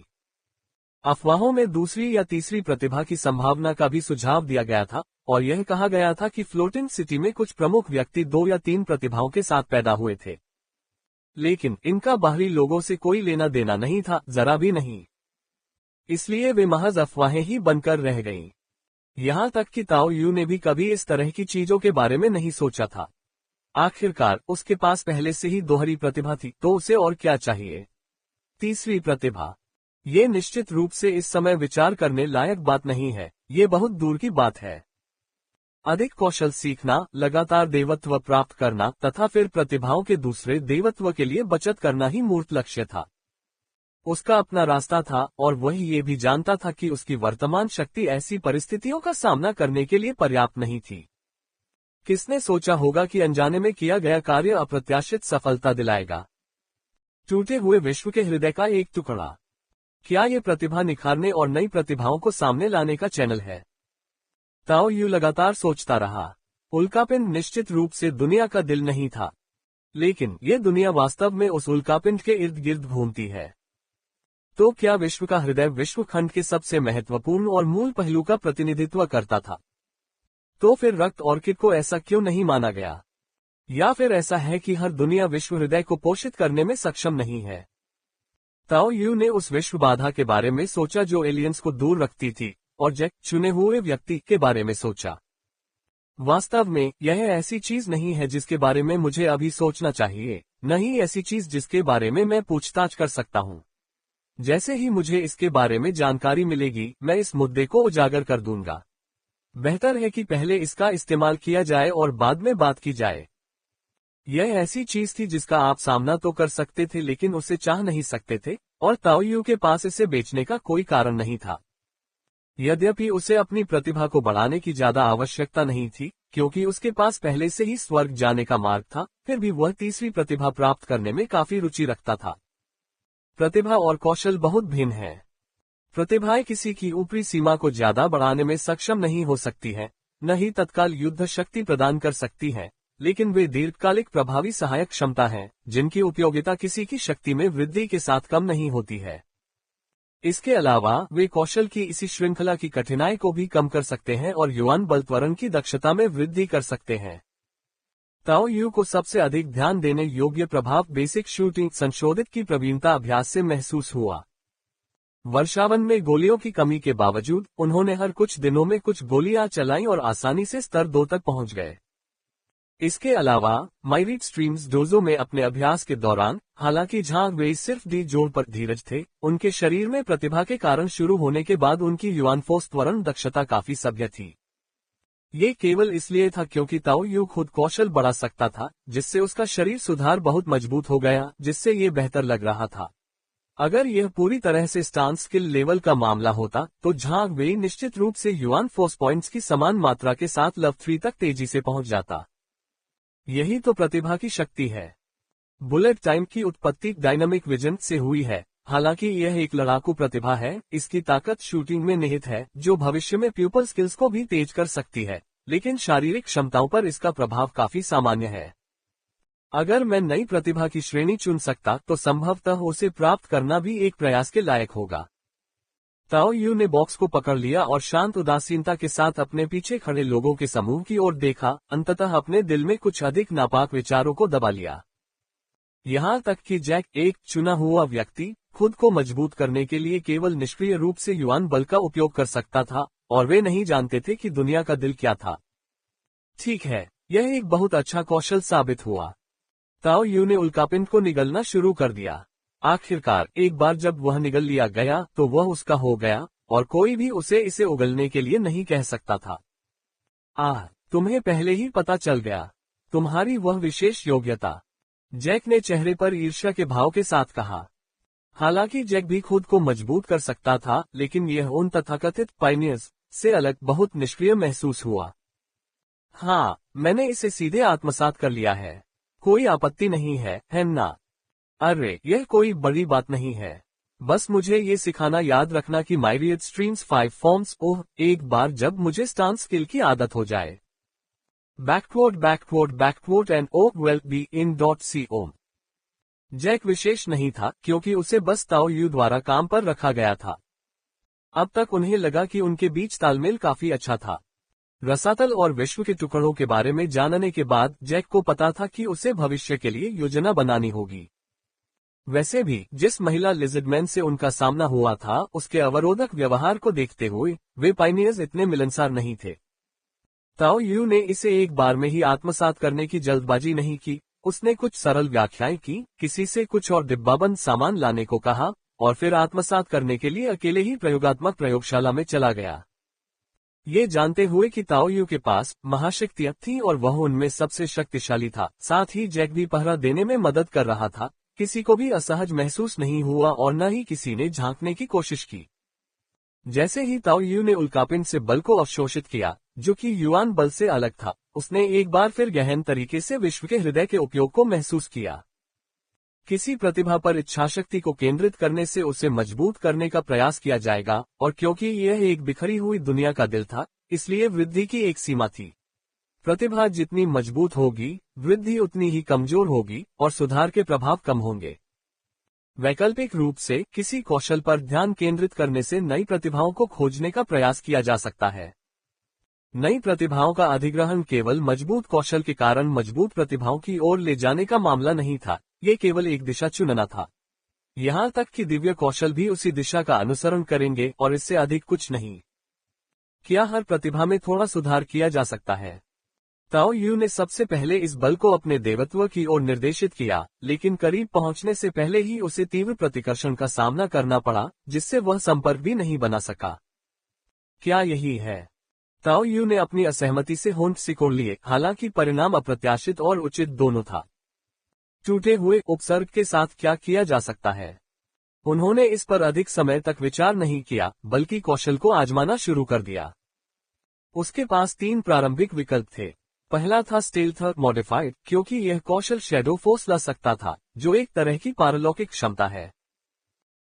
अफवाहों में दूसरी या तीसरी प्रतिभा की संभावना का भी सुझाव दिया गया था और यह कहा गया था कि फ्लोटिंग सिटी में कुछ प्रमुख व्यक्ति 2 या 3 प्रतिभाओं के साथ पैदा हुए थे, लेकिन इनका बाहरी लोगों से कोई लेना देना नहीं था, जरा भी नहीं। इसलिए वे महज अफवाहें ही बनकर रह गईं। यहाँ तक कि ताओ यू ने भी कभी इस तरह की चीजों के बारे में नहीं सोचा था। आखिरकार उसके पास पहले से ही दोहरी प्रतिभा थी, तो उसे और क्या चाहिए? तीसरी प्रतिभा, ये निश्चित रूप से इस समय विचार करने लायक बात नहीं है, ये बहुत दूर की बात है। अधिक कौशल सीखना, लगातार देवत्व प्राप्त करना तथा फिर प्रतिभाओं के दूसरे देवत्व के लिए बचत करना ही मूर्त लक्ष्य था। उसका अपना रास्ता था और वह ये भी जानता था कि उसकी वर्तमान शक्ति ऐसी परिस्थितियों का सामना करने के लिए पर्याप्त नहीं थी। किसने सोचा होगा कि अनजाने में किया गया कार्य अप्रत्याशित सफलता दिलाएगा। टूटे हुए विश्व के हृदय का एक टुकड़ा। क्या ये प्रतिभा निखारने और नई प्रतिभाओं को सामने लाने का चैनल है? ताओ यू लगातार सोचता रहा। उल्कापिंड निश्चित रूप से दुनिया का दिल नहीं था, लेकिन ये दुनिया वास्तव में उस उल्कापिंड के इर्द गिर्द घूमती है। तो क्या विश्व का हृदय विश्व खंड के सबसे महत्वपूर्ण और मूल पहलू का प्रतिनिधित्व करता था? तो फिर रक्त ऑर्किड को ऐसा क्यों नहीं माना गया? या फिर ऐसा है कि हर दुनिया विश्व हृदय को पोषित करने में सक्षम नहीं है? ताओ यू ने उस विश्व बाधा के बारे में सोचा जो एलियंस को दूर रखती थी, और जैक चुने हुए व्यक्ति के बारे में सोचा। वास्तव में यह ऐसी चीज नहीं है जिसके बारे में मुझे अभी सोचना चाहिए, न ही ऐसी चीज जिसके बारे में मैं पूछताछ कर सकता हूँ। जैसे ही मुझे इसके बारे में जानकारी मिलेगी, मैं इस मुद्दे को उजागर कर दूंगा। बेहतर है कि पहले इसका इस्तेमाल किया जाए और बाद में बात की जाए। यह ऐसी चीज थी जिसका आप सामना तो कर सकते थे लेकिन उसे चाह नहीं सकते थे, और ताओ यू के पास इसे बेचने का कोई कारण नहीं था। यद्यपि उसे अपनी प्रतिभा को बढ़ाने की ज्यादा आवश्यकता नहीं थी, क्योंकि उसके पास पहले से ही स्वर्ग जाने का मार्ग था, फिर भी वह तीसरी प्रतिभा प्राप्त करने में काफी रुचि रखता था। प्रतिभा और कौशल बहुत भिन्न है। प्रतिभाएं किसी की ऊपरी सीमा को ज्यादा बढ़ाने में सक्षम नहीं हो सकती हैं, न ही तत्काल युद्ध शक्ति प्रदान कर सकती हैं, लेकिन वे दीर्घकालिक प्रभावी सहायक क्षमता हैं, जिनकी उपयोगिता किसी की शक्ति में वृद्धि के साथ कम नहीं होती है। इसके अलावा वे कौशल की इसी श्रृंखला की कठिनाई को भी कम कर सकते हैं और युवान बल त्वरण की दक्षता में वृद्धि कर सकते हैं। ताओ यू को सबसे अधिक ध्यान देने योग्य प्रभाव बेसिक शूटिंग संशोधित की प्रवीणता अभ्यास से महसूस हुआ। वर्षावन में गोलियों की कमी के बावजूद उन्होंने हर कुछ दिनों में कुछ गोलियां चलाईं और आसानी से स्तर 2 तक पहुंच गए। इसके अलावा माइरीट स्ट्रीम्स डोजो में अपने अभ्यास के दौरान, हालांकि जहां वे सिर्फ डी जोड़ पर धीरज थे, उनके शरीर में प्रतिभा के कारण शुरू होने के बाद उनकी युवान फोर्स त्वरण दक्षता काफी सभ्य थी। ये केवल इसलिए था क्योंकि ताओ यू खुद कौशल बढ़ा सकता था, जिससे उसका शरीर सुधार बहुत मजबूत हो गया, जिससे ये बेहतर लग रहा था। अगर यह पूरी तरह से स्टांस स्किल लेवल का मामला होता, तो झांग वेई निश्चित रूप से युवान फोर्स पॉइंट्स की समान मात्रा के साथ लेवल 3 तक तेजी से पहुंच जाता। यही तो प्रतिभा की शक्ति है। बुलेट टाइम की उत्पत्ति डायनामिक विजन से हुई है। हालांकि यह एक लड़ाकू प्रतिभा है, इसकी ताकत शूटिंग में निहित है, जो भविष्य में प्यूपल स्किल्स को भी तेज कर सकती है, लेकिन शारीरिक क्षमताओं पर इसका प्रभाव काफी सामान्य है। अगर मैं नई प्रतिभा की श्रेणी चुन सकता तो संभवतः उसे प्राप्त करना भी एक प्रयास के लायक होगा। ताओ यू ने बॉक्स को पकड़ लिया और शांत उदासीनता के साथ अपने पीछे खड़े लोगों के समूह की ओर देखा, अंततः अपने दिल में कुछ अधिक नापाक विचारों को दबा लिया। यहाँ तक कि जैक, एक चुना हुआ व्यक्ति, खुद को मजबूत करने के लिए केवल निष्क्रिय रूप से युवान बल का उपयोग कर सकता था, और वे नहीं जानते थे कि दुनिया का दिल क्या था। ठीक है, यह एक बहुत अच्छा कौशल साबित हुआ। ताओ यू ने उल्कापिंड को निगलना शुरू कर दिया। आखिरकार एक बार जब वह निगल लिया गया तो वह उसका हो गया, और कोई भी उसे इसे उगलने के लिए नहीं कह सकता था। तुम्हें पहले ही पता चल गया, तुम्हारी वह विशेष योग्यता, जैक ने चेहरे पर ईर्ष्या के भाव के साथ कहा। हालांकि जैक भी खुद को मजबूत कर सकता था, लेकिन यह उन तथाकथित पायनियर्स से अलग बहुत निष्क्रिय महसूस हुआ। हाँ, मैंने इसे सीधे आत्मसात कर लिया है। कोई आपत्ति नहीं है ना? अरे, यह कोई बड़ी बात नहीं है। बस मुझे ये सिखाना याद रखना कि माइरियड स्ट्रीम्स 5 फॉर्म्स, एक बार जब मुझे स्टांस स्किल की आदत हो जाए। Backward and well be in .com। Jack विशेष नहीं था, क्योंकि उसे बस ताओ यू द्वारा काम पर रखा गया था। अब तक उन्हें लगा कि उनके बीच तालमेल काफी अच्छा था। रसातल और विश्व के टुकड़ों के बारे में जानने के बाद जैक को पता था कि उसे भविष्य के लिए योजना बनानी होगी। वैसे भी जिस महिला लिजर्डमैन से उनका सामना हुआ था, उसके अवरोधक व्यवहार को देखते हुए वे पायनियर्स इतने मिलनसार नहीं थे। ताओ यू ने इसे एक बार में ही आत्मसात करने की जल्दबाजी नहीं की। उसने कुछ सरल व्याख्याएं की, किसी से कुछ और डिब्बाबंद सामान लाने को कहा, और फिर आत्मसात करने के लिए अकेले ही प्रयोगात्मक प्रयोगशाला में चला गया। ये जानते हुए कि ताओ यू के पास महाशक्तियां थीं और वह उनमें सबसे शक्तिशाली था, साथ ही जैक भी पहरा देने में मदद कर रहा था, किसी को भी असहज महसूस नहीं हुआ और न ही किसी ने झांकने की कोशिश की। जैसे ही ताओ यू ने उल्कापिंड से बल को अवशोषित किया, जो कि युआन बल से अलग था, उसने एक बार फिर गहन तरीके से विश्व के हृदय के उपयोग को महसूस किया। किसी प्रतिभा पर इच्छाशक्ति को केंद्रित करने से उसे मजबूत करने का प्रयास किया जाएगा, और क्योंकि यह एक बिखरी हुई दुनिया का दिल था, इसलिए वृद्धि की एक सीमा थी। प्रतिभा जितनी मजबूत होगी, वृद्धि उतनी ही कमजोर होगी और सुधार के प्रभाव कम होंगे। वैकल्पिक रूप से किसी कौशल पर ध्यान केंद्रित करने से नई प्रतिभाओं को खोजने का प्रयास किया जा सकता है। नई प्रतिभाओं का अधिग्रहण केवल मजबूत कौशल के कारण मजबूत प्रतिभाओं की ओर ले जाने का मामला नहीं था, ये केवल एक दिशा चुनना था। यहाँ तक कि दिव्य कौशल भी उसी दिशा का अनुसरण करेंगे और इससे अधिक कुछ नहीं। क्या हर प्रतिभा में थोड़ा सुधार किया जा सकता है? ताओ यू ने सबसे पहले इस बल को अपने देवत्व की ओर निर्देशित किया, लेकिन करीब पहुंचने से पहले ही उसे तीव्र प्रतिकर्षण का सामना करना पड़ा, जिससे वह संपर्क भी नहीं बना सका। क्या यही है? ताओ यू ने अपनी असहमति से होंठ सिकोड़ लिए, हालांकि परिणाम अप्रत्याशित और उचित दोनों था। टूटे हुए उपसर्ग के साथ क्या किया जा सकता है? उन्होंने इस पर अधिक समय तक विचार नहीं किया, बल्कि कौशल को आजमाना शुरू कर दिया। उसके पास 3 प्रारंभिक विकल्प थे। पहला था स्टेल्थ मॉडिफाइड, क्योंकि यह कौशल शैडो फोर्स ला सकता था, जो एक तरह की पारलौकिक क्षमता है।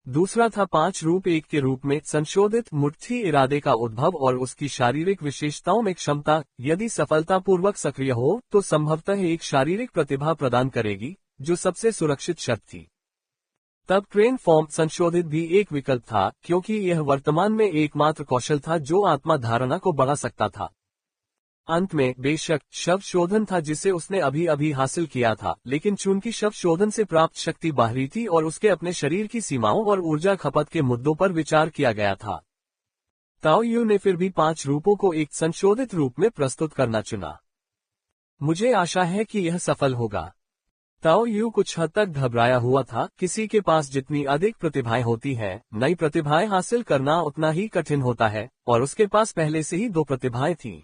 दूसरा था 5 रूप 1 के रूप में संशोधित मुट्ठी इरादे का उद्भव और उसकी शारीरिक विशेषताओं में क्षमता, यदि सफलतापूर्वक सक्रिय हो तो संभवतः एक शारीरिक प्रतिभा प्रदान करेगी, जो सबसे सुरक्षित शर्त थी। तब ट्रेन फॉर्म संशोधित भी एक विकल्प था, क्योंकि यह वर्तमान में एकमात्र कौशल था जो आत्मा धारणा को बढ़ा सकता था। अंत में बेशक शव शोधन था, जिसे उसने अभी अभी हासिल किया था, लेकिन चूंकि शव शोधन से प्राप्त शक्ति बाहरी थी और उसके अपने शरीर की सीमाओं और ऊर्जा खपत के मुद्दों पर विचार किया गया था, ताओ यू ने फिर भी 5 रूपों को एक संशोधित रूप में प्रस्तुत करना चुना। मुझे आशा है कि यह सफल होगा। ताओ यू कुछ हद तक घबराया हुआ था। किसी के पास जितनी अधिक प्रतिभाएं होती हैं, नई प्रतिभाएं हासिल करना उतना ही कठिन होता है, और उसके पास पहले से ही 2 प्रतिभाएं थीं।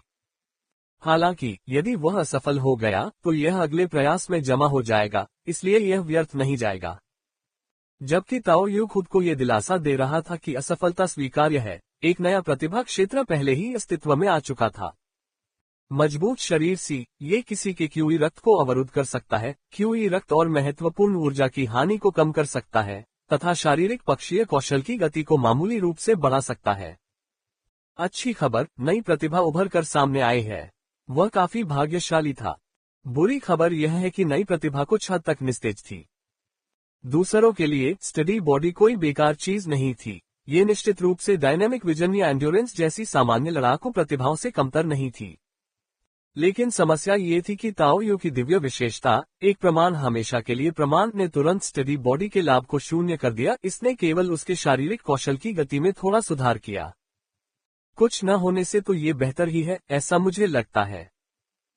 हालांकि यदि वह असफल हो गया तो यह अगले प्रयास में जमा हो जाएगा, इसलिए यह व्यर्थ नहीं जाएगा। जबकि ताओ यू खुद को यह दिलासा दे रहा था कि असफलता स्वीकार्य है, एक नया प्रतिभा क्षेत्र पहले ही अस्तित्व में आ चुका था। मजबूत शरीर ये किसी के क्यूई रक्त को अवरुद्ध कर सकता है, क्यूई रक्त और महत्वपूर्ण ऊर्जा की हानि को कम कर सकता है, तथा शारीरिक पक्षीय कौशल की गति को मामूली रूप से बढ़ा सकता है। अच्छी खबर, नई प्रतिभा उभर कर सामने आई है। वह काफी भाग्यशाली था। बुरी खबर यह है कि नई प्रतिभा कुछ हद तक निस्तेज थी। दूसरों के लिए स्टडी बॉडी कोई बेकार चीज नहीं थी। ये निश्चित रूप से डायनेमिक विजन या एंड्योरेंस जैसी सामान्य लड़ाकू प्रतिभाओं से कमतर नहीं थी। लेकिन समस्या ये थी कि ताओ यू की दिव्य विशेषता, एक प्रमाण हमेशा के लिए प्रमाण, ने तुरंत स्टडी बॉडी के लाभ को शून्य कर दिया। इसने केवल उसके शारीरिक कौशल की गति में थोड़ा सुधार किया। कुछ न होने से तो ये बेहतर ही है, ऐसा मुझे लगता है।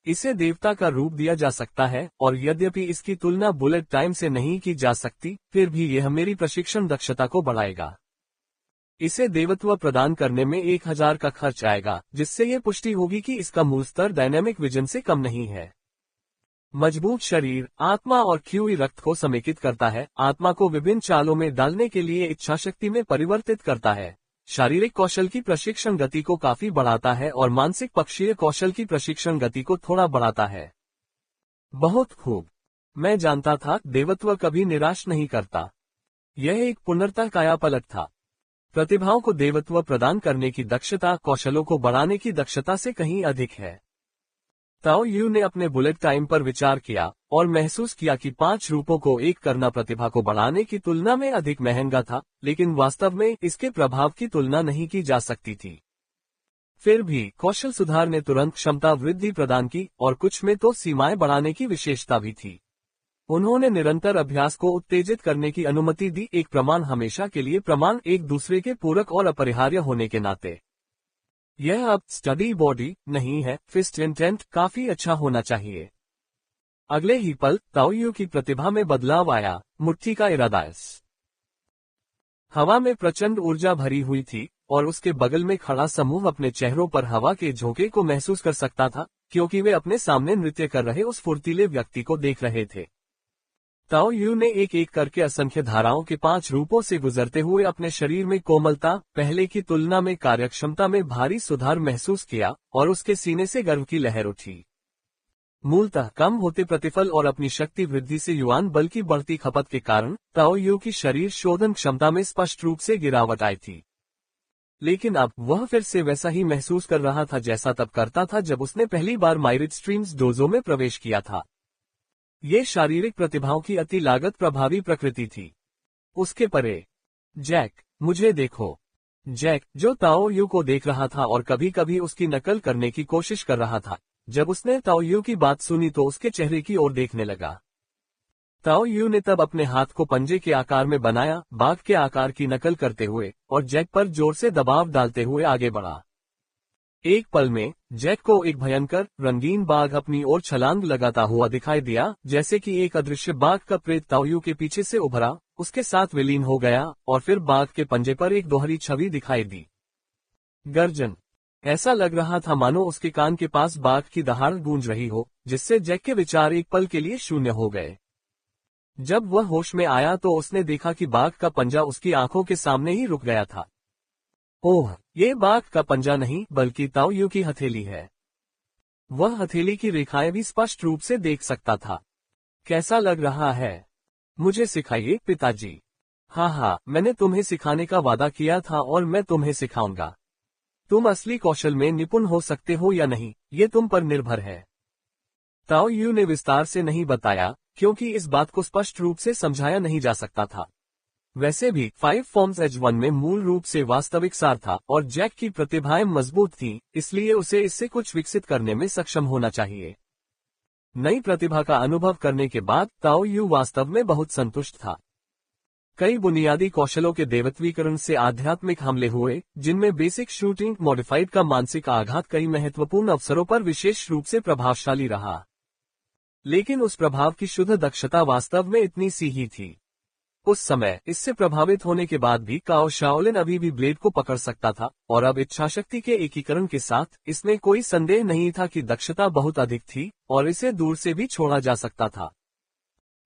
इसे देवता का रूप दिया जा सकता है, और यद्यपि इसकी तुलना बुलेट टाइम से नहीं की जा सकती, फिर भी यह मेरी प्रशिक्षण दक्षता को बढ़ाएगा। इसे देवत्व प्रदान करने में 1000 का खर्च आएगा, जिससे यह पुष्टि होगी कि इसका मूल स्तर डायनेमिक विजन से कम नहीं है। मजबूत शरीर आत्मा और क्यूई रक्त को समेकित करता है, आत्मा को विभिन्न चालों में डालने के लिए इच्छाशक्ति में परिवर्तित करता है, शारीरिक कौशल की प्रशिक्षण गति को काफी बढ़ाता है और मानसिक पक्षीय कौशल की प्रशिक्षण गति को थोड़ा बढ़ाता है। बहुत खूब। मैं जानता था देवत्व कभी निराश नहीं करता। यह एक पुनर्ता कायापलट था। प्रतिभाओं को देवत्व प्रदान करने की दक्षता कौशलों को बढ़ाने की दक्षता से कहीं अधिक है। ताओ यू ने अपने बुलेट टाइम पर विचार किया और महसूस किया कि 5 रूपों को एक करना प्रतिभा को बढ़ाने की तुलना में अधिक महंगा था, लेकिन वास्तव में इसके प्रभाव की तुलना नहीं की जा सकती थी। फिर भी कौशल सुधार ने तुरंत क्षमता वृद्धि प्रदान की, और कुछ में तो सीमाएं बढ़ाने की विशेषता भी थी। उन्होंने निरंतर अभ्यास को उत्तेजित करने की अनुमति दी, एक प्रमाण हमेशा के लिए प्रमाण एक दूसरे के पूरक और अपरिहार्य होने के नाते। यह अब स्टडी बॉडी नहीं है, फिस्ट इंटेंट काफी अच्छा होना चाहिए। अगले ही पल ताओ यू की प्रतिभा में बदलाव आया। मुट्ठी का इरादा हवा में प्रचंड ऊर्जा भरी हुई थी, और उसके बगल में खड़ा समूह अपने चेहरों पर हवा के झोंके को महसूस कर सकता था, क्योंकि वे अपने सामने नृत्य कर रहे उस फुर्तीले व्यक्ति को देख रहे थे। ताओ यू ने एक एक करके असंख्य धाराओं के 5 रूपों से गुजरते हुए अपने शरीर में कोमलता, पहले की तुलना में कार्यक्षमता में भारी सुधार महसूस किया और उसके सीने से गर्व की लहर उठी। मूलतः कम होते प्रतिफल और अपनी शक्ति वृद्धि से युवान बल की बढ़ती खपत के कारण ताओ यू की शरीर शोधन क्षमता में स्पष्ट रूप से गिरावट आई थी। लेकिन अब वह फिर से वैसा ही महसूस कर रहा था जैसा तब करता था जब उसने पहली बार माइरिट स्ट्रीम्स डोजो में प्रवेश किया था। ये शारीरिक प्रतिभाओं की अति लागत प्रभावी प्रकृति थी। उसके परे जैक, मुझे देखो। जैक, जो ताओ यू को देख रहा था और कभी कभी उसकी नकल करने की कोशिश कर रहा था, जब उसने ताओ यू की बात सुनी तो उसके चेहरे की ओर देखने लगा। ताओ यू ने तब अपने हाथ को पंजे के आकार में बनाया, बाघ के आकार की नकल करते हुए, और जैक पर जोर से दबाव डालते हुए आगे बढ़ा। एक पल में जैक को एक भयंकर रंगीन बाघ अपनी ओर छलांग लगाता हुआ दिखाई दिया, जैसे कि एक अदृश्य बाघ का प्रेत ताओ यू के पीछे से उभरा, उसके साथ विलीन हो गया और फिर बाघ के पंजे पर एक दोहरी छवि दिखाई दी। गर्जन। ऐसा लग रहा था मानो उसके कान के पास बाघ की दहाड़ गूंज रही हो, जिससे जैक के विचार एक पल के लिए शून्य हो गए। जब वह होश में आया तो उसने देखा कि बाघ का पंजा उसकी आंखों के सामने ही रुक गया था। ओह, ये बाघ का पंजा नहीं बल्कि ताओ यू की हथेली है। वह हथेली की रेखाएं भी स्पष्ट रूप से देख सकता था। कैसा लग रहा है? मुझे सिखाइए पिताजी। हाँ, मैंने तुम्हें सिखाने का वादा किया था और मैं तुम्हें सिखाऊंगा। तुम असली कौशल में निपुण हो सकते हो या नहीं, ये तुम पर निर्भर है। ताओ यू ने विस्तार से नहीं बताया, क्योंकि इस बात को स्पष्ट रूप से समझाया नहीं जा सकता था। वैसे भी 5 फॉर्म्स H1 में मूल रूप से वास्तविक सार था और जैक की प्रतिभाएं मजबूत थीं, इसलिए उसे इससे कुछ विकसित करने में सक्षम होना चाहिए। नई प्रतिभा का अनुभव करने के बाद ताओ यू वास्तव में बहुत संतुष्ट था। कई बुनियादी कौशलों के देवत्वीकरण से आध्यात्मिक हमले हुए, जिनमें बेसिक शूटिंग मॉडिफाइड का मानसिक आघात कई महत्वपूर्ण अवसरों पर विशेष रूप से प्रभावशाली रहा। लेकिन उस प्रभाव की शुद्ध दक्षता वास्तव में इतनी सी ही थी। उस समय इससे प्रभावित होने के बाद भी काओ शाओलिन अभी भी ब्लेड को पकड़ सकता था, और अब इच्छाशक्ति के एकीकरण के साथ इसमें कोई संदेह नहीं था कि दक्षता बहुत अधिक थी और इसे दूर से भी छोड़ा जा सकता था।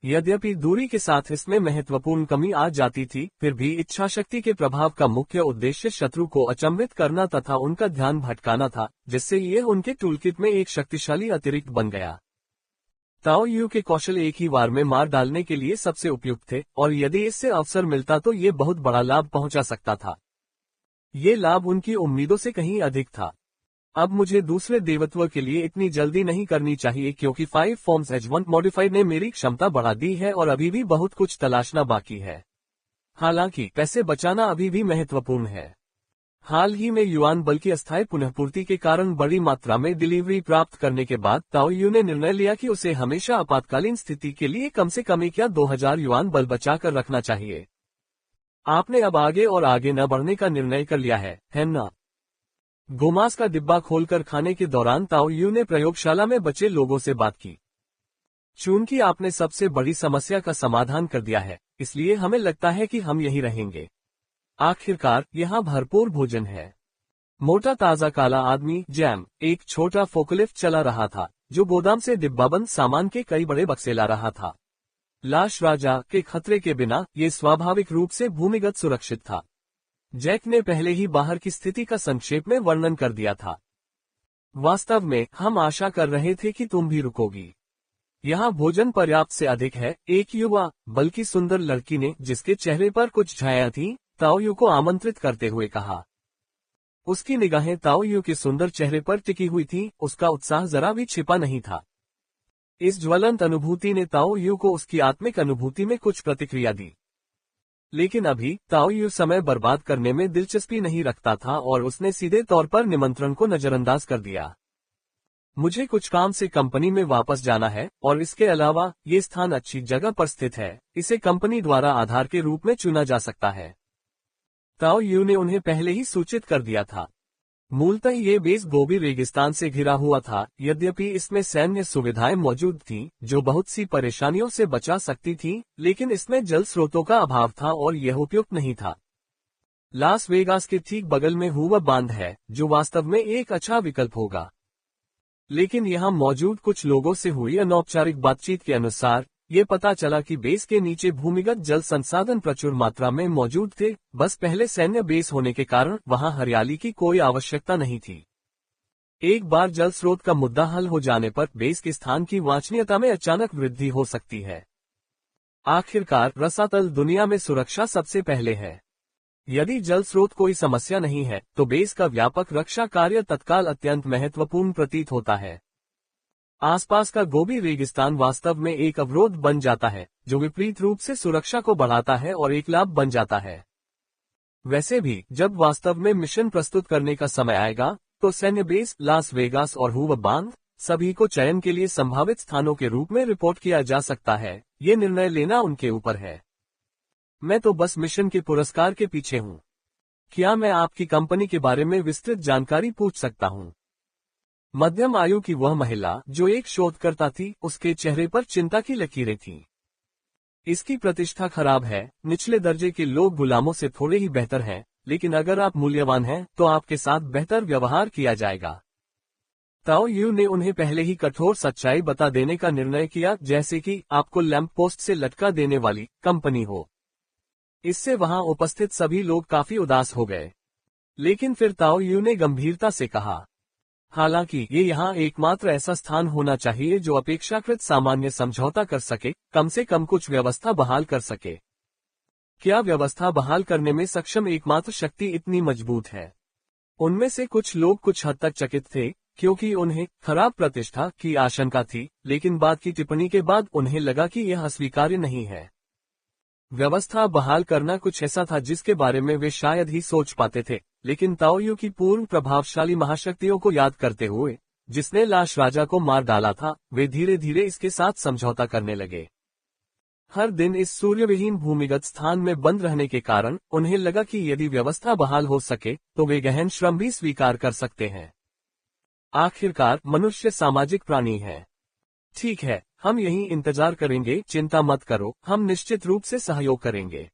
यद्यपि दूरी के साथ इसमें महत्वपूर्ण कमी आ जाती थी, फिर भी इच्छाशक्ति के प्रभाव का मुख्य उद्देश्य शत्रु को अचंभित करना तथा उनका ध्यान भटकाना था, जिससे ये उनके टूलकिट में एक शक्तिशाली अतिरिक्त बन गया। ताओ यू के कौशल एक ही वार में मार डालने के लिए सबसे उपयुक्त थे, और यदि इससे अवसर मिलता तो ये बहुत बड़ा लाभ पहुंचा सकता था। ये लाभ उनकी उम्मीदों से कहीं अधिक था। अब मुझे दूसरे देवत्व के लिए इतनी जल्दी नहीं करनी चाहिए, क्योंकि 5 फॉर्म्स H1 मॉडिफाइड ने मेरी क्षमता बढ़ा दी है और अभी भी बहुत कुछ तलाशना बाकी है। हालांकि पैसे बचाना अभी भी महत्वपूर्ण है। हाल ही में युआन बल की अस्थायी पुनःपूर्ति के कारण बड़ी मात्रा में डिलीवरी प्राप्त करने के बाद ताओ यू ने निर्णय लिया कि उसे हमेशा आपातकालीन स्थिति के लिए कम से कम 2000 युआन बल बचाकर रखना चाहिए। आपने अब आगे और आगे न बढ़ने का निर्णय कर लिया है ना? गोमांस का डिब्बा खोलकर खाने के दौरान ताओ यू ने प्रयोगशाला में बचे लोगों से बात की। चूंकि आपने सबसे बड़ी समस्या का समाधान कर दिया है, इसलिए हमें लगता है कि हम यहीं रहेंगे। आखिरकार यहाँ भरपूर भोजन है। मोटा ताजा काला आदमी जैम एक छोटा फोकलिफ्ट चला रहा था, जो गोदाम से डिब्बाबंद सामान के कई बड़े बक्से ला रहा था। लाश राजा के खतरे के बिना ये स्वाभाविक रूप से भूमिगत सुरक्षित था। जैक ने पहले ही बाहर की स्थिति का संक्षेप में वर्णन कर दिया था। वास्तव में हम आशा कर रहे थे कि तुम भी रुकोगी। यहाँ भोजन पर्याप्त से अधिक है, एक युवा बल्कि सुंदर लड़की ने, जिसके चेहरे पर कुछ छाया थी, ताओ यू को आमंत्रित करते हुए कहा। उसकी निगाहें ताओ यू के सुंदर चेहरे पर टिकी हुई थीं, उसका उत्साह जरा भी छिपा नहीं था। इस ज्वलंत अनुभूति ने ताओ यू को उसकी आत्मिक अनुभूति में कुछ प्रतिक्रिया दी। लेकिन अभी ताओ यू समय बर्बाद करने में दिलचस्पी नहीं रखता था और उसने सीधे तौर पर निमंत्रण को नजरअंदाज कर दिया। मुझे कुछ काम से कंपनी में वापस जाना है, और इसके अलावा ये स्थान अच्छी जगह पर स्थित है, इसे कंपनी द्वारा आधार के रूप में चुना जा सकता है। ताओ यू ने उन्हें पहले ही सूचित कर दिया था। मूलतः ये बेस गोबी रेगिस्तान से घिरा हुआ था, यद्यपि इसमें सैन्य सुविधाएं मौजूद थीं, जो बहुत सी परेशानियों से बचा सकती थीं, लेकिन इसमें जल स्रोतों का अभाव था और यह उपयुक्त नहीं था। लास वेगास के ठीक बगल में हुआ बांध है, जो वास्तव में एक अच्छा विकल्प होगा। लेकिन यहाँ मौजूद कुछ लोगों से हुई अनौपचारिक बातचीत के अनुसार ये पता चला कि बेस के नीचे भूमिगत जल संसाधन प्रचुर मात्रा में मौजूद थे, बस पहले सैन्य बेस होने के कारण वहां हरियाली की कोई आवश्यकता नहीं थी। एक बार जल स्रोत का मुद्दा हल हो जाने पर बेस के स्थान की वांछनीयता में अचानक वृद्धि हो सकती है। आखिरकार रसातल दुनिया में सुरक्षा सबसे पहले है। यदि जल स्रोत कोई समस्या नहीं है तो बेस का व्यापक रक्षा कार्य तत्काल अत्यंत महत्वपूर्ण प्रतीत होता है। आसपास का गोबी रेगिस्तान वास्तव में एक अवरोध बन जाता है, जो विपरीत रूप से सुरक्षा को बढ़ाता है और एक लाभ बन जाता है। वैसे भी जब वास्तव में मिशन प्रस्तुत करने का समय आएगा तो सैन्य बेस, लास वेगास और हूवर बांध सभी को चयन के लिए संभावित स्थानों के रूप में रिपोर्ट किया जा सकता है। ये निर्णय लेना उनके ऊपर है। मैं तो बस मिशन के पुरस्कार के पीछे हूँ। क्या मैं आपकी कंपनी के बारे में विस्तृत जानकारी पूछ सकता हूँ? मध्यम आयु की वह महिला जो एक शोधकर्ता थी, उसके चेहरे पर चिंता की लकीरें थीं। इसकी प्रतिष्ठा खराब है। निचले दर्जे के लोग गुलामों से थोड़े ही बेहतर हैं, लेकिन अगर आप मूल्यवान हैं तो आपके साथ बेहतर व्यवहार किया जाएगा। ताओ यू ने उन्हें पहले ही कठोर सच्चाई बता देने का निर्णय किया, जैसे कि आपको लैंप पोस्ट से लटका देने वाली कंपनी हो। इससे वहां उपस्थित सभी लोग काफी उदास हो गए। लेकिन फिर ताओ यू ने गंभीरता से कहा, हालांकि ये यहाँ एकमात्र ऐसा स्थान होना चाहिए जो अपेक्षाकृत सामान्य समझौता कर सके, कम से कम कुछ व्यवस्था बहाल कर सके। क्या व्यवस्था बहाल करने में सक्षम एकमात्र शक्ति इतनी मजबूत है? उनमें से कुछ लोग कुछ हद तक चकित थे, क्योंकि उन्हें खराब प्रतिष्ठा की आशंका थी, लेकिन बाद की टिप्पणी के बाद उन्हें लगा कि यह अस्वीकार्य नहीं है। व्यवस्था बहाल करना कुछ ऐसा था जिसके बारे में वे शायद ही सोच पाते थे, लेकिन ताओ यू की पूर्व प्रभावशाली महाशक्तियों को याद करते हुए, जिसने लाश राजा को मार डाला था, वे धीरे धीरे इसके साथ समझौता करने लगे। हर दिन इस सूर्यविहीन भूमिगत स्थान में बंद रहने के कारण उन्हें लगा कि यदि व्यवस्था बहाल हो सके तो वे गहन श्रम भी स्वीकार कर सकते हैं। आखिरकार मनुष्य सामाजिक प्राणी है। ठीक है, हम यहीं इंतजार करेंगे, चिंता मत करो, हम निश्चित रूप से सहयोग करेंगे।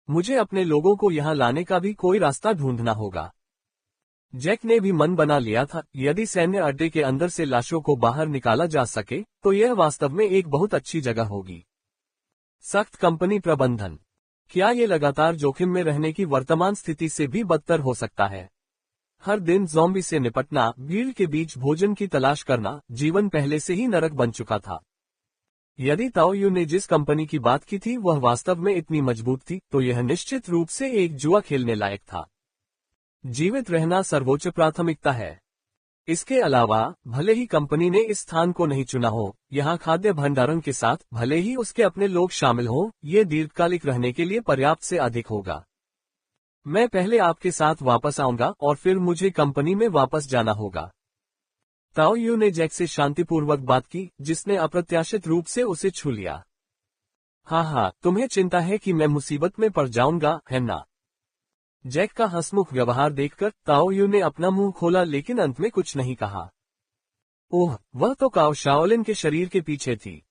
मुझे अपने लोगों को यहाँ लाने का भी कोई रास्ता ढूंढना होगा। जैक ने भी मन बना लिया था, यदि सैन्य अड्डे के अंदर से लाशों को बाहर निकाला जा सके तो यह वास्तव में एक बहुत अच्छी जगह होगी। सख्त कंपनी प्रबंधन। क्या ये लगातार जोखिम में रहने की वर्तमान स्थिति से भी बदतर हो सकता है? हर दिन ज़ॉम्बी से निपटना, भीड़ के बीच भोजन की तलाश करना, जीवन पहले से ही नरक बन चुका था। यदि ताओ यू ने जिस कंपनी की बात की थी वह वास्तव में इतनी मजबूत थी, तो यह निश्चित रूप से एक जुआ खेलने लायक था। जीवित रहना सर्वोच्च प्राथमिकता है। इसके अलावा भले ही कंपनी ने इस स्थान को नहीं चुना हो, यहाँ खाद्य भंडारण के साथ भले ही उसके अपने लोग शामिल हों, ये दीर्घकालिक रहने के लिए पर्याप्त से अधिक होगा। मैं पहले आपके साथ वापस आऊंगा और फिर मुझे कंपनी में वापस जाना होगा। ताओ यू ने जैक से शांतिपूर्वक बात की, जिसने अप्रत्याशित रूप से उसे छू लिया। हाँ, तुम्हें चिंता है कि मैं मुसीबत में पड़ जाऊंगा, है ना? जैक का हंसमुख व्यवहार देखकर ताओ यू ने अपना मुंह खोला, लेकिन अंत में कुछ नहीं कहा। ओह, वह तो काओ शाओलिन के शरीर के पीछे थी।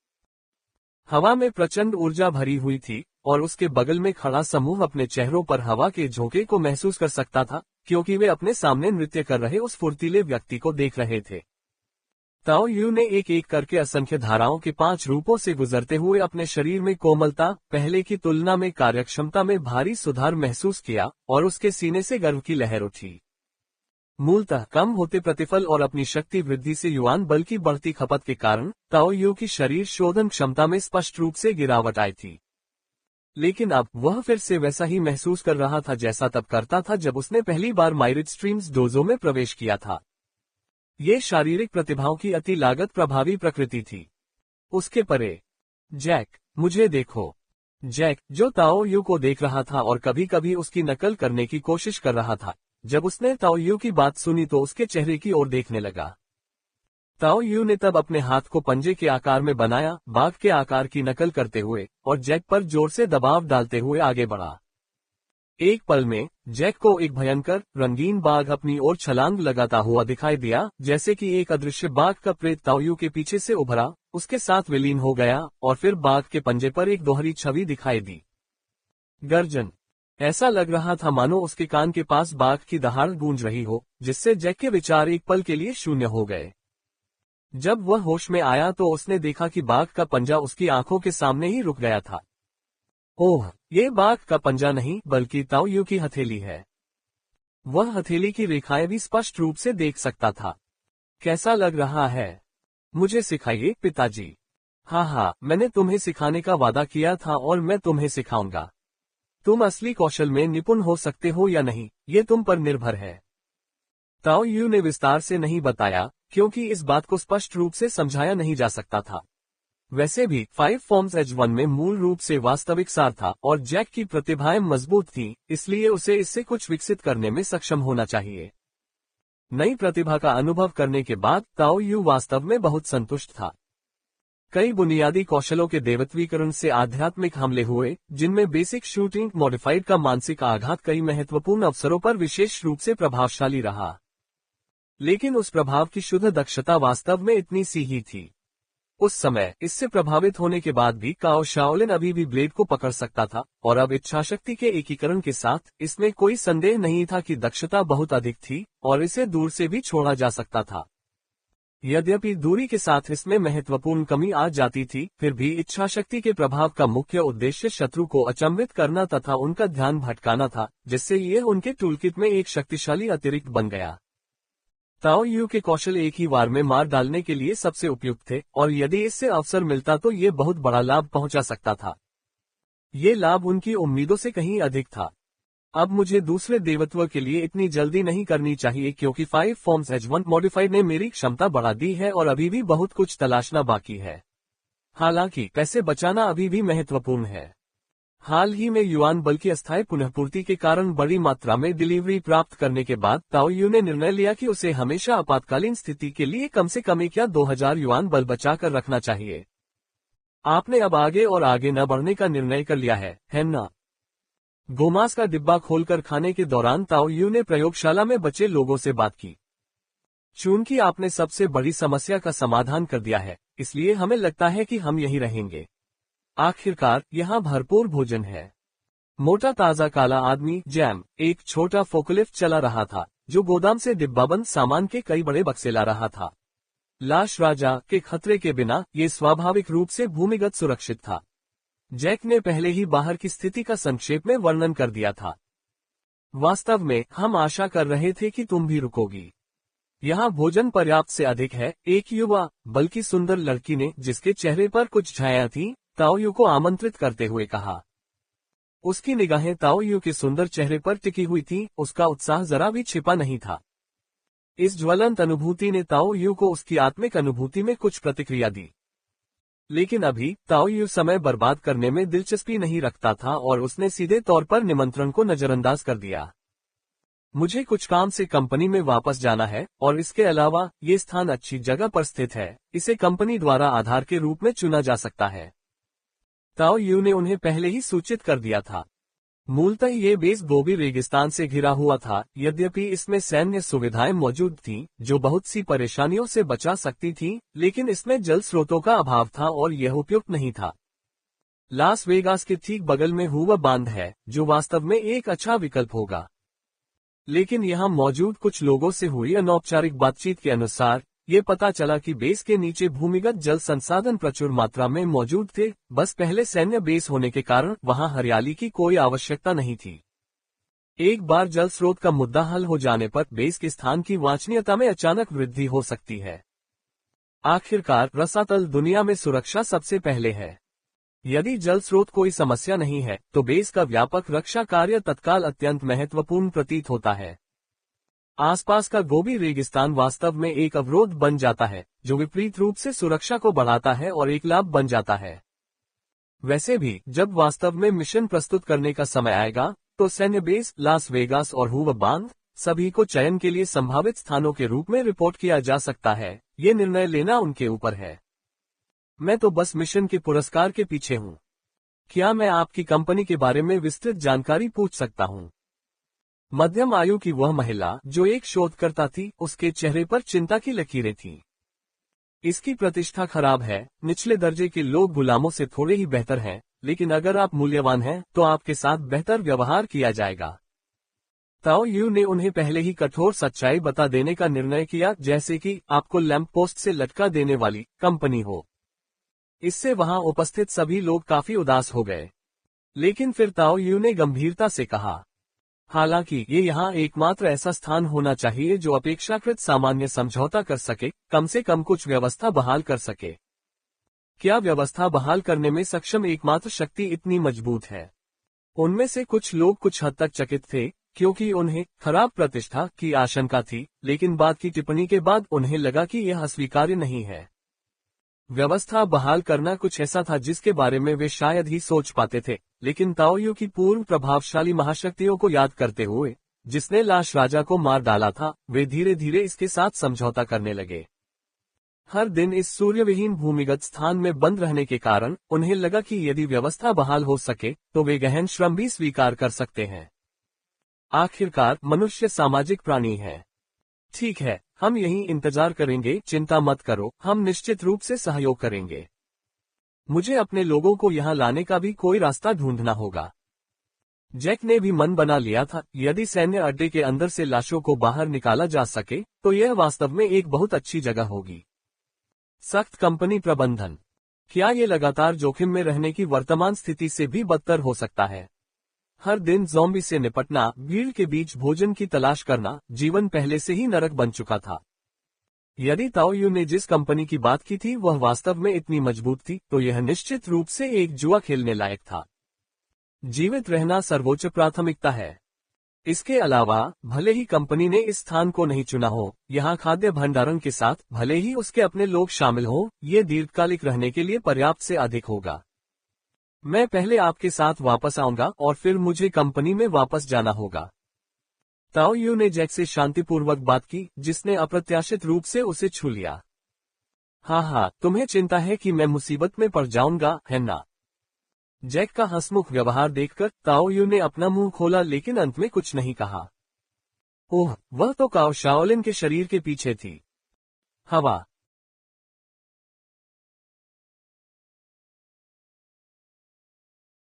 हवा में प्रचंड ऊर्जा भरी हुई थी और उसके बगल में खड़ा समूह अपने चेहरों पर हवा के झोंके को महसूस कर सकता था, क्योंकि वे अपने सामने नृत्य कर रहे उस फुर्तीले व्यक्ति को देख रहे थे। ताओ यू ने एक एक करके असंख्य धाराओं के 5 रूपों से गुजरते हुए अपने शरीर में कोमलता, पहले की तुलना में कार्यक्षमता में भारी सुधार महसूस किया और उसके सीने से गर्व की लहर उठी। मूलतः कम होते प्रतिफल और अपनी शक्ति वृद्धि से युवान बल की बढ़ती खपत के कारण ताओ यू की शरीर शोधन क्षमता में स्पष्ट रूप से गिरावट आई थी। लेकिन अब वह फिर से वैसा ही महसूस कर रहा था जैसा तब करता था जब उसने पहली बार माइरिड स्ट्रीम्स डोजो में प्रवेश किया था। ये शारीरिक प्रतिभाओं की अति लागत प्रभावी प्रकृति थी। उसके परे, जैक, मुझे देखो। जैक, जो ताओ यू को देख रहा था और कभी कभी उसकी नकल करने की कोशिश कर रहा था, जब उसने ताओ यू की बात सुनी तो उसके चेहरे की ओर देखने लगा। ताओ यू ने तब अपने हाथ को पंजे के आकार में बनाया, बाघ के आकार की नकल करते हुए, और जैक पर जोर से दबाव डालते हुए आगे बढ़ा। एक पल में जैक को एक भयंकर रंगीन बाघ अपनी ओर छलांग लगाता हुआ दिखाई दिया, जैसे कि एक अदृश्य बाघ का प्रेत ताओ यू के पीछे से उभरा, उसके साथ विलीन हो गया और फिर बाघ के पंजे पर एक दोहरी छवि दिखाई दी। गर्जन। ऐसा लग रहा था मानो उसके कान के पास बाघ की दहाड़ गूंज रही हो, जिससे जैक के विचार एक पल के लिए शून्य हो गए। जब वह होश में आया तो उसने देखा कि बाघ का पंजा उसकी आंखों के सामने ही रुक गया था। ओह, ये बाघ का पंजा नहीं बल्कि ताओ यू की हथेली है। वह हथेली की रेखाएं भी स्पष्ट रूप से देख सकता था। कैसा लग रहा है? मुझे सिखाइए पिताजी। हाँ, मैंने तुम्हें सिखाने का वादा किया था और मैं तुम्हें सिखाऊंगा। तुम असली कौशल में निपुण हो सकते हो या नहीं, ये तुम पर निर्भर है। ताओ यू ने विस्तार से नहीं बताया, क्योंकि इस बात को स्पष्ट रूप से समझाया नहीं जा सकता था। वैसे भी 5 फॉर्म्स H1 में मूल रूप से वास्तविक सार था और जैक की प्रतिभाएं मजबूत थीं, इसलिए उसे इससे कुछ विकसित करने में सक्षम होना चाहिए। नई प्रतिभा का अनुभव करने के बाद ताओ यू वास्तव में बहुत संतुष्ट था। कई बुनियादी कौशलों के देवत्वीकरण से आध्यात्मिक हमले हुए, जिनमें बेसिक शूटिंग मॉडिफाइड का मानसिक आघात कई महत्वपूर्ण अवसरों पर विशेष रूप से प्रभावशाली रहा। लेकिन उस प्रभाव की शुद्ध दक्षता वास्तव में इतनी सी ही थी। उस समय इससे प्रभावित होने के बाद भी काओ शाओलिन अभी भी ब्लेड को पकड़ सकता था, और अब इच्छाशक्ति के एकीकरण के साथ इसमें कोई संदेह नहीं था कि दक्षता बहुत अधिक थी और इसे दूर से भी छोड़ा जा सकता था। यद्यपि दूरी के साथ इसमें महत्वपूर्ण कमी आ जाती थी, फिर भी इच्छाशक्ति के प्रभाव का मुख्य उद्देश्य शत्रु को अचंभित करना तथा उनका ध्यान भटकाना था, जिससे ये उनके टूलकिट में एक शक्तिशाली अतिरिक्त बन गया। ताओ यू के कौशल एक ही वार में मार डालने के लिए सबसे उपयुक्त थे, और यदि इससे अवसर मिलता तो ये बहुत बड़ा लाभ पहुंचा सकता था। ये लाभ उनकी उम्मीदों से कहीं अधिक था। अब मुझे दूसरे देवत्व के लिए इतनी जल्दी नहीं करनी चाहिए, क्योंकि 5 फॉर्म्स H1 मॉडिफाइड ने मेरी क्षमता बढ़ा दी है और अभी भी बहुत कुछ तलाशना बाकी है। हालांकि पैसे बचाना अभी भी महत्वपूर्ण है। हाल ही में युआन बल की अस्थायी पुनःपूर्ति के कारण बड़ी मात्रा में डिलीवरी प्राप्त करने के बाद ताओ यू ने निर्णय लिया कि उसे हमेशा आपातकालीन स्थिति के लिए कम से कम 2000 युआन बल बचाकर रखना चाहिए। आपने अब आगे और आगे न बढ़ने का निर्णय कर लिया है ना? गोमांस का डिब्बा खोलकर खाने के दौरान ताओ यू ने प्रयोगशाला में बचे लोगों से बात की। चूंकि आपने सबसे बड़ी समस्या का समाधान कर दिया है, इसलिए हमें लगता है कि हम यहीं रहेंगे। आखिरकार यहाँ भरपूर भोजन है। मोटा ताजा काला आदमी जैम एक छोटा फोकलिफ्ट चला रहा था, जो गोदाम से डिब्बाबंद सामान के कई बड़े बक्से ला रहा था। लाश राजा के खतरे के बिना ये स्वाभाविक रूप से भूमिगत सुरक्षित था। जैक ने पहले ही बाहर की स्थिति का संक्षेप में वर्णन कर दिया था। वास्तव में हम आशा कर रहे थे कि तुम भी रुकोगी। यहाँ भोजन पर्याप्त से अधिक है, एक युवा बल्कि सुंदर लड़की ने, जिसके चेहरे पर कुछ छाया थी, ताओ यू को आमंत्रित करते हुए कहा। उसकी निगाहें ताओ यू के सुंदर चेहरे पर टिकी हुई थीं, उसका उत्साह जरा भी छिपा नहीं था। इस ज्वलंत अनुभूति ने ताओ यू को उसकी आत्मिक अनुभूति में कुछ प्रतिक्रिया दी। लेकिन अभी ताओ यू समय बर्बाद करने में दिलचस्पी नहीं रखता था और उसने सीधे तौर पर निमंत्रण को नजरअंदाज कर दिया। मुझे कुछ काम से कंपनी में वापस जाना है, और इसके अलावा ये स्थान अच्छी जगह पर स्थित है, इसे कंपनी द्वारा आधार के रूप में चुना जा सकता है। ताओ यू ने उन्हें पहले ही सूचित कर दिया था। मूलतः ये बेस गोबी रेगिस्तान से घिरा हुआ था, यद्यपि इसमें सैन्य सुविधाएं मौजूद थीं, जो बहुत सी परेशानियों से बचा सकती थीं, लेकिन इसमें जल स्रोतों का अभाव था और यह उपयुक्त नहीं था। लास वेगास के ठीक बगल में हुआ बांध है, जो वास्तव में एक अच्छा विकल्प होगा। लेकिन यहाँ मौजूद कुछ लोगों से हुई अनौपचारिक बातचीत के अनुसार ये पता चला कि बेस के नीचे भूमिगत जल संसाधन प्रचुर मात्रा में मौजूद थे, बस पहले सैन्य बेस होने के कारण वहां हरियाली की कोई आवश्यकता नहीं थी। एक बार जल स्रोत का मुद्दा हल हो जाने पर बेस के स्थान की वांछनीयता में अचानक वृद्धि हो सकती है। आखिरकार रसातल दुनिया में सुरक्षा सबसे पहले है। यदि जल स्रोत कोई समस्या नहीं है, तो बेस का व्यापक रक्षा कार्य तत्काल अत्यंत महत्वपूर्ण प्रतीत होता है। आसपास का गोबी रेगिस्तान वास्तव में एक अवरोध बन जाता है, जो विपरीत रूप से सुरक्षा को बढ़ाता है और एक लाभ बन जाता है। वैसे भी जब वास्तव में मिशन प्रस्तुत करने का समय आएगा, तो सैन्य बेस, लास वेगास और हुआ बांध सभी को चयन के लिए संभावित स्थानों के रूप में रिपोर्ट किया जा सकता है। ये निर्णय लेना उनके ऊपर है। मैं तो बस मिशन के पुरस्कार के पीछे हूँ। क्या मैं आपकी कंपनी के बारे में विस्तृत जानकारी पूछ सकता हूँ? मध्यम आयु की वह महिला, जो एक शोधकर्ता थी, उसके चेहरे पर चिंता की लकीरें थीं। इसकी प्रतिष्ठा खराब है। निचले दर्जे के लोग गुलामों से थोड़े ही बेहतर हैं, लेकिन अगर आप मूल्यवान हैं, तो आपके साथ बेहतर व्यवहार किया जाएगा। ताओ यू ने उन्हें पहले ही कठोर सच्चाई बता देने का निर्णय किया, जैसे कि आपको लैंप पोस्ट से लटका देने वाली कंपनी हो। इससे वहां उपस्थित सभी लोग काफी उदास हो गए। लेकिन फिर ताओ यू ने गंभीरता से कहा, हालांकि ये यहाँ एकमात्र ऐसा स्थान होना चाहिए जो अपेक्षाकृत सामान्य समझौता कर सके, कम से कम कुछ व्यवस्था बहाल कर सके। क्या व्यवस्था बहाल करने में सक्षम एकमात्र शक्ति इतनी मजबूत है? उनमें से कुछ लोग कुछ हद तक चकित थे, क्योंकि उन्हें खराब प्रतिष्ठा की आशंका थी, लेकिन बाद की टिप्पणी के बाद उन्हें लगा कि यह अस्वीकार्य नहीं है। व्यवस्था बहाल करना कुछ ऐसा था जिसके बारे में वे शायद ही सोच पाते थे, लेकिन ताओ यू की पूर्व प्रभावशाली महाशक्तियों को याद करते हुए, जिसने लाश राजा को मार डाला था, वे धीरे धीरे इसके साथ समझौता करने लगे। हर दिन इस सूर्यविहीन भूमिगत स्थान में बंद रहने के कारण उन्हें लगा कि यदि व्यवस्था बहाल हो सके तो वे गहन श्रम भी स्वीकार कर सकते हैं। आखिरकार मनुष्य सामाजिक प्राणी है। ठीक है, हम यहीं इंतजार करेंगे, चिंता मत करो, हम निश्चित रूप से सहयोग करेंगे। मुझे अपने लोगों को यहाँ लाने का भी कोई रास्ता ढूंढना होगा। जैक ने भी मन बना लिया था, यदि सैन्य अड्डे के अंदर से लाशों को बाहर निकाला जा सके तो यह वास्तव में एक बहुत अच्छी जगह होगी। सख्त कंपनी प्रबंधन। क्या ये लगातार जोखिम में रहने की वर्तमान स्थिति से भी बदतर हो सकता है? हर दिन ज़ॉम्बी से निपटना, भीड़ के बीच भोजन की तलाश करना, जीवन पहले से ही नरक बन चुका था। यदि ताओ यू ने जिस कंपनी की बात की थी वह वास्तव में इतनी मजबूत थी, तो यह निश्चित रूप से एक जुआ खेलने लायक था। जीवित रहना सर्वोच्च प्राथमिकता है। इसके अलावा, भले ही कंपनी ने इस स्थान को नहीं चुना हो, यहाँ खाद्य भंडारण के साथ भले ही उसके अपने लोग शामिल हों, ये दीर्घकालिक रहने के लिए पर्याप्त से अधिक होगा। मैं पहले आपके साथ वापस आऊंगा और फिर मुझे कंपनी में वापस जाना होगा। ताओ यू ने जैक से शांतिपूर्वक बात की, जिसने अप्रत्याशित रूप से उसे छू लिया। हाँ, तुम्हें चिंता है कि मैं मुसीबत में पड़ जाऊंगा, है ना? जैक का हंसमुख व्यवहार देखकर ताओ यू ने अपना मुंह खोला, लेकिन अंत में कुछ नहीं कहा। ओह, वह तो काओ शाओलिन के शरीर के पीछे थी। हवा।